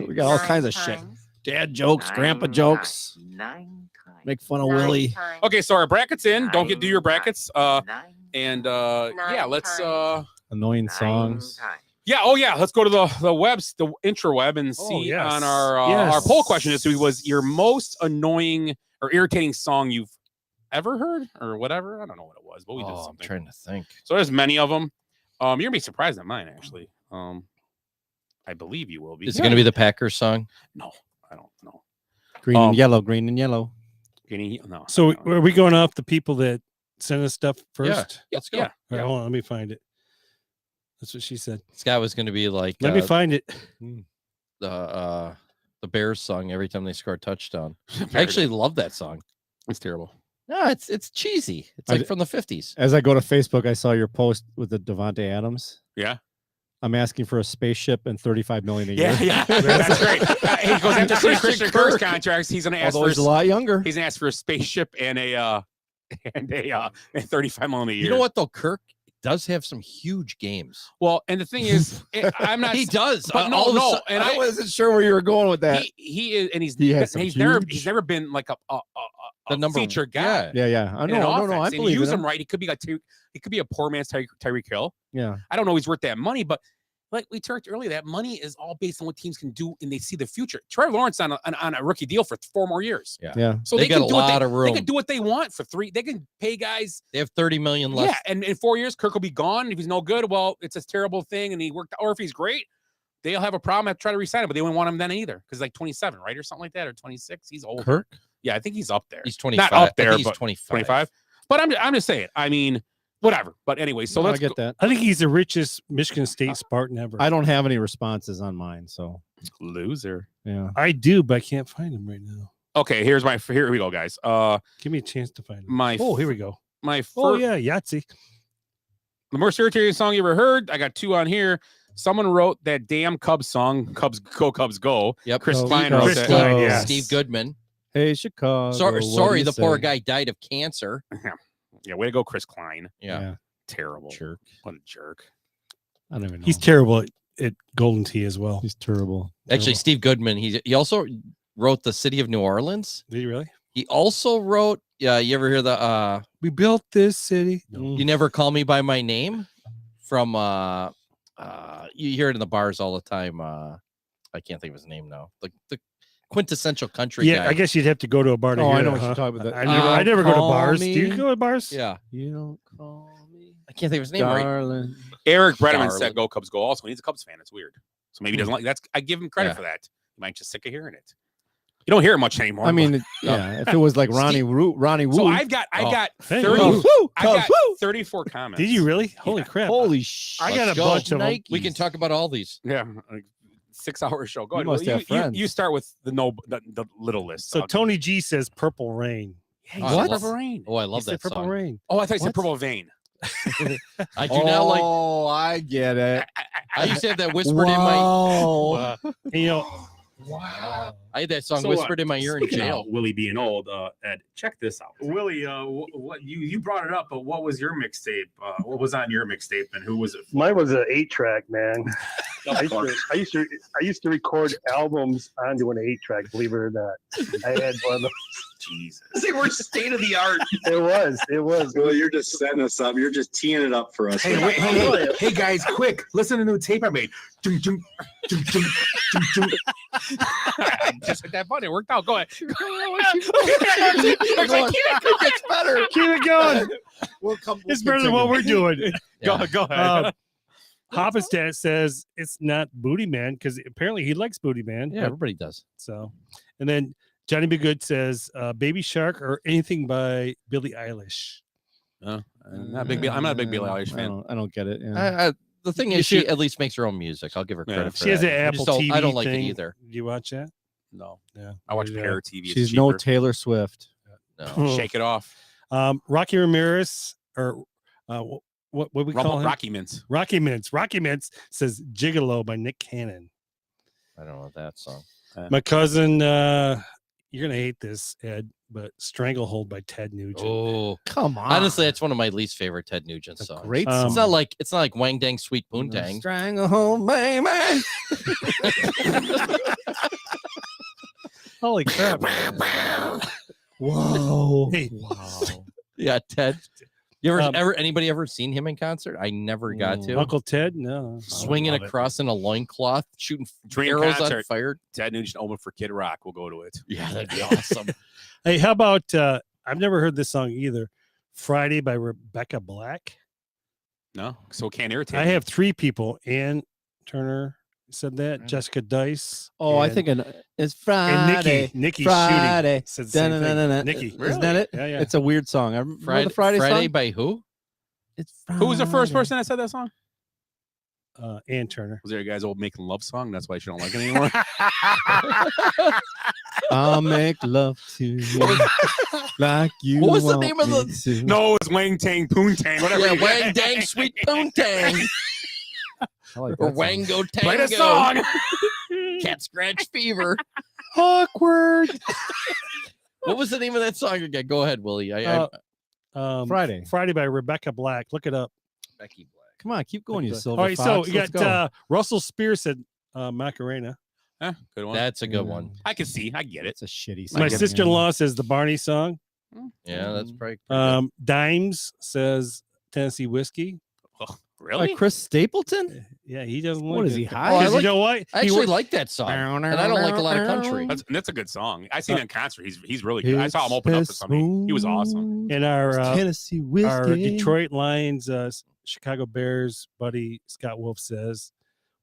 We got all kinds of shit. Dad jokes, grandpa jokes. 9 times. Make fun of Willie. Okay, so our brackets in. Don't do your brackets. Yeah, let's Annoying songs. yeah, let's go to the webs, the intraweb, and see yes. on our poll question this week was your most annoying or irritating song you've ever heard or whatever. I don't know what it was, but we did I'm something. trying to think. So there's many of them. You're gonna be surprised at mine actually. I believe you will be. Is it going to be the Packers song? No, I don't know. Green and yellow, green and yellow. No. So are we going off the people that sent us stuff first? Yeah, Let's go. yeah. All right, hold on, let me find it. That's what she said. Scott was going to be like Let me find it. the Bears song every time they score a touchdown. I actually love that song. It's terrible. No, it's cheesy. It's like from the 50s. As I go to Facebook, I saw your post with the Devontae Adams. Yeah. I'm asking for a spaceship and $35 million a year. Yeah, that's great. He goes after three Christian Kirk contracts. He's going to ask Although he's a lot younger. He's going to ask for a spaceship and a $35 million a year. You know what though? Kirk does have some huge games. Well, and the thing is, I'm not. He does. But And I wasn't sure where you were going with that. He is, and he's has never been like a number feature guy. Yeah. I in an know. offense. I And believe you use it. him right. He could be he could be a poor man's Tyreek Hill. Yeah. I don't know he's worth that money, but like we talked earlier, that money is all based on what teams can do and they see the future. Trevor Lawrence on a rookie deal for 4 more years. Yeah. So they got can a do lot of They room. can do what they want for 3. They can pay guys. They have 30 million left. Yeah, and in 4 years, Kirk will be gone. If he's no good, well, it's a terrible thing. And he worked, or if he's great, they'll have a problem. Have to try to resign him, but they wouldn't want him then either because like 27, right, or something like that, or 26. He's old. Kirk? Yeah, I think he's up there. He's 25. Not up I there, think he's but 25. 25. But I'm just saying. I mean, whatever. But anyway, so No, let's I get that. I think he's the richest Michigan State Spartan ever. I don't have any responses on mine, so loser. yeah. I do, but I can't find him right now. Okay, here we go, guys. Give me a chance to find him. Here we go. My Oh yeah, Yahtzee. The most irritating song you ever heard. I got 2 on here. Someone wrote that damn Cubs song, Cubs Go. Yep. Chris Go, Klein Cubs wrote Chris that. Klein, yeah. Steve Goodman. Hey, Chicago. Sorry, the poor guy died of cancer. Yeah, way to go, Chris Klein. Yeah. Terrible. Jerk. What a jerk. I don't even know. He's terrible at Golden Tee as well. He's terrible. Actually, Steve Goodman, he also wrote The City of New Orleans. Did he really? He also wrote, you ever hear the We built this city. You Never Call Me by My Name from you hear it in the bars all the time. I can't think of his name now. The quintessential country Yeah, guy. I guess you'd have to go to a bar to Oh, hear I know that, what huh? you're talking about. I never go to Call bars. Do you me. go to bars? Yeah. You don't call me. I can't think of his name right. Darling. Eric Brenneman Darling. said go Cubs go also. He's a Cubs fan. It's weird. So maybe he doesn't like that's I give him credit Yeah. for that. You might just sick of hearing it. You don't hear it much anymore. I mean, yeah. If it was like Ronnie Woo, so Woo. I've got Hey, 30 Cubs, I got 34 comments. Did you really? Holy crap. Holy shit! I got Let's a go. bunch of them. We can talk about all these. Yeah, like 6-hour show. Go You ahead. must have friends. You start with the little list. So I'll- Tony G says Purple Rain. Hey, Oh, I what? love- Purple Rain. Oh, I He love said that Purple song. Rain. Oh, I thought you said What? Purple Vein. I do not like. Oh, I get it. I used to have that whispered in my. Wow. And, you know, Wow. I had that song So, whispered in my ear in speaking jail. of Willie being old, Ed, check this out. Willie, what you brought it up, but what was your mixtape? What was on your mixtape, and who was it for? Mine was an 8-track, man. Of course. I used to record albums onto an 8-track. Believe it or not, I had one of those. Jesus. They were state of the art. It was. Well, you're just setting us up. You're just teeing it up for us. Hey, wait, hey, guys, quick! Listen to the new tape I made. Dum, dum, dum, dum, dum, dum. Just like that fun. It worked out. Go ahead. It gets better. keep it going. We'll come. It's better than what we're doing. Yeah. Go ahead. Hoppenstadt says it's not Booty Man because apparently he likes Booty Man. Yeah, but- everybody does. So, and then Johnny Be Good says Baby Shark or anything by Billie Eilish. I'm not a big Billie Eilish fan. I don't get it. Yeah. The thing You is, she should- at least makes her own music. I'll give her Yeah. credit for She has that. an I Apple just TV. I don't like thing. it either. Do you watch that? No. Yeah. I watch Yeah. Pair TV. It's She's no cheaper. Taylor Swift. No. Shake it off. Rocky Ramirez or what we call him? Rocky Mints. Rocky Mints. Rocky Mints says "Gigolo" by Nick Cannon. I don't know that song. My cousin, you're gonna hate this, Ed, but "Stranglehold" by Ted Nugent. Oh, Come on. honestly, that's one of my least favorite Ted Nugent It's a songs. great Um, song. It's not like Wang Dang Sweet Poontang. Stranglehold, baby. Holy crap! Whoa. Hey. Wow. Yeah, Ted. You Um, anybody ever seen him in concert? I never got to. Uncle Ted, no. Swinging Love it. across in a loincloth, shooting Dream arrows on concert. fire. Ted Nugent open for Kid Rock. We'll go to it. Yeah, that'd be awesome. Hey, how about I've never heard this song either. "Friday" by Rebecca Black. No, so it can't irritate. I me. have 3 people. Ann Turner said that. Jessica Dice. Oh, I and- think it's and Friday. Nikki Friday. Shooting said the same thing. Dun-dun-dun-dun-dun. Nikki. Isn't that it? Yeah, yeah. It's a weird song. I remember Friday, the Friday song. by who? It's Who was the first Friday. person that said that song? Ann Turner. Was there a guy's old making love song? That's why she don't like it anymore. I'll make love to you like you. What was the want name of me the- to. No, it's Wang Tang Poontang. Whatever. Yeah, you- Wang Dang Sweet Poontang. I like Or that song. Wango Tango. Play the song. Cat Scratch Fever. Awkward. What was the name of that song again? Go ahead, Willie. Friday. Friday by Rebecca Black. Look it up. Becky Black. Come on, keep going, you silver All right, so fox. you Let's got go. Russell Spear said Macarena. Good one. That's a good one. I can see. I get it. It's a shitty song. My sister-in-law says the Barney song. Yeah, that's probably. Dimes says Tennessee Whiskey. Oh, really? By Chris Stapleton? Yeah, he doesn't. What like is he it. high? Oh, I 'Cause like- you know what? I He actually worked- like that song, and I don't like a lot of country. That's a good song. I seen him in concert. He's really good. I saw him open up for somebody. He was awesome. And our Tennessee Whiskey. our Detroit Lions, Chicago Bears buddy Scott Wolf says,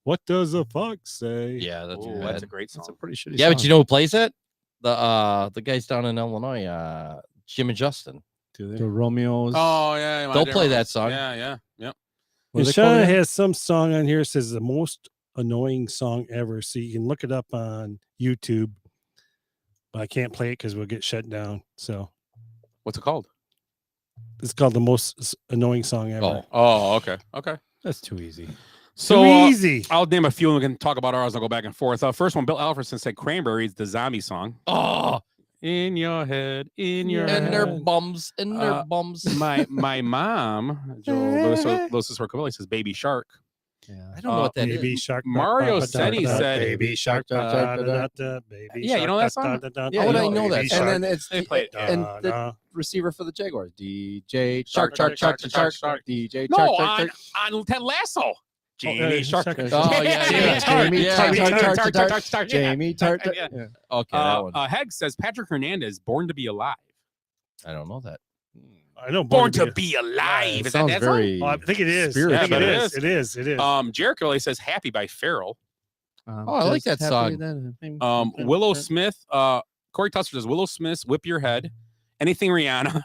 "What does a fox say?" Yeah, that's Ooh, bad. that's a great song. That's a pretty shitty Yeah, song. but you know who plays it? The guys down in Illinois, Jim and Justin. The Romeos. Oh yeah, They'll I play remember. that song. Yeah. And they call Shauna that? has some song on here says the most annoying song ever. So you can look it up on YouTube. But I can't play it because we'll get shut down. So What's it called? it's called the most annoying song ever. Oh, okay. That's too easy. So Too easy. I'll name a few and we can talk about ours. I'll go back and forth. First one, Bill Alverson said Cranberries, the zombie song. Oh, In your head, in your and head. their bums, and their bums. My mom, Joe Lewis Rockabilly says Baby Shark. Yeah. I don't know what that is. Baby shark. Mario da, da, Setti da, said- Baby shark. Da, da, da, da, baby Yeah, you know that shark, song? da, da, da, Yeah, How would da, I know that baby song? shark, And then it's They play it. and da, the da. receiver for the Jaguars, DJ Shark, Shark, shark, Shark, shark, Shark, shark. DJ No, Shark, on, Shark, Shark. on Ted Lasso. Jamie Shark. Shark. Oh, yeah, Jamie yeah. Tart. Jamie Yeah. Tart, Jamie Tart, Tart, Tart, Tart, Tart, yeah. Jamie Tart. Yeah. Yeah. Okay, that one. Heg says Patrick Hernandez, Born to Be Alive. I don't know that. I know. Born to Be Alive. It Is that sounds that song? very. Oh, I think it is. spiritual. I think Yeah, it but it is. is. It is. It is. Jericho really says Happy by Farrell. Oh, I like that song. Willow Smith, Corey Tusser says Willow Smith's Whip Your Head, Anything Rihanna,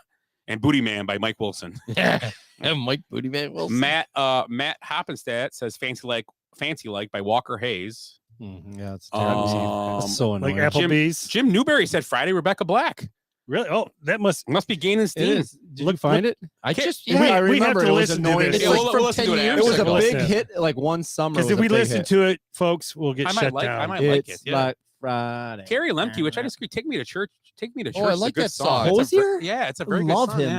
and Booty Man by Mike Wilson. Yeah, Mike Booty Man Wilson. Matt Hoppenstadt says Fancy Like by Walker Hayes. Yeah, it's terrible. That's so Like annoying. Applebee's. Jim Newberry said Friday Rebecca Black. Really? Oh, that must. Must be gaining It steam. is. Did you find it? I Can't- just We- yeah, I we have remember to it was listen to annoying. this. It's Yeah, like we'll from listen to 10 it years It was a ago. big Listen. hit, like one summer. Because was if a we big listen hit. to it, folks, we'll get I might shut like- I down. might like It's it. Yeah. Black Friday. Carrie Lemke, which I disagree. Take me to church. Take me to church. I is a like good that song. It's a Hosier? yeah, it's a I very love good song. him,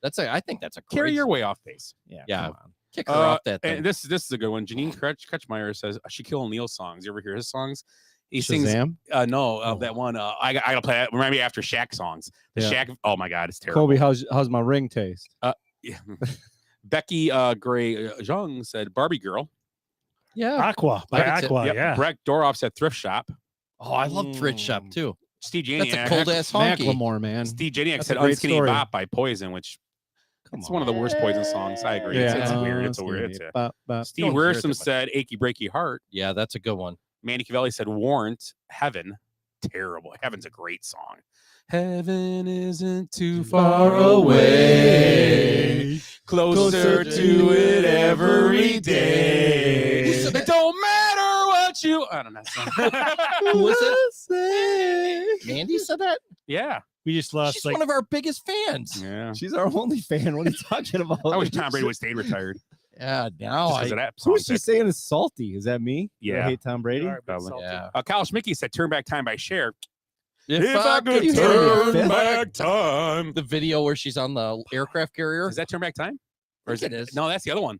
yeah. dude. I think that's a great Carry your song. way off base. Yeah. Yeah. Come on. Kick her off that And thing. this is a good one. Janine Kretschmeyer says Shaquille O'Neal songs. You ever hear his songs? He sings. Shazam? No, that one. I gotta play that. Remind me after Shaq songs. The Yeah. Shaq. Oh my God, it's terrible. Kobe, how's my ring taste? Yeah. Becky Gray Jung said Barbie Girl. Yeah. Aqua by Like it's- Aqua. Yep. Yeah. Brett Doroff said Thrift Shop. Oh, I love Thrift Shop too. Steve That's a Janiak. cold ass honky. Macklemore, man. Steve Janiak That's said a great Unskinny story. Bop by Poison, which it's one of the worst Poison songs. I agree. Yeah. It's weird. It's a weird. Steve Don't hear it Wearsome that much. said Achy Breaky Heart. Yeah, that's a good one. Mandy Cavelli said Warrant. Heaven. Terrible. Heaven's a great song. Heaven isn't too far away. Closer to it every day. It don't matter what you. I don't know. Who was it? Mandy said that? Yeah. We just lost She's like one of our biggest fans. Yeah. She's our only fan. What are you talking about? I wish Tom Brady would stay retired. Yeah, now Just 'cause of that Who is song she saying is salty? Is that me? Do I Yeah. hate Tom Brady. Probably. Yeah. Kyle Schmicky said "Turn Back Time" by Cher. If I could you turn hate it. back time. The video where she's on the aircraft carrier. Is that "Turn Back Time"? Or is think it? it is. No, that's the other one.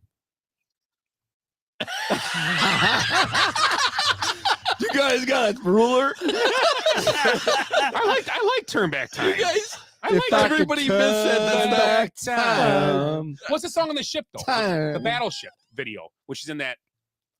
You guys got a ruler? I like "Turn Back Time." You guys, I If like I could everybody turn missed it. That's not- back time. What's the song on the ship though? The Time. battleship video, which is in that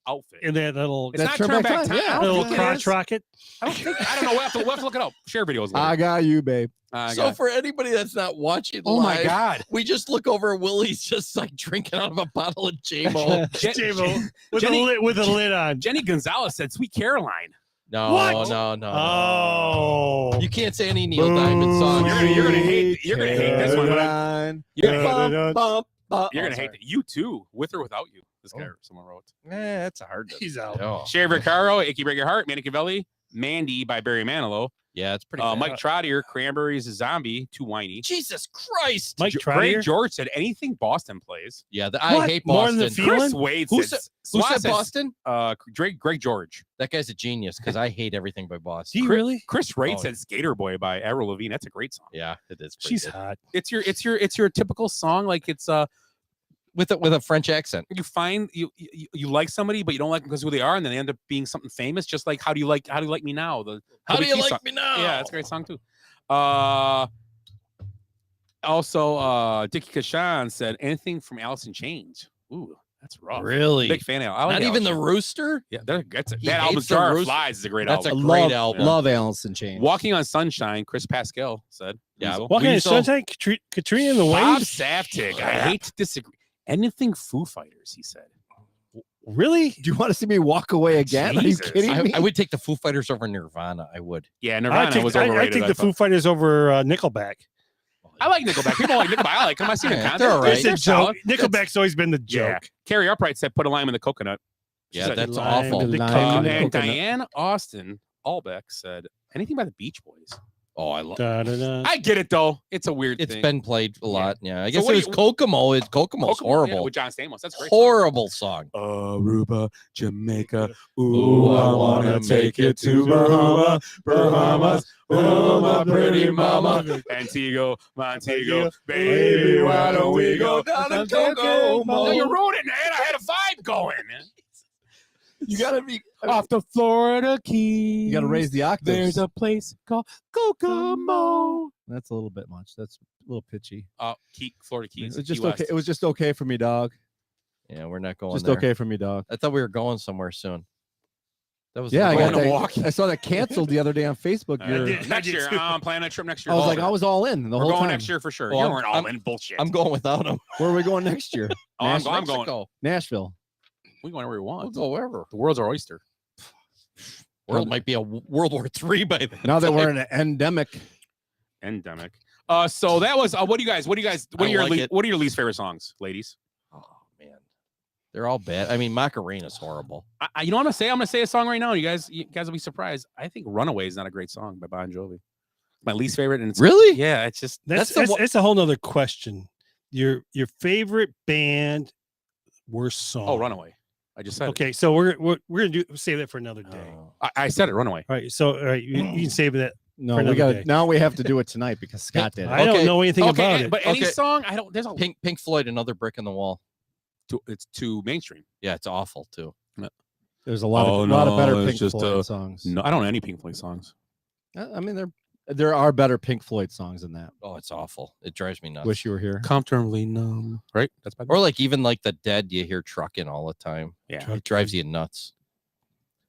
outfit. in that little It's That's not Turn "Turn Back Back Time, Time." yeah. I don't little think it crotch is. rocket. I don't know. We'll have to look it up. Share videos. I Later. got you, babe. So for anybody that's not watching, Oh my live, God. we just look over. Willie's just like drinking out of a bottle of JMO. J-Mo with Jenny- a lid on. Jenny Gonzalez said "Sweet Caroline." No, What? no. Oh, You can't say any Neil Diamond song. You're gonna hate this one. Caroline. You're gonna You're hate it. You too, with or without you. This guy someone wrote. That's a hard. he's out. No. Sherry Vaccaro, "Icky Break Your Heart," Manicavelli, "Mandy" by Barry Manilow. Yeah, it's pretty. bad. Mike Trottier, "Cranberries," "Zombie," too whiny. Jesus Christ. Mike Greg Trottier. George said anything Boston plays. Yeah, I What? hate More Boston. than the feeling? Chris Wade Who said, who Swat said says, Boston? Greg George. That guy's a genius because I hate everything by Do Boston. you really? Chris Wade Oh, said "Skater Boy" by Avril Lavigne. That's a great song. Yeah, it is. pretty She's good. hot. It's your typical song. Like it's with a French accent. you find you like somebody, but you don't like them because of who they are, and then they end up being something famous. Just like how do you like me now? How do Toby you Keith like song. me now? Yeah, that's a great song too. Also, Dickie Kashan said anything from Alice in Chains. Ooh, that's rough. Really? Big fan of. I like Not even Alice the in Chains. Rooster. Yeah, that He album hates the Jar of Rooster. Flies is a great That's album. a great album. Love Allison Chains. Walking on Sunshine, Chris Pascal said. Yeah, Weasel. Walking in the Weasel. Sunshine, Katrina and the Bob Waves. Saftig. I hate to disagree. Anything Foo Fighters, he said. Really? Do you want to see me walk away again? Jesus. Are you kidding me? I would take the Foo Fighters over Nirvana. I would. Yeah, I Nirvana think, was I overrated. think I the thought. Foo Fighters over Nickelback. I like Nickelback. People like Nickelback. I like them. I see Yeah, the they're all right. It's a joke. Nickelback's always been the Yeah. joke. Carrie Upright said put a lime in the coconut. She Yeah, said- that's Lime awful. in the Lime coconut. in the and coconut. Diane Austin Albeck said anything by the Beach Boys. Oh, I love. Da-da-da. I get it though. It's a weird It's thing. been played a lot. Yeah, I guess what it do was you- Kokomo. Kokomo's Kokomo, yeah, horrible. with John Stamos. That's a great. song. Horrible song. Aruba, Jamaica. Ooh, I wanna take you to Bahama, Bahamas. Oh, my pretty mama. Antigua, Montego, baby, why don't we go down to Kokomo? No, you ruined it, man. I had a vibe going. You gotta be. Off the Florida Keys. You gotta raise the octaves. There's a place called Kokomo. That's a little bit much. That's a little pitchy. Florida Keys. It was just Key okay. West. It was just okay for me, dog. Yeah, we're not going Just there. okay for me, dog. I thought we were going somewhere soon. That was Yeah, I Going got to that. walk. I saw that canceled the other day on Facebook. You're- Next year, I'm planning a trip next year. I was like, I was all in the We're whole going time. next year for sure. Well, you I'm- weren't all I'm- in bullshit. I'm going without him. Where are we going next year? Oh, I'm going. Mexico. Nashville. We can go wherever we We'll want. go wherever. The world's our oyster. World might be a World War III by then. Now that we're in an endemic. Endemic. So that was. What do you guys? What I are your like it. what are your least favorite songs, ladies? Oh man, they're all bad. I mean, Macarena's horrible. You know what I'm gonna say? I'm gonna say a song right now. You guys will be surprised. I think "Runaway" is not a great song by Bon Jovi. My least favorite, and it's Really? Yeah, it's just That's the one- it's a whole nother question. Your favorite band, worst song. oh, "Runaway." I just said. It. Okay, so we're gonna save that for another day. Oh. I said it. "Runaway." All right, so all right, you can save that. No, For we another got day. now. We have to do it tonight because Scott did. I It. don't Okay, know anything about it. But any Okay. song, I don't. There's a Pink Floyd, Another Brick in the Wall. it's too mainstream. Yeah, it's awful too. There's a lot Oh, of lot of no, better it's Pink just, Floyd songs. No, I don't know any Pink Floyd songs. I mean, there are better Pink Floyd songs than that. Oh, it's awful. It drives me nuts. Wish you were here. Comfortably numb. Right. That's by Or like even like the Dead, you hear trucking all the time. Yeah. It drives you nuts.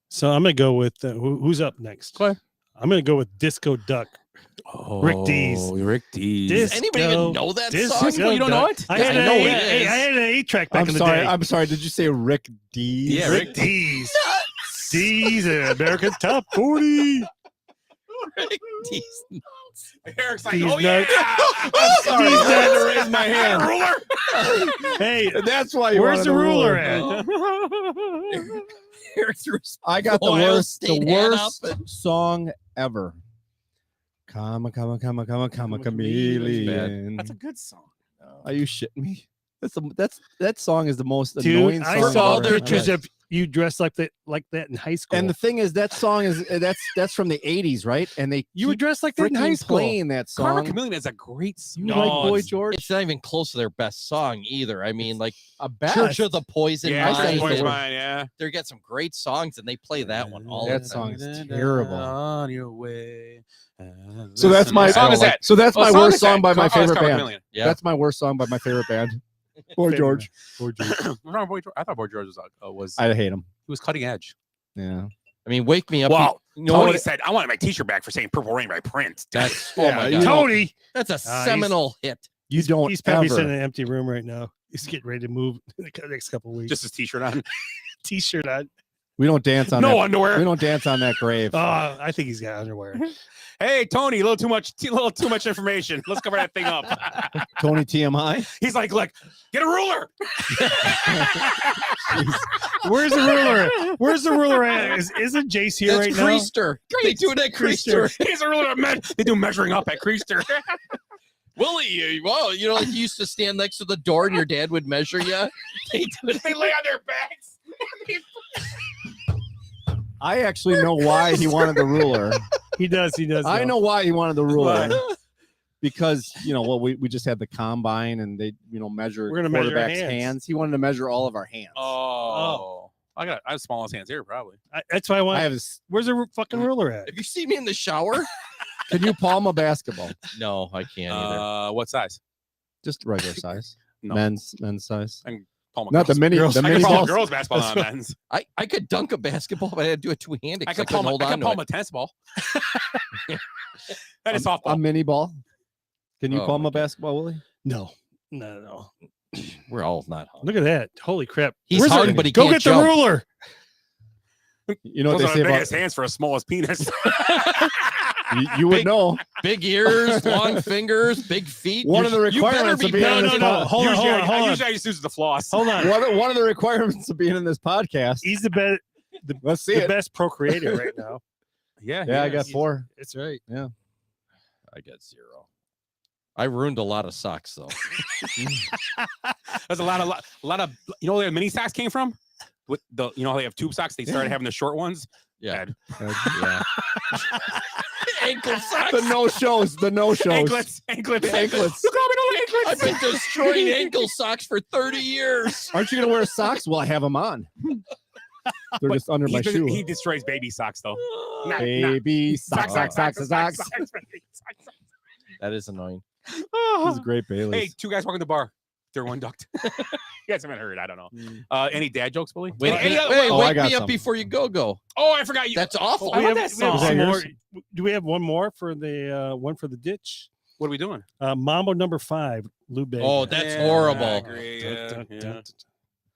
So I'm gonna go with who's up next? Go ahead. I'm gonna go with Disco Duck. Rick Dees. Rick Dees. Dis- Does anybody Disco- even know that Disco song? You don't know it? I Yeah, had I an know eight- it is. I had an 8-track back I'm in the sorry. day. I'm sorry. Did you say Rick Dees? Yeah, Rick Dees. Dees, America's Top 40. Rick Dees. Eric's like, Dees oh yeah. nuts. I'm sorry. Dees I had to nuts. raise my hand. Ruler. Hey, That's why. You where's wanted the a ruler at? Eric threw his I got the Ohio worst State hat song ever. Come, chameleon. That's a good song. Are you shitting me? That song is the most Dude, annoying I song saw I've ever pictures heard. of you dressed like that in high school. And the thing is, that song is that's from the 80s, right? And you were keep dressed like that in high freaking school. playing that Karma song. Chameleon is a great song. You like Boy it's- George? It's not even close to their best song either. I mean, like A best. Church of the Poison Yeah, I Mind. said Poison they were- Mind, yeah. They got some great songs, and they play that one all That the song time. is terrible. On your way. So that's my What song is that? So that's What my song worst is that? song by my Oh, it's favorite Karma band. Chameleon. Yeah. That's my worst song by my favorite band. Boy George. I thought Boy George was I hate him. he was cutting edge. Yeah. I mean, Wake Me Up. Well, you know Tony what? said, "I want my T-shirt back for saying Purple Rain by Prince." That's oh Yeah, my you god, Tony, that's a he's- seminal hit. You don't he's probably ever. sitting in an empty room right now. He's getting ready to move in the next couple of weeks. Just his T-shirt on. T-shirt on. We don't dance on No that. underwear. We don't dance on that grave. Oh, I think he's got underwear. Hey, Tony, a little too much information. Let's cover that thing up. Tony TMI. He's like, look, get a ruler. Where's the ruler? Where's the ruler at? Isn't Jace here That's right now? Creaster. They do it at Creaster. He's a ruler. They do measuring up at Creaster. Willie, well, you know, like you used to stand next to the door and your dad would measure you. They do it. They lay on their backs. I actually know why he wanted the ruler. He does. He does. I know why he wanted the ruler. Why? Because we just had the combine and they measure We're gonna measure our quarterbacks' hands. hands. He wanted to measure all of our hands. Oh. I have smallest hands here, probably. That's why I want. I have this. Where's the fucking ruler at? Have you seen me in the shower? Can you palm a basketball? No, I can't either. What size? Just regular size. No. Men's size. And palm a Not the girl's- mini. girls- The I mini can palm a balls. girls basketball on men's. I could dunk a basketball, but I had to do it two-handed. I 'cause can palm couldn't hold on to palm it. a tennis ball. That is softball. A mini ball. Can you Oh palm my a basketball, Willie? No. We're all not hung. Look at that! Holy crap! He's Where's hung, the, but he go can't get jump. the ruler. You know what Those they are the say about biggest hands for a smallest penis. you would Big- know. Big ears, long fingers, big feet. One of the You better requirements be of being on big. this pod- Hold on, Usually hold on, hold on. Usually I just use the floss. Hold on. One of the requirements of being in this podcast. He's the best. Let's see The it. best procreator right now. Yeah, Yeah, I he got is. 4. That's right. Yeah. I got 0. I ruined a lot of socks though. There's a lot of you know where the mini socks came from? With the how they have tube socks, they started having the short ones. Yeah. Bad. Yeah. Ankle socks. The no-shows. The no-shows. Anklets. Anklets. You call me no I've anklets. been destroying ankle socks for 30 years. Aren't you going to wear socks? Well, I have them on. They're just under my shoe. He destroys baby socks though. Baby socks. That is annoying. This is great, Bailey. Hey, 2 guys walking the bar. Third one ducked. You guys haven't heard. I don't know. Any dad jokes, Billy? Wait, Any other- wait, Oh, I wake got me up some. before you go. Oh, I forgot you. That's awful. I love that we song. have some more. yours? Do we have one more for the one for the ditch? What are we doing? Mambo number 5, Lou Bega. Oh, that's Yeah, horrible. I agree, yeah, yeah.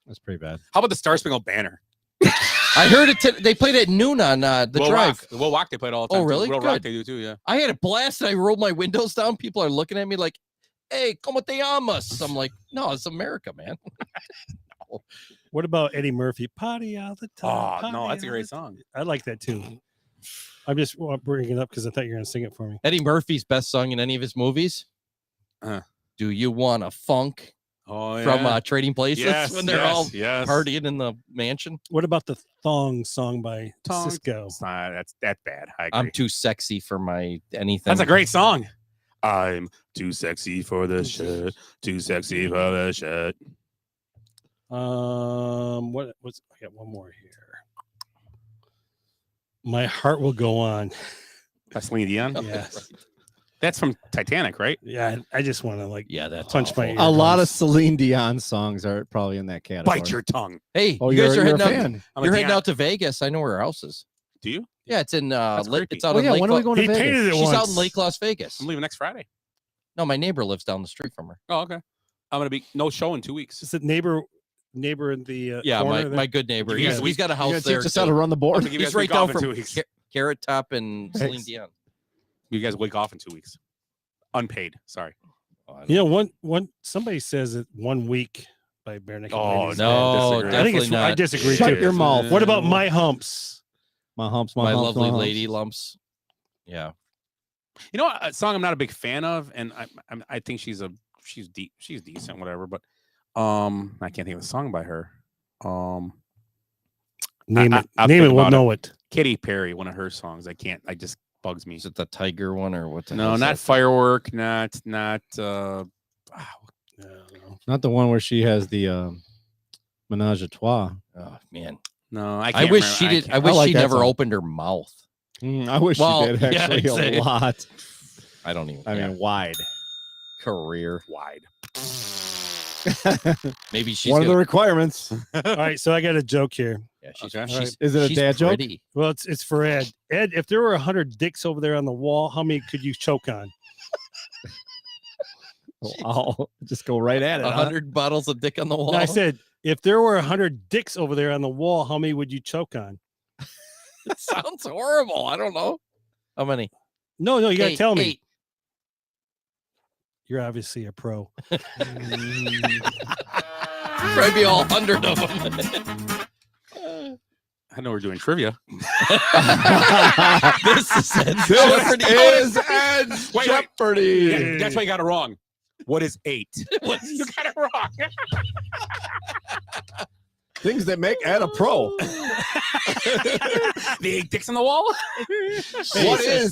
That's pretty bad. How about the Star Spangled Banner? I heard it. They played it at noon on the Will drive. Rock. Will Rock, they play it all the time. Oh, really? Too. Will Rock, Good. they do too, yeah. I had a blast. And I rolled my windows down. People are looking at me like, "Hey, como te llamas?" I'm like, "No, it's America, man." No. What about Eddie Murphy? Party all the time. Oh, no, party that's a all great the song. I like that too. I'm just bringing it up because I thought you were going to sing it for me. Eddie Murphy's best song in any of his movies. Do you want a funk? Oh, From yeah. Trading Places Yes, when they're yes, all yes. partying in the mansion. What about the Thong song by Thong. Cisco? It's not, that's bad. I agree. I'm too sexy for my anything. That's a great song. I'm too sexy for the shit. Too sexy for the shit. What's I got one more here. My heart will go on. That's Celine Dion. Yes. That's from Titanic, right? Yeah, I just want to that's punch my ear. A lot of Celine Dion songs are probably in that category. Bite your tongue. Hey, Oh, you guys you're are a heading out. fan. I'm a You're heading Dion. out to Vegas. I know where her house is. Do you? Yeah, it's in That's creepy. it's out Oh, in yeah, Lake. when are we going to He Vegas? painted it She's out once. in Lake Las Vegas. I'm leaving next Friday. No, my neighbor lives down the street from her. Oh, okay. I'm gonna be no show in 2 weeks. Is it neighbor in the Yeah, corner my, there? my good neighbor. You He's, guys- he's got a You're house gonna there. teach us how too. to run the I'm board. gonna give you He's guys right week down off in from 2 weeks. Carrot Top and Celine Dion. You guys week off in 2 weeks. Unpaid. Sorry. You know, one somebody says it 1 week by Bare Naked Oh, Ladies. no, disagree. I think it's definitely I not. disagree Shut too. your mouth. What about My Humps? My humps, My humps, lovely humps. lady lumps. Yeah. You know, a song I'm not a big fan of, and I think she's decent, whatever. But I can't think of a song by her. Name it. I'll Name think it. We'll about know it. Katy Perry, one of her songs. I can't. I just bugs me. Is it the Tiger one or what? No, not Firework. Not. Not the one where she has the menage a trois. Oh man. No, I I can't. wish remember. she did. I can't- wish like she that never song. opened her mouth. I wish Well, she did yeah, actually I'd say. a lot. I don't even. I care. mean, wide. Career. Wide. Maybe she's One of the gonna- requirements. All right, so I got a joke here. Yeah, she's, Okay. she's, Is it a she's dad joke? pretty. Well, it's for Ed. Ed, if there were 100 dicks over there on the wall, how many could you choke on? I'll just go right at it. huh? 100 bottles of dick on the wall. No, I said, if there were 100 dicks over there on the wall, how many would you choke on? It sounds horrible. I don't know. How many? No, you got to tell me. 8. You're obviously a pro. Probably all 100 of them. I know we're doing trivia. This is Ed Jeopardy. Ed's Wait. Jeopardy. Yeah, that's why you got it wrong. What is 8? You got it wrong. Things that make Ed a pro. The 8 dicks on the wall.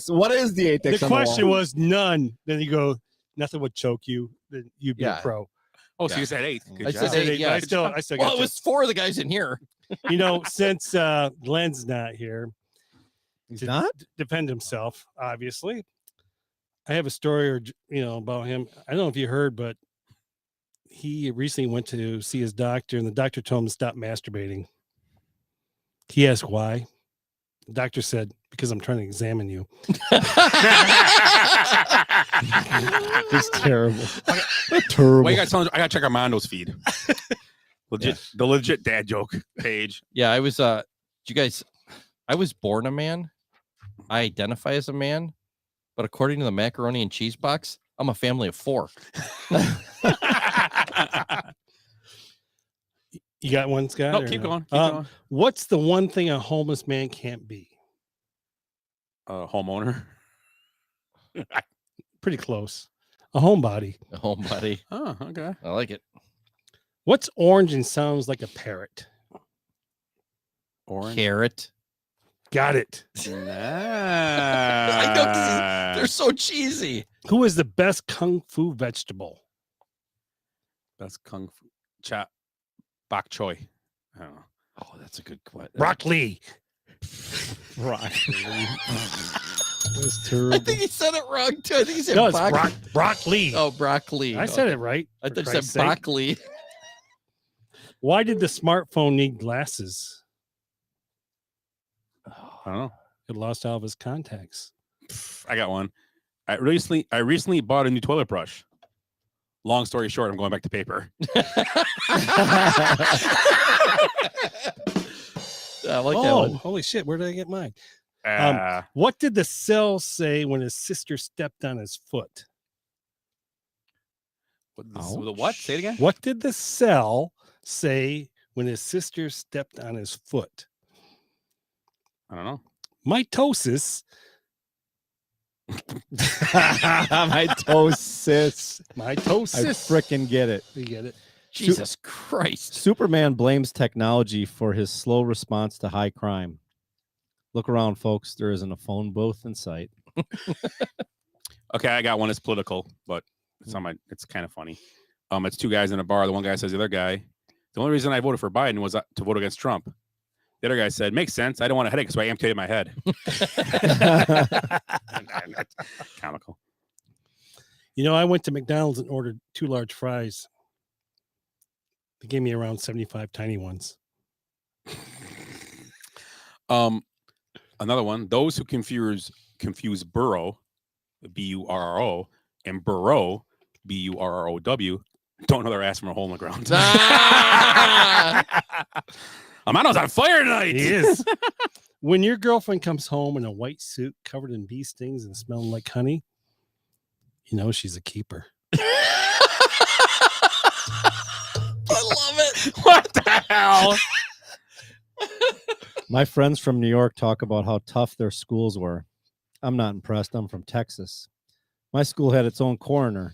What is the 8 The dicks on the question wall? was none. Then you go, nothing would choke you. Then you'd be Yeah. a pro. Oh, so you said 8. Good I job. said 8. Yeah. I still Well, got it was 4 of the guys in here. you know, since Glenn's not here, He's to not? defend himself, obviously. I have a story, about him. I don't know if you heard, but he recently went to see his doctor, and the doctor told him to stop masturbating. He asked why. The doctor said, "Because I'm trying to examine you." It's terrible. Well, Terrible. you guys telling I gotta check Armando's feed. The legit dad joke page. Yeah, I was you guys, I was born a man. I identify as a man, but according to the macaroni and cheese box, I'm a family of 4. You got one, Scott? No, or keep no? going. Keep going. What's the one thing a homeless man can't be? Homeowner. Pretty close. A homebody. A homebody. Oh, okay. I like it. What's orange and sounds like a parrot? Orange. Carrot. Got it. I know 'cause they're so cheesy. Who is the best kung fu vegetable? Best kung fu. Bok choy. I don't know. Oh, that's a good question. Broccoli. Broccoli. It was I terrible. think he said it wrong too. I think he said No, it's broccoli. broccoli. Oh, broccoli. I said it right. I for thought you Christ's said sake. broccoli. Why did the smartphone need glasses? I don't know. It lost all of his contacts. I got one. I recently bought a new toilet brush. Long story short, I'm going back to paper. I like that one. Holy shit! Where did I get mine? Uh, What did the cell say when his sister stepped on his foot? the what? Say it again. What did the cell say when his sister stepped on his foot? I don't know. Mitosis. Mitosis. I Mitosis. frickin' get it. You get it? Jesus Christ. Superman blames technology for his slow response to high crime. Look around, folks. There isn't a phone booth in sight. Okay, I got one. It's political, but it's on my. It's kind of funny. It's 2 guys in a bar. The one guy says the other guy, the only reason I voted for Biden was to vote against Trump. The other guy said, makes sense. I don't want a headache, so I amputated my head. Comical. I went to McDonald's and ordered 2 large fries. They gave me around 75 tiny ones. Another one. Those who confuse burrow, B-U-R-R-O, and burrow, B-U-R-R-O-W, don't know their ass from a hole in the ground. Amano's on fire tonight. He is. When your girlfriend comes home in a white suit covered in bee stings and smelling like honey, you know she's a keeper. I love it. What the hell? My friends from New York talk about how tough their schools were. I'm not impressed. I'm from Texas. My school had its own coroner.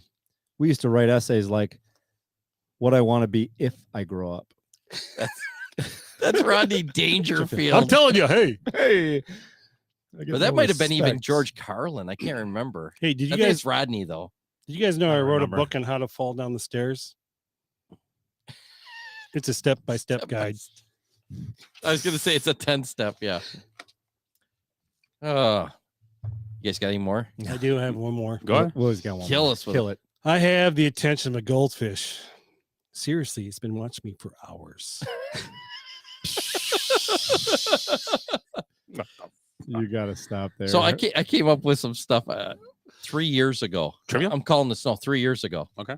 We used to write essays like, what I want to be if I grow up. That's Rodney Dangerfield. I'm telling you, hey. Hey. But that might have been even George Carlin. I can't remember. Hey, did you I think guys it's Rodney though? Did you guys know I wrote remember. a book on how to fall down the stairs? It's a step-by-step guide. I was gonna say it's a 10-step. Yeah. You guys got any more? I do have one more. Go ahead. Will's got one. Kill more. us with Kill it. it. I have the attention of a goldfish. Seriously, it's been watching me for hours. You got to stop there. So I came up with some stuff 3 years ago. Trivia? I'm calling this 3 years ago. Okay.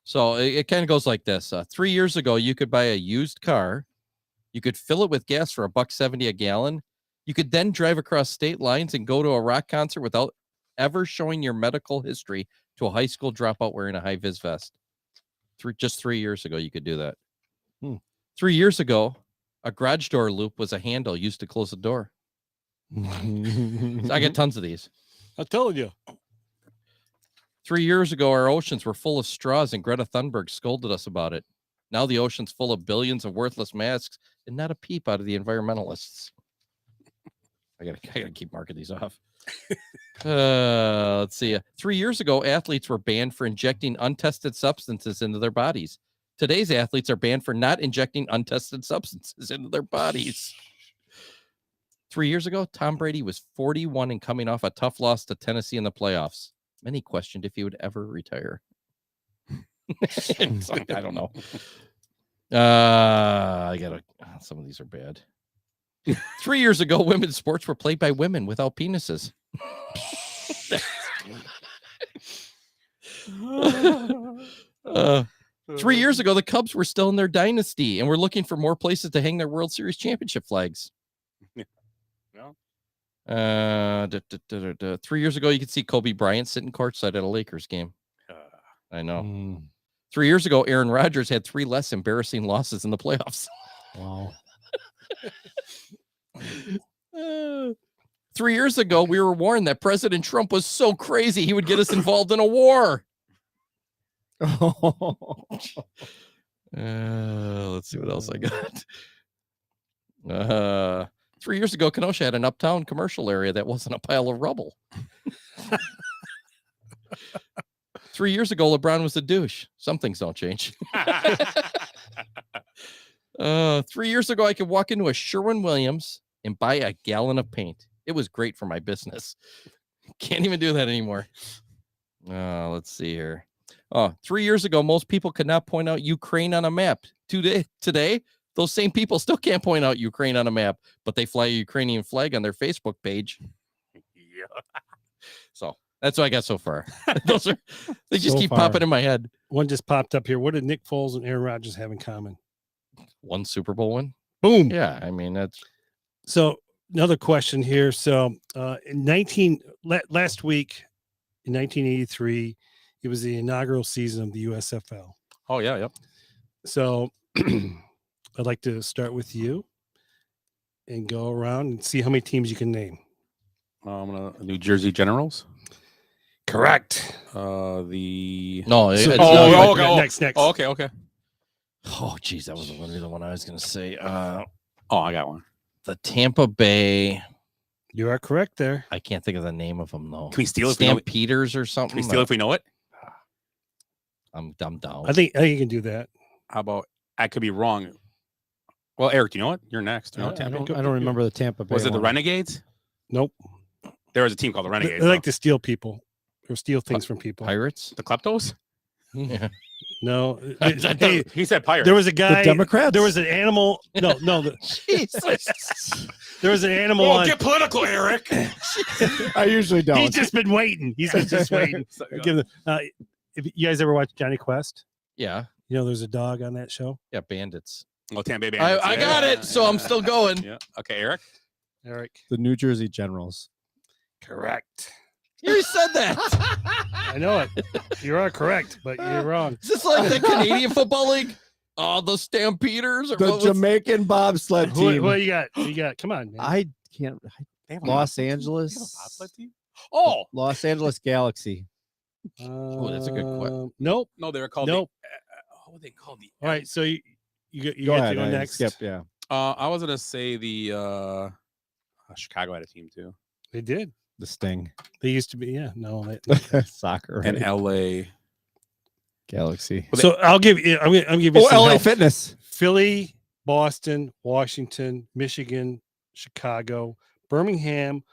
So it kind of goes like this. 3 years ago, you could buy a used car. You could fill it with gas for $1.70 a gallon. You could then drive across state lines and go to a rock concert without ever showing your medical history to a high school dropout wearing a high-vis vest. Just 3 years ago, you could do that. 3 years ago, a garage door loop was a handle used to close the door. I got tons of these. I'm telling you. 3 years ago, our oceans were full of straws, and Greta Thunberg scolded us about it. Now the ocean's full of billions of worthless masks, and not a peep out of the environmentalists. I gotta keep marking these off. Let's see. 3 years ago, athletes were banned for injecting untested substances into their bodies. Today's athletes are banned for not injecting untested substances into their bodies. 3 years ago, Tom Brady was 41 and coming off a tough loss to Tennessee in the playoffs. Many questioned if he would ever retire. It's like, I don't know. Some of these are bad. 3 years ago, women's sports were played by women without penises. 3 years ago, the Cubs were still in their dynasty and were looking for more places to hang their World Series championship flags. 3 years ago, you could see Kobe Bryant sitting courtside at a Lakers game. I know. 3 years ago, Aaron Rodgers had 3 less embarrassing losses in the playoffs. Wow. 3 years ago, we were warned that President Trump was so crazy he would get us involved in a war. Let's see what else I got. 3 years ago, Kenosha had an uptown commercial area that wasn't a pile of rubble. 3 years ago, LeBron was a douche. Some things don't change. 3 years ago, I could walk into a Sherwin-Williams and buy a gallon of paint. It was great for my business. Can't even do that anymore. Let's see here. 3 years ago, most people could not point out Ukraine on a map. Today, those same people still can't point out Ukraine on a map, but they fly a Ukrainian flag on their Facebook page. Yeah. So that's what I got so far. They just So keep far. popping in my head. One just popped up here. What did Nick Foles and Aaron Rodgers have in common? One Super Bowl win. Boom. Yeah, I mean that's So another question here. So last week in 1983, it was the inaugural season of the USFL. Oh yeah, yep. So I'd like to start with you and go around and see how many teams you can name. I'm gonna New Jersey Generals. Correct. The no. So- It's Oh, not- next. Oh, okay. Oh, geez, that was the one I was going to say. I got one. The Tampa Bay. You are correct there. I can't think of the name of them though. Can we steal it if we know it? Stampeders or something? Can we steal it if we know it? I'm down. I think you can do that. How about I could be wrong? Well, Eric, do you know what? You're next. You know I what Tampa? don't remember the Tampa Bay. Was it the one. Renegades? Nope. There was a team called the They Renegades. like to steal people or steal things from people. Pirates? The Kleptos? Yeah. No. Hey, he said pirates. There was a guy. Democrats? There was an animal. No. Jesus. There was an animal. Don't on, get political, Eric. I usually don't. he's just been waiting. He's been just waiting. If you guys ever watch Johnny Quest, Yeah. you know there's a dog on that show. Yeah. Bandits. Oh, Tampa Bay Bandits. I got it. So I'm still going. Yeah. Okay, Eric. Eric. The New Jersey Generals. Correct. You already said that. I know it. You are correct, but you're wrong. Is this like the Canadian Football League? Oh, the Stampeders? Or The what's- Jamaican bobsled Who team. you got? You got. Come on, man. I can't. They have a Los bobsled team? They have a Angeles. bobsled team? Oh, Los Angeles Galaxy. that's a good question. Nope. no, they were called. Nope. What were they called? The All right, so you Go get ahead. to go I next. Skip. Yeah. I was gonna say the Chicago had a team too, They did. The Sting. They used to be. Yeah. No. They, Soccer. and Right? LA. Galaxy. so I'll give you. I'm gonna give you. Oh, some LA help. Fitness. Philly, Boston, Washington, Michigan, Chicago, Birmingham,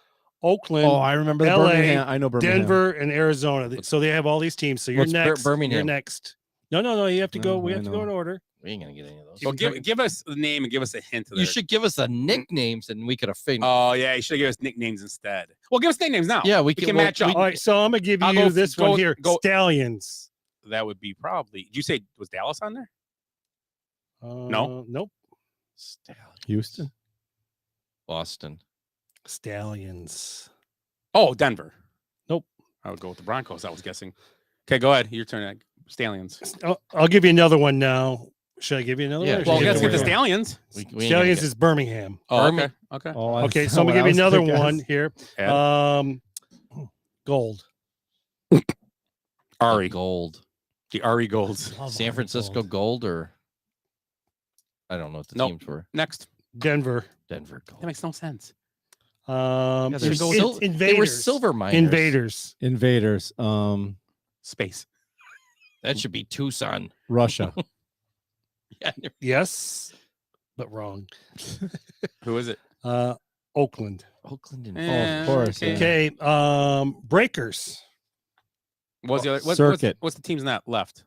Oakland. Oh, I remember the LA, Birmingham. I know Birmingham. Denver, and Arizona. So they have all these teams. So you're What's next. Birmingham? You're next. No. You have to go. No, We I have to go know. in order. We ain't gonna get any of those. So give us the name and give us a hint. Of You their- should give us the nicknames, and we could have figured. Oh yeah, you should have given us nicknames instead. Well, give us nicknames now. Yeah, we can match up. All right. So I'm gonna give I'll you go- this go- one here. go- Stallions. That would be probably. Did you say was Dallas on there? No. Nope. Houston. Boston. Stallions. Oh, Denver. Nope. I would go with the Broncos. I was guessing. Okay, go ahead. Your turn. Stallions. I'll give you another one now. Should I give you another Yeah, one? or Well, should I let's give get you the one? Stallions. We ain't gonna Stallions get- is Birmingham. Oh, Birmingham. okay. Oh, Okay, so I'm gonna give you another one here. Gold. Ari. Gold. The Ari Golds. San Francisco Gold, or I don't know what the Nope. teams were. Next. Denver. Denver Gold. That makes no sense. Yeah, they're It's sil- invaders. they were silver miners. Invaders. Invaders. Space. That should be Tucson. Russia. Yeah. Yes, but wrong. Who is it? Oakland. Oakland and of course. Okay. Yeah. Okay. Breakers. What's the other? Circuit. What's the teams not left?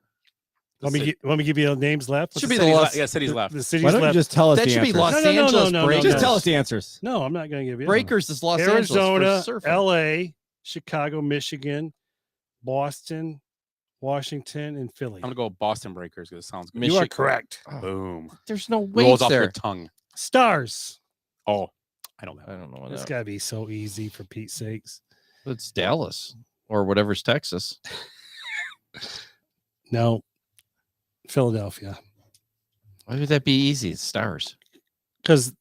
Let me give you the names left. Should be the cities Los- yeah, cities left. The cities Why don't left. you just tell us That the should be answers? Los No, Angeles no. Breakers. Just tell us the answers. No, I'm not going to give you. Breakers is Los Angeles Arizona, for surfing. L.A., Chicago, Michigan, Boston, Washington, and Philly. I'm gonna go Boston Breakers because it sounds good. You are Michigan. correct. Boom. There's no Rolls waves off there. your tongue. Stars. Oh, I don't know. I don't know what It's that. got to be so easy for Pete's sakes. It's Dallas or whatever's Texas. No, Philadelphia. Why would that be easy? It's stars. Because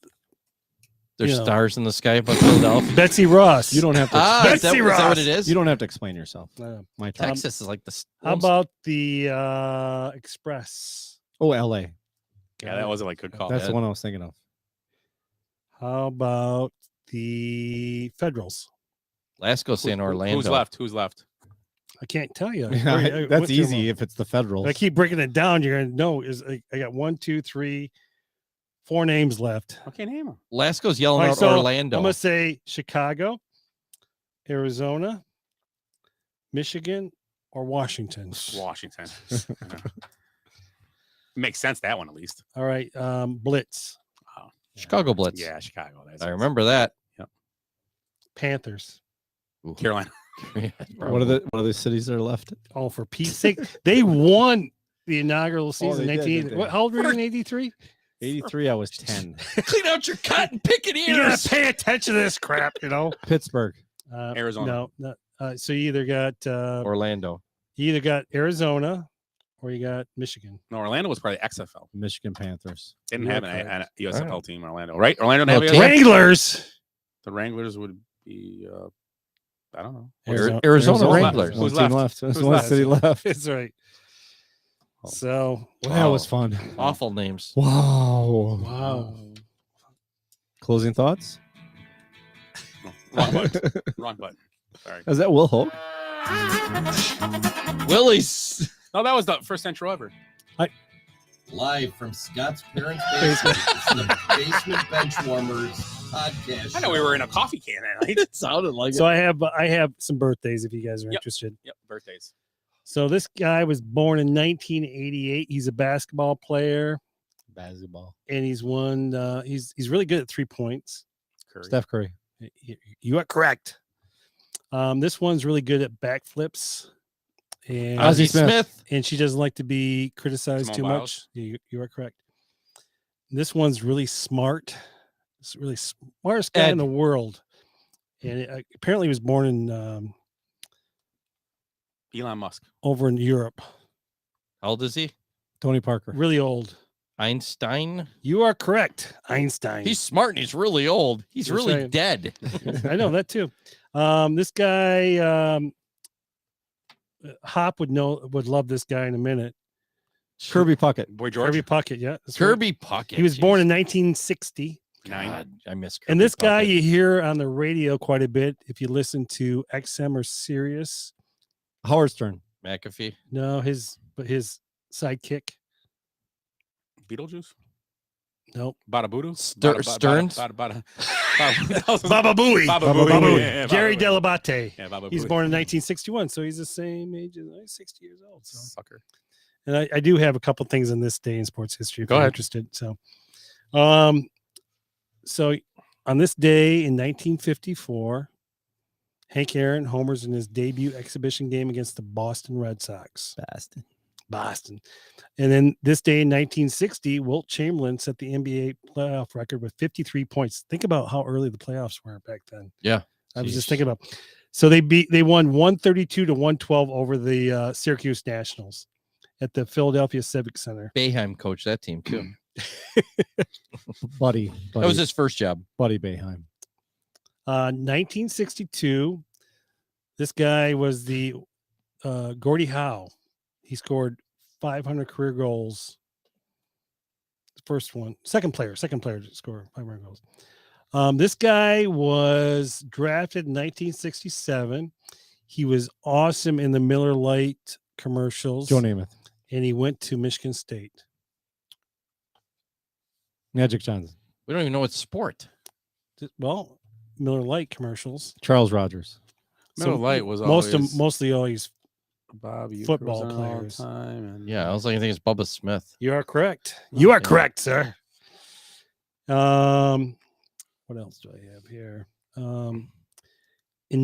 There's You know. stars in the sky above Philadelphia. Betsy Ross. You don't have to. Is that what it is? You don't have to explain yourself. My turn. Texas is like the. How about the Express? Oh, L.A. Yeah, that wasn't like good call. That's the one I was thinking of. How about the Federals? Lasco's saying Orlando. Who's left? Who's left? I can't tell you. That's easy if it's the Federals. I keep breaking it down. You're gonna know. I got 1, 2, 3, 4 names left. Okay, name them. Lasco's yelling All right, out so Orlando. I'm gonna say Chicago, Arizona, Michigan, or Washington. Washington. Makes sense, that one at least. All right, Blitz, Chicago Blitz. Yeah, Chicago. That's I remember that. Panthers. Carolina. What are the cities that are left? Oh, for Pete's sake, they won the inaugural season. they did, 1980. didn't they? What? How old were you in '83? 83. I was 10. Clean out your cotton picking You gotta ears. pay attention to this crap, you know. Pittsburgh. Arizona. No. So you either got Orlando. Arizona or you got Michigan. No, Orlando was probably XFL. Michigan Panthers. Didn't You have are an USFL All right. team in Orlando, right? Orlando No, didn't have a Wranglers. The Wranglers would be I don't know. Arizona left? Wranglers. Who's One team left? There's Who's one left? city left. That's right. So Well, that was fun. Awful names. Wow. wow. Closing thoughts? Wrong button. Wrong button. Sorry. Is that Will Hope? Willie's. No, that was the first intro ever. Live from Scott's parents' basement. It's the Basement Benchwarmers podcast. I know we were in a coffee can that night. It sounded like So I have some birthdays if you guys are Yep. interested. Yep, birthdays. So this guy was born in 1988. He's a basketball player, Basketball. and he's won. He's really good at 3 points. Curry. Steph Curry. You are correct. This one's really good at backflips, and Ozzie Smith. and she doesn't like to be criticized Simone too Biles. much. You are correct. This one's really smart. It's really smartest guy in Ed. the world, and apparently he was born in Elon Musk. over in Europe. How old is he? Tony Parker. Really old. Einstein. You are correct. Einstein. He's smart and he's really old. He's That's really right. dead. I know that too. This guy, Hop would love this guy in a minute. Kirby Puckett. Boy George. Kirby Puckett, yeah. that's Kirby right. Puckett. He was born in 1960. God, I miss Kirby And this guy Puckett. you hear on the radio quite a bit if you listen to XM or Sirius. Howard Stern. McAfee. No, his sidekick. Beetlejuice. Nope. Bada Voodoo. Stearns. Baba Booey. Baba Booey. Yeah, Gary Baba Booey. Delabate. Yeah, Baba He's Booey. born in 1961, so he's the same age as 60 years old. So. Sucker. And I do have a couple things in this day in sports history if Go you're ahead. interested. So, so on this day in 1954, Hank Aaron homers in his debut exhibition game against the Boston Red Sox. Boston. And then this day in 1960, Wilt Chamberlain set the NBA playoff record with 53 points. Think about how early the playoffs were back then. Yeah. I was just thinking about. So they won 132 to 112 over the Syracuse Nationals at the Philadelphia Civic Center. Boeheim coached that team too. Buddy. That was his first job. Buddy Boeheim. 1962, this guy was the Gordie Howe. He scored 500 career goals. First one, second player to score 500 goals. This guy was drafted in 1967. He was awesome in the Miller Lite commercials. Joe Namath. And he went to Michigan State. Magic Johnson. We don't even know what sport. Well, Miller Lite commercials. Charles Rogers. Miller Lite was mostly always Bobby football players. Yeah, I was like, I think it's Bubba Smith. You are correct. You are correct, sir. What else do I have here? In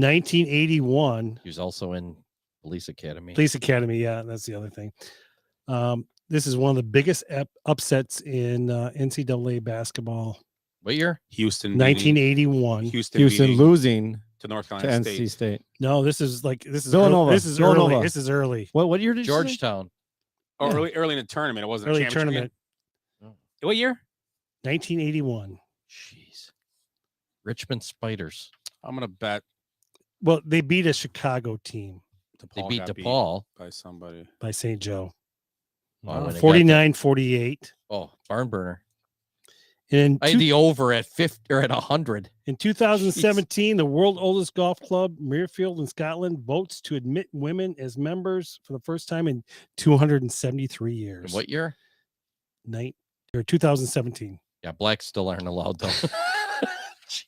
1981, He was also in Police Academy. Police Academy. Yeah, that's the other thing. This is one of the biggest upsets in NCAA basketball. What year? Houston. 1981. Houston Beating losing to North to Carolina NC State. No, this is Villanova. This is Villanova. early. This is early. What year did you say? Georgetown. Oh, Yeah. early in the tournament. It wasn't Early a championship tournament. game? What year? 1981. Jeez. Richmond Spiders. I'm gonna bet Well, they beat a Chicago team They DePaul beat got DePaul. by somebody. by St. Joe. Oh, when they got 49-48. Oh, barn burner. And I had the over at 50 or at 100. in 2017, the world oldest golf club, Muirfield in Scotland, votes to admit women as members for the first time in 273 years. What year? 2017. Yeah, blacks still aren't allowed though.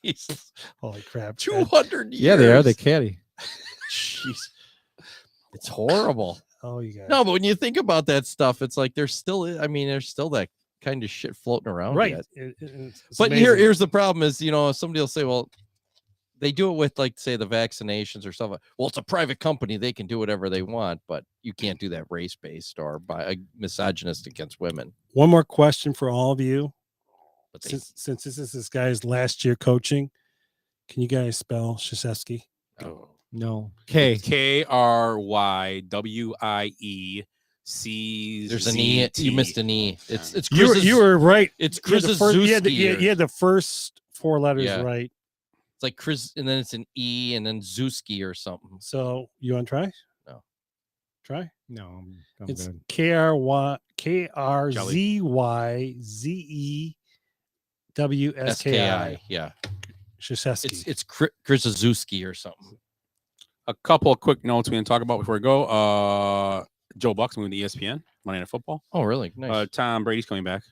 Jesus. Holy crap. 200 years. Yeah, they are. They caddy. Jeez. It's horrible. Oh, you guys. No, but when you think about that stuff, it's like there's still that kind of shit floating around. Right. Yet. It's But amazing. here's the problem is, somebody will say, well, they do it with like, say, the vaccinations or stuff. Well, it's a private company. They can do whatever they want, but you can't do that race-based or by misogynist against women. One more question for all of you. But they, Since this is this guy's last year coaching, can you guys spell Krzyzewski? No. K. KRYWIEC. there's an E. You missed an E. It's You were right. It's You had the first- you had the- Krzyzewski. you had the first four letters Yeah. right. It's like Chris, and then it's an E, and then Zuski or something. So you want to try? No. Try? No, I'm It's good. KRZYZEWSKI. Yeah. Krzyzewski. It's Krzyzewski or something. A couple of quick notes we can talk about before we go. Joe Buck's moving to ESPN, Monday Night Football. Oh, really? Nice. Tom Brady's coming back.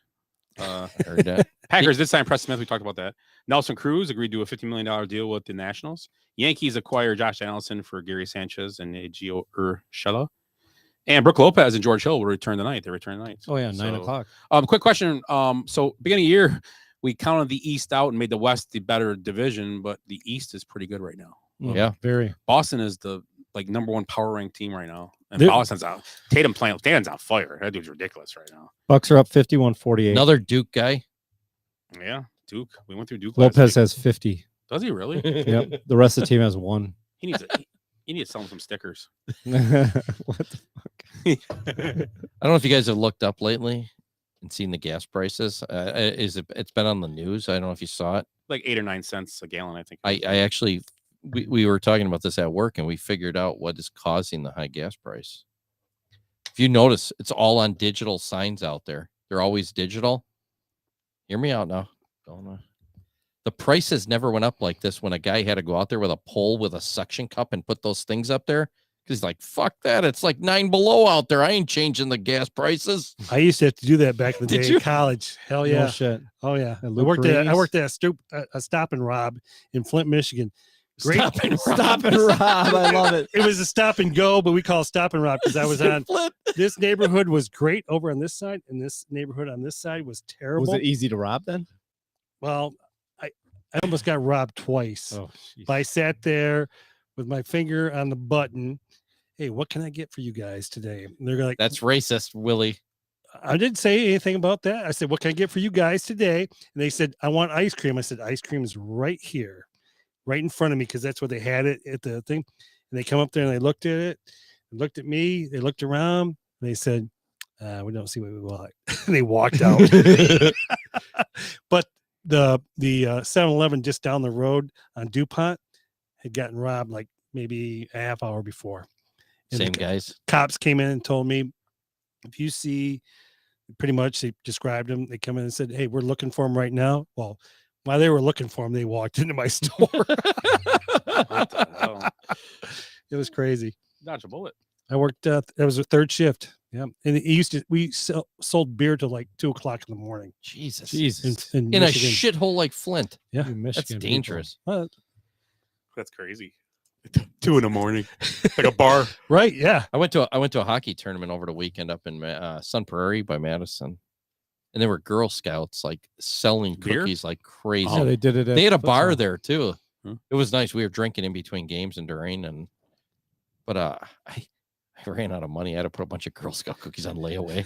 Heard that. Packers did sign Preston Smith. We talked about that. Nelson Cruz agreed to a $50 million deal with the Nationals. Yankees acquired Josh Donaldson for Gary Sanchez and Gio Urshela. And Brooke Lopez and George Hill will return tonight. They return tonight. Oh, yeah, 9 o'clock. Quick question. So beginning of the year, we counted the East out and made the West the better division, but the East is pretty good right now. Yeah. Very. Boston is the number one power ranked team right now. And They're- Boston's out. Tatum's on fire. That dude's ridiculous right now. Bucks are up 51-48. Another Duke guy. Yeah, Duke. We went through Duke. last Lopez week. has 50. Does he really? Yep. The rest of the team has 1. He needs. You need to sell him some stickers. What the fuck? I don't know if you guys have looked up lately. and seen the gas prices? It's been on the news. I don't know if you saw it. Like 8 or 9 cents a gallon, I think. I actually, we were talking about this at work, and we figured out what is causing the high gas price. If you notice, it's all on digital signs out there. They're always digital. Hear me out now. The prices never went up like this when a guy had to go out there with a pole with a suction cup and put those things up there. Because he's like, fuck that. It's like 9 below out there. I ain't changing the gas prices. I used to have to do that back in the Did day you? in college. Hell yeah. No shit. Oh yeah. I Luke worked Perini's? at a Stop and Rob in Flint, Michigan. Great. Stop and Stop and Rob. I love it. It was a stop and go, but we call it Stop and Rob because I was on this neighborhood was great over on this side, and this neighborhood on this side was terrible. Was it easy to rob then? Well, I almost got robbed twice. Oh, but I sat there with my finger on the button. Hey, what can I get for you guys today? And they're like, That's racist, Willie. I didn't say anything about that. I said, what can I get for you guys today? And they said, I want ice cream. I said, ice cream is right here, right in front of me, because that's where they had it at the thing. And they come up there and they looked at it, looked at me, they looked around, and they said, we don't see what we want. And they walked out. But the 7-Eleven just down the road on DuPont had gotten robbed like maybe a half hour before. And Same the guys. Cops came in and told me, if you see, pretty much they described him. They come in and said, hey, we're looking for him right now. Well, while they were looking for him, they walked into my store. What the hell? It was crazy. Dodge a bullet. I worked, that was a third shift. Yeah. And we sold beer till like 2:00 in the morning. Jesus. In In a Michigan. shithole like Flint. Yeah. That's dangerous. That's crazy. 2 in the morning, like a bar. Right. Yeah. I went to a hockey tournament over the weekend up in Sun Prairie by Madison, and there were Girl Scouts like selling Beer? cookies like crazy. Yeah, they did it. They had a bar football. there too. Huh? It was nice. We were drinking in between games and during, but I ran out of money. I had to put a bunch of Girl Scout cookies on layaway.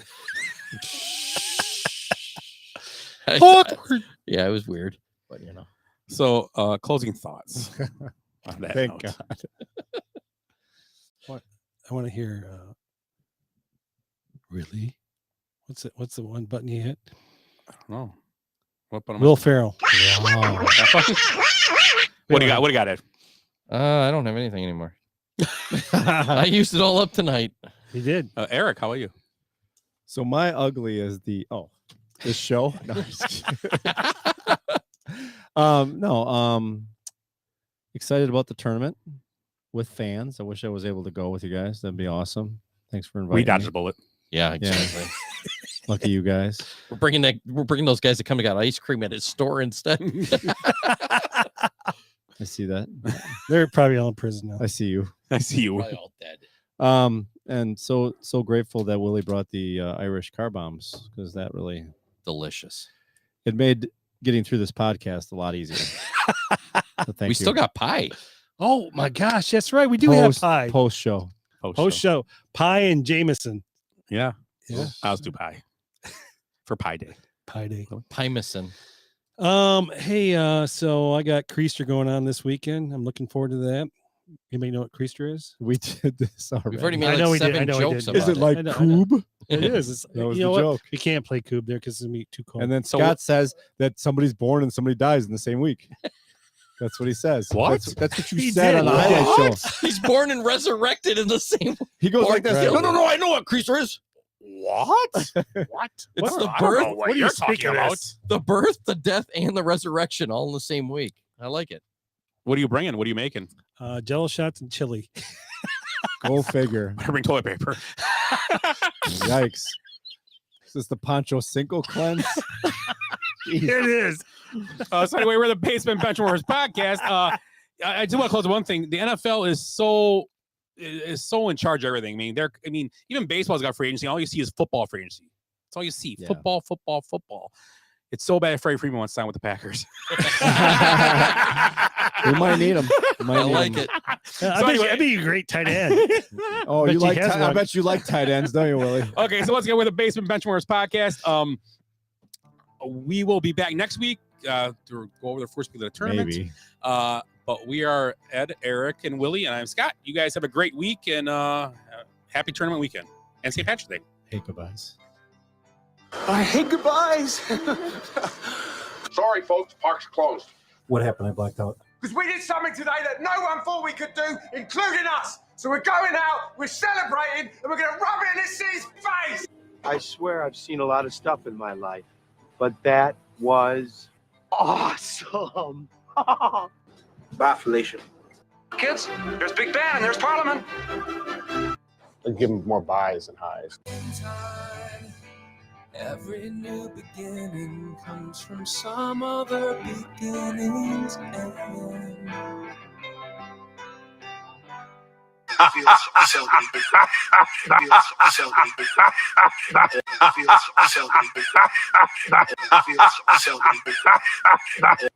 Awkward. Yeah, it was weird, but you know. So, closing thoughts. On that Thank note. God. I want to hear. Really? What's the one button you hit? I don't know. What button? Will Ferrell. Wow. What do you got? What do you got, Ed? I don't have anything anymore. I used it all up tonight. He did. Eric, how are you? So my ugly is this show. No, I'm just kidding. Excited about the tournament with fans. I wish I was able to go with you guys. That'd be awesome. Thanks for inviting We dodged me. a bullet. Yeah, exactly. Lucky you guys. We're bringing those guys to come and got ice cream at his store instead. I see that. They're probably all in prison now. I see you. I see you. Probably all dead. And so grateful that Willie brought the Irish car bombs, because that really Delicious. it made getting through this podcast a lot easier. So thank We you. still got pie. Oh my gosh, that's right. We do have pie. Post show. Post show. Pie and Jameson. Yeah. Yeah. I'll do pie for Pie Day. Pie day. Pie missing. Hey, so I got Creaster going on this weekend. I'm looking forward to that. Anybody know what Creaster is? We did this already. We've already I made know like we did. 7 I know we jokes did. about Is it like I know. Coob? It is. It's, That was you know the what? joke. We can't play Coob there because it's gonna be too cold. And then So Scott says that somebody's born and somebody dies in the same week. That's what he says. What? That's what you He said did. on the highlight show. He's born and resurrected in the same. He goes like this. No, I know what Creaster is. What? What? It's the I don't birth. know what you're talking about. The birth, the death, and the resurrection all in the same week. I like it. What are you bringing? What are you making? Jello shots and chili. Go figure. I bring toilet paper. Yikes. Is this the Pancho Cinco cleanse? It is. So anyway, we're the Basement Benchwarmers podcast. I do want to close with one thing. The NFL is so in charge of everything. I mean, even baseball's got free agency. All you see is football free agency. That's all you see. Yeah. Football. It's so bad Freddie Freeman wants to sign with the Packers. We might need him. I like it. I'd be a great tight end. Oh, Bet you he like? has I one. bet you like tight ends, don't you, Willie? Okay, so let's go with the Basement Benchwarmers podcast. We will be back next week to go over the first week of the tournament. Maybe. But we are Ed, Eric, and Willie, and I'm Scott. You guys have a great week and happy tournament weekend and St. Patrick's Day. Hey, goodbyes. I hate goodbyes. Sorry, folks, park's closed. What happened? I blacked out. Because we did something today that no one thought we could do, including us. So we're going out, we're celebrating, and we're going to rub it in this city's face. I swear I've seen a lot of stuff in my life, but that was awesome. Bye, Felicia. Kids, there's Big Ben and there's Parliament. Let's give them more buys and highs. Every new beginning comes from some other beginning's end. Feels so good. Feels so good. Feels so good. Feels so good.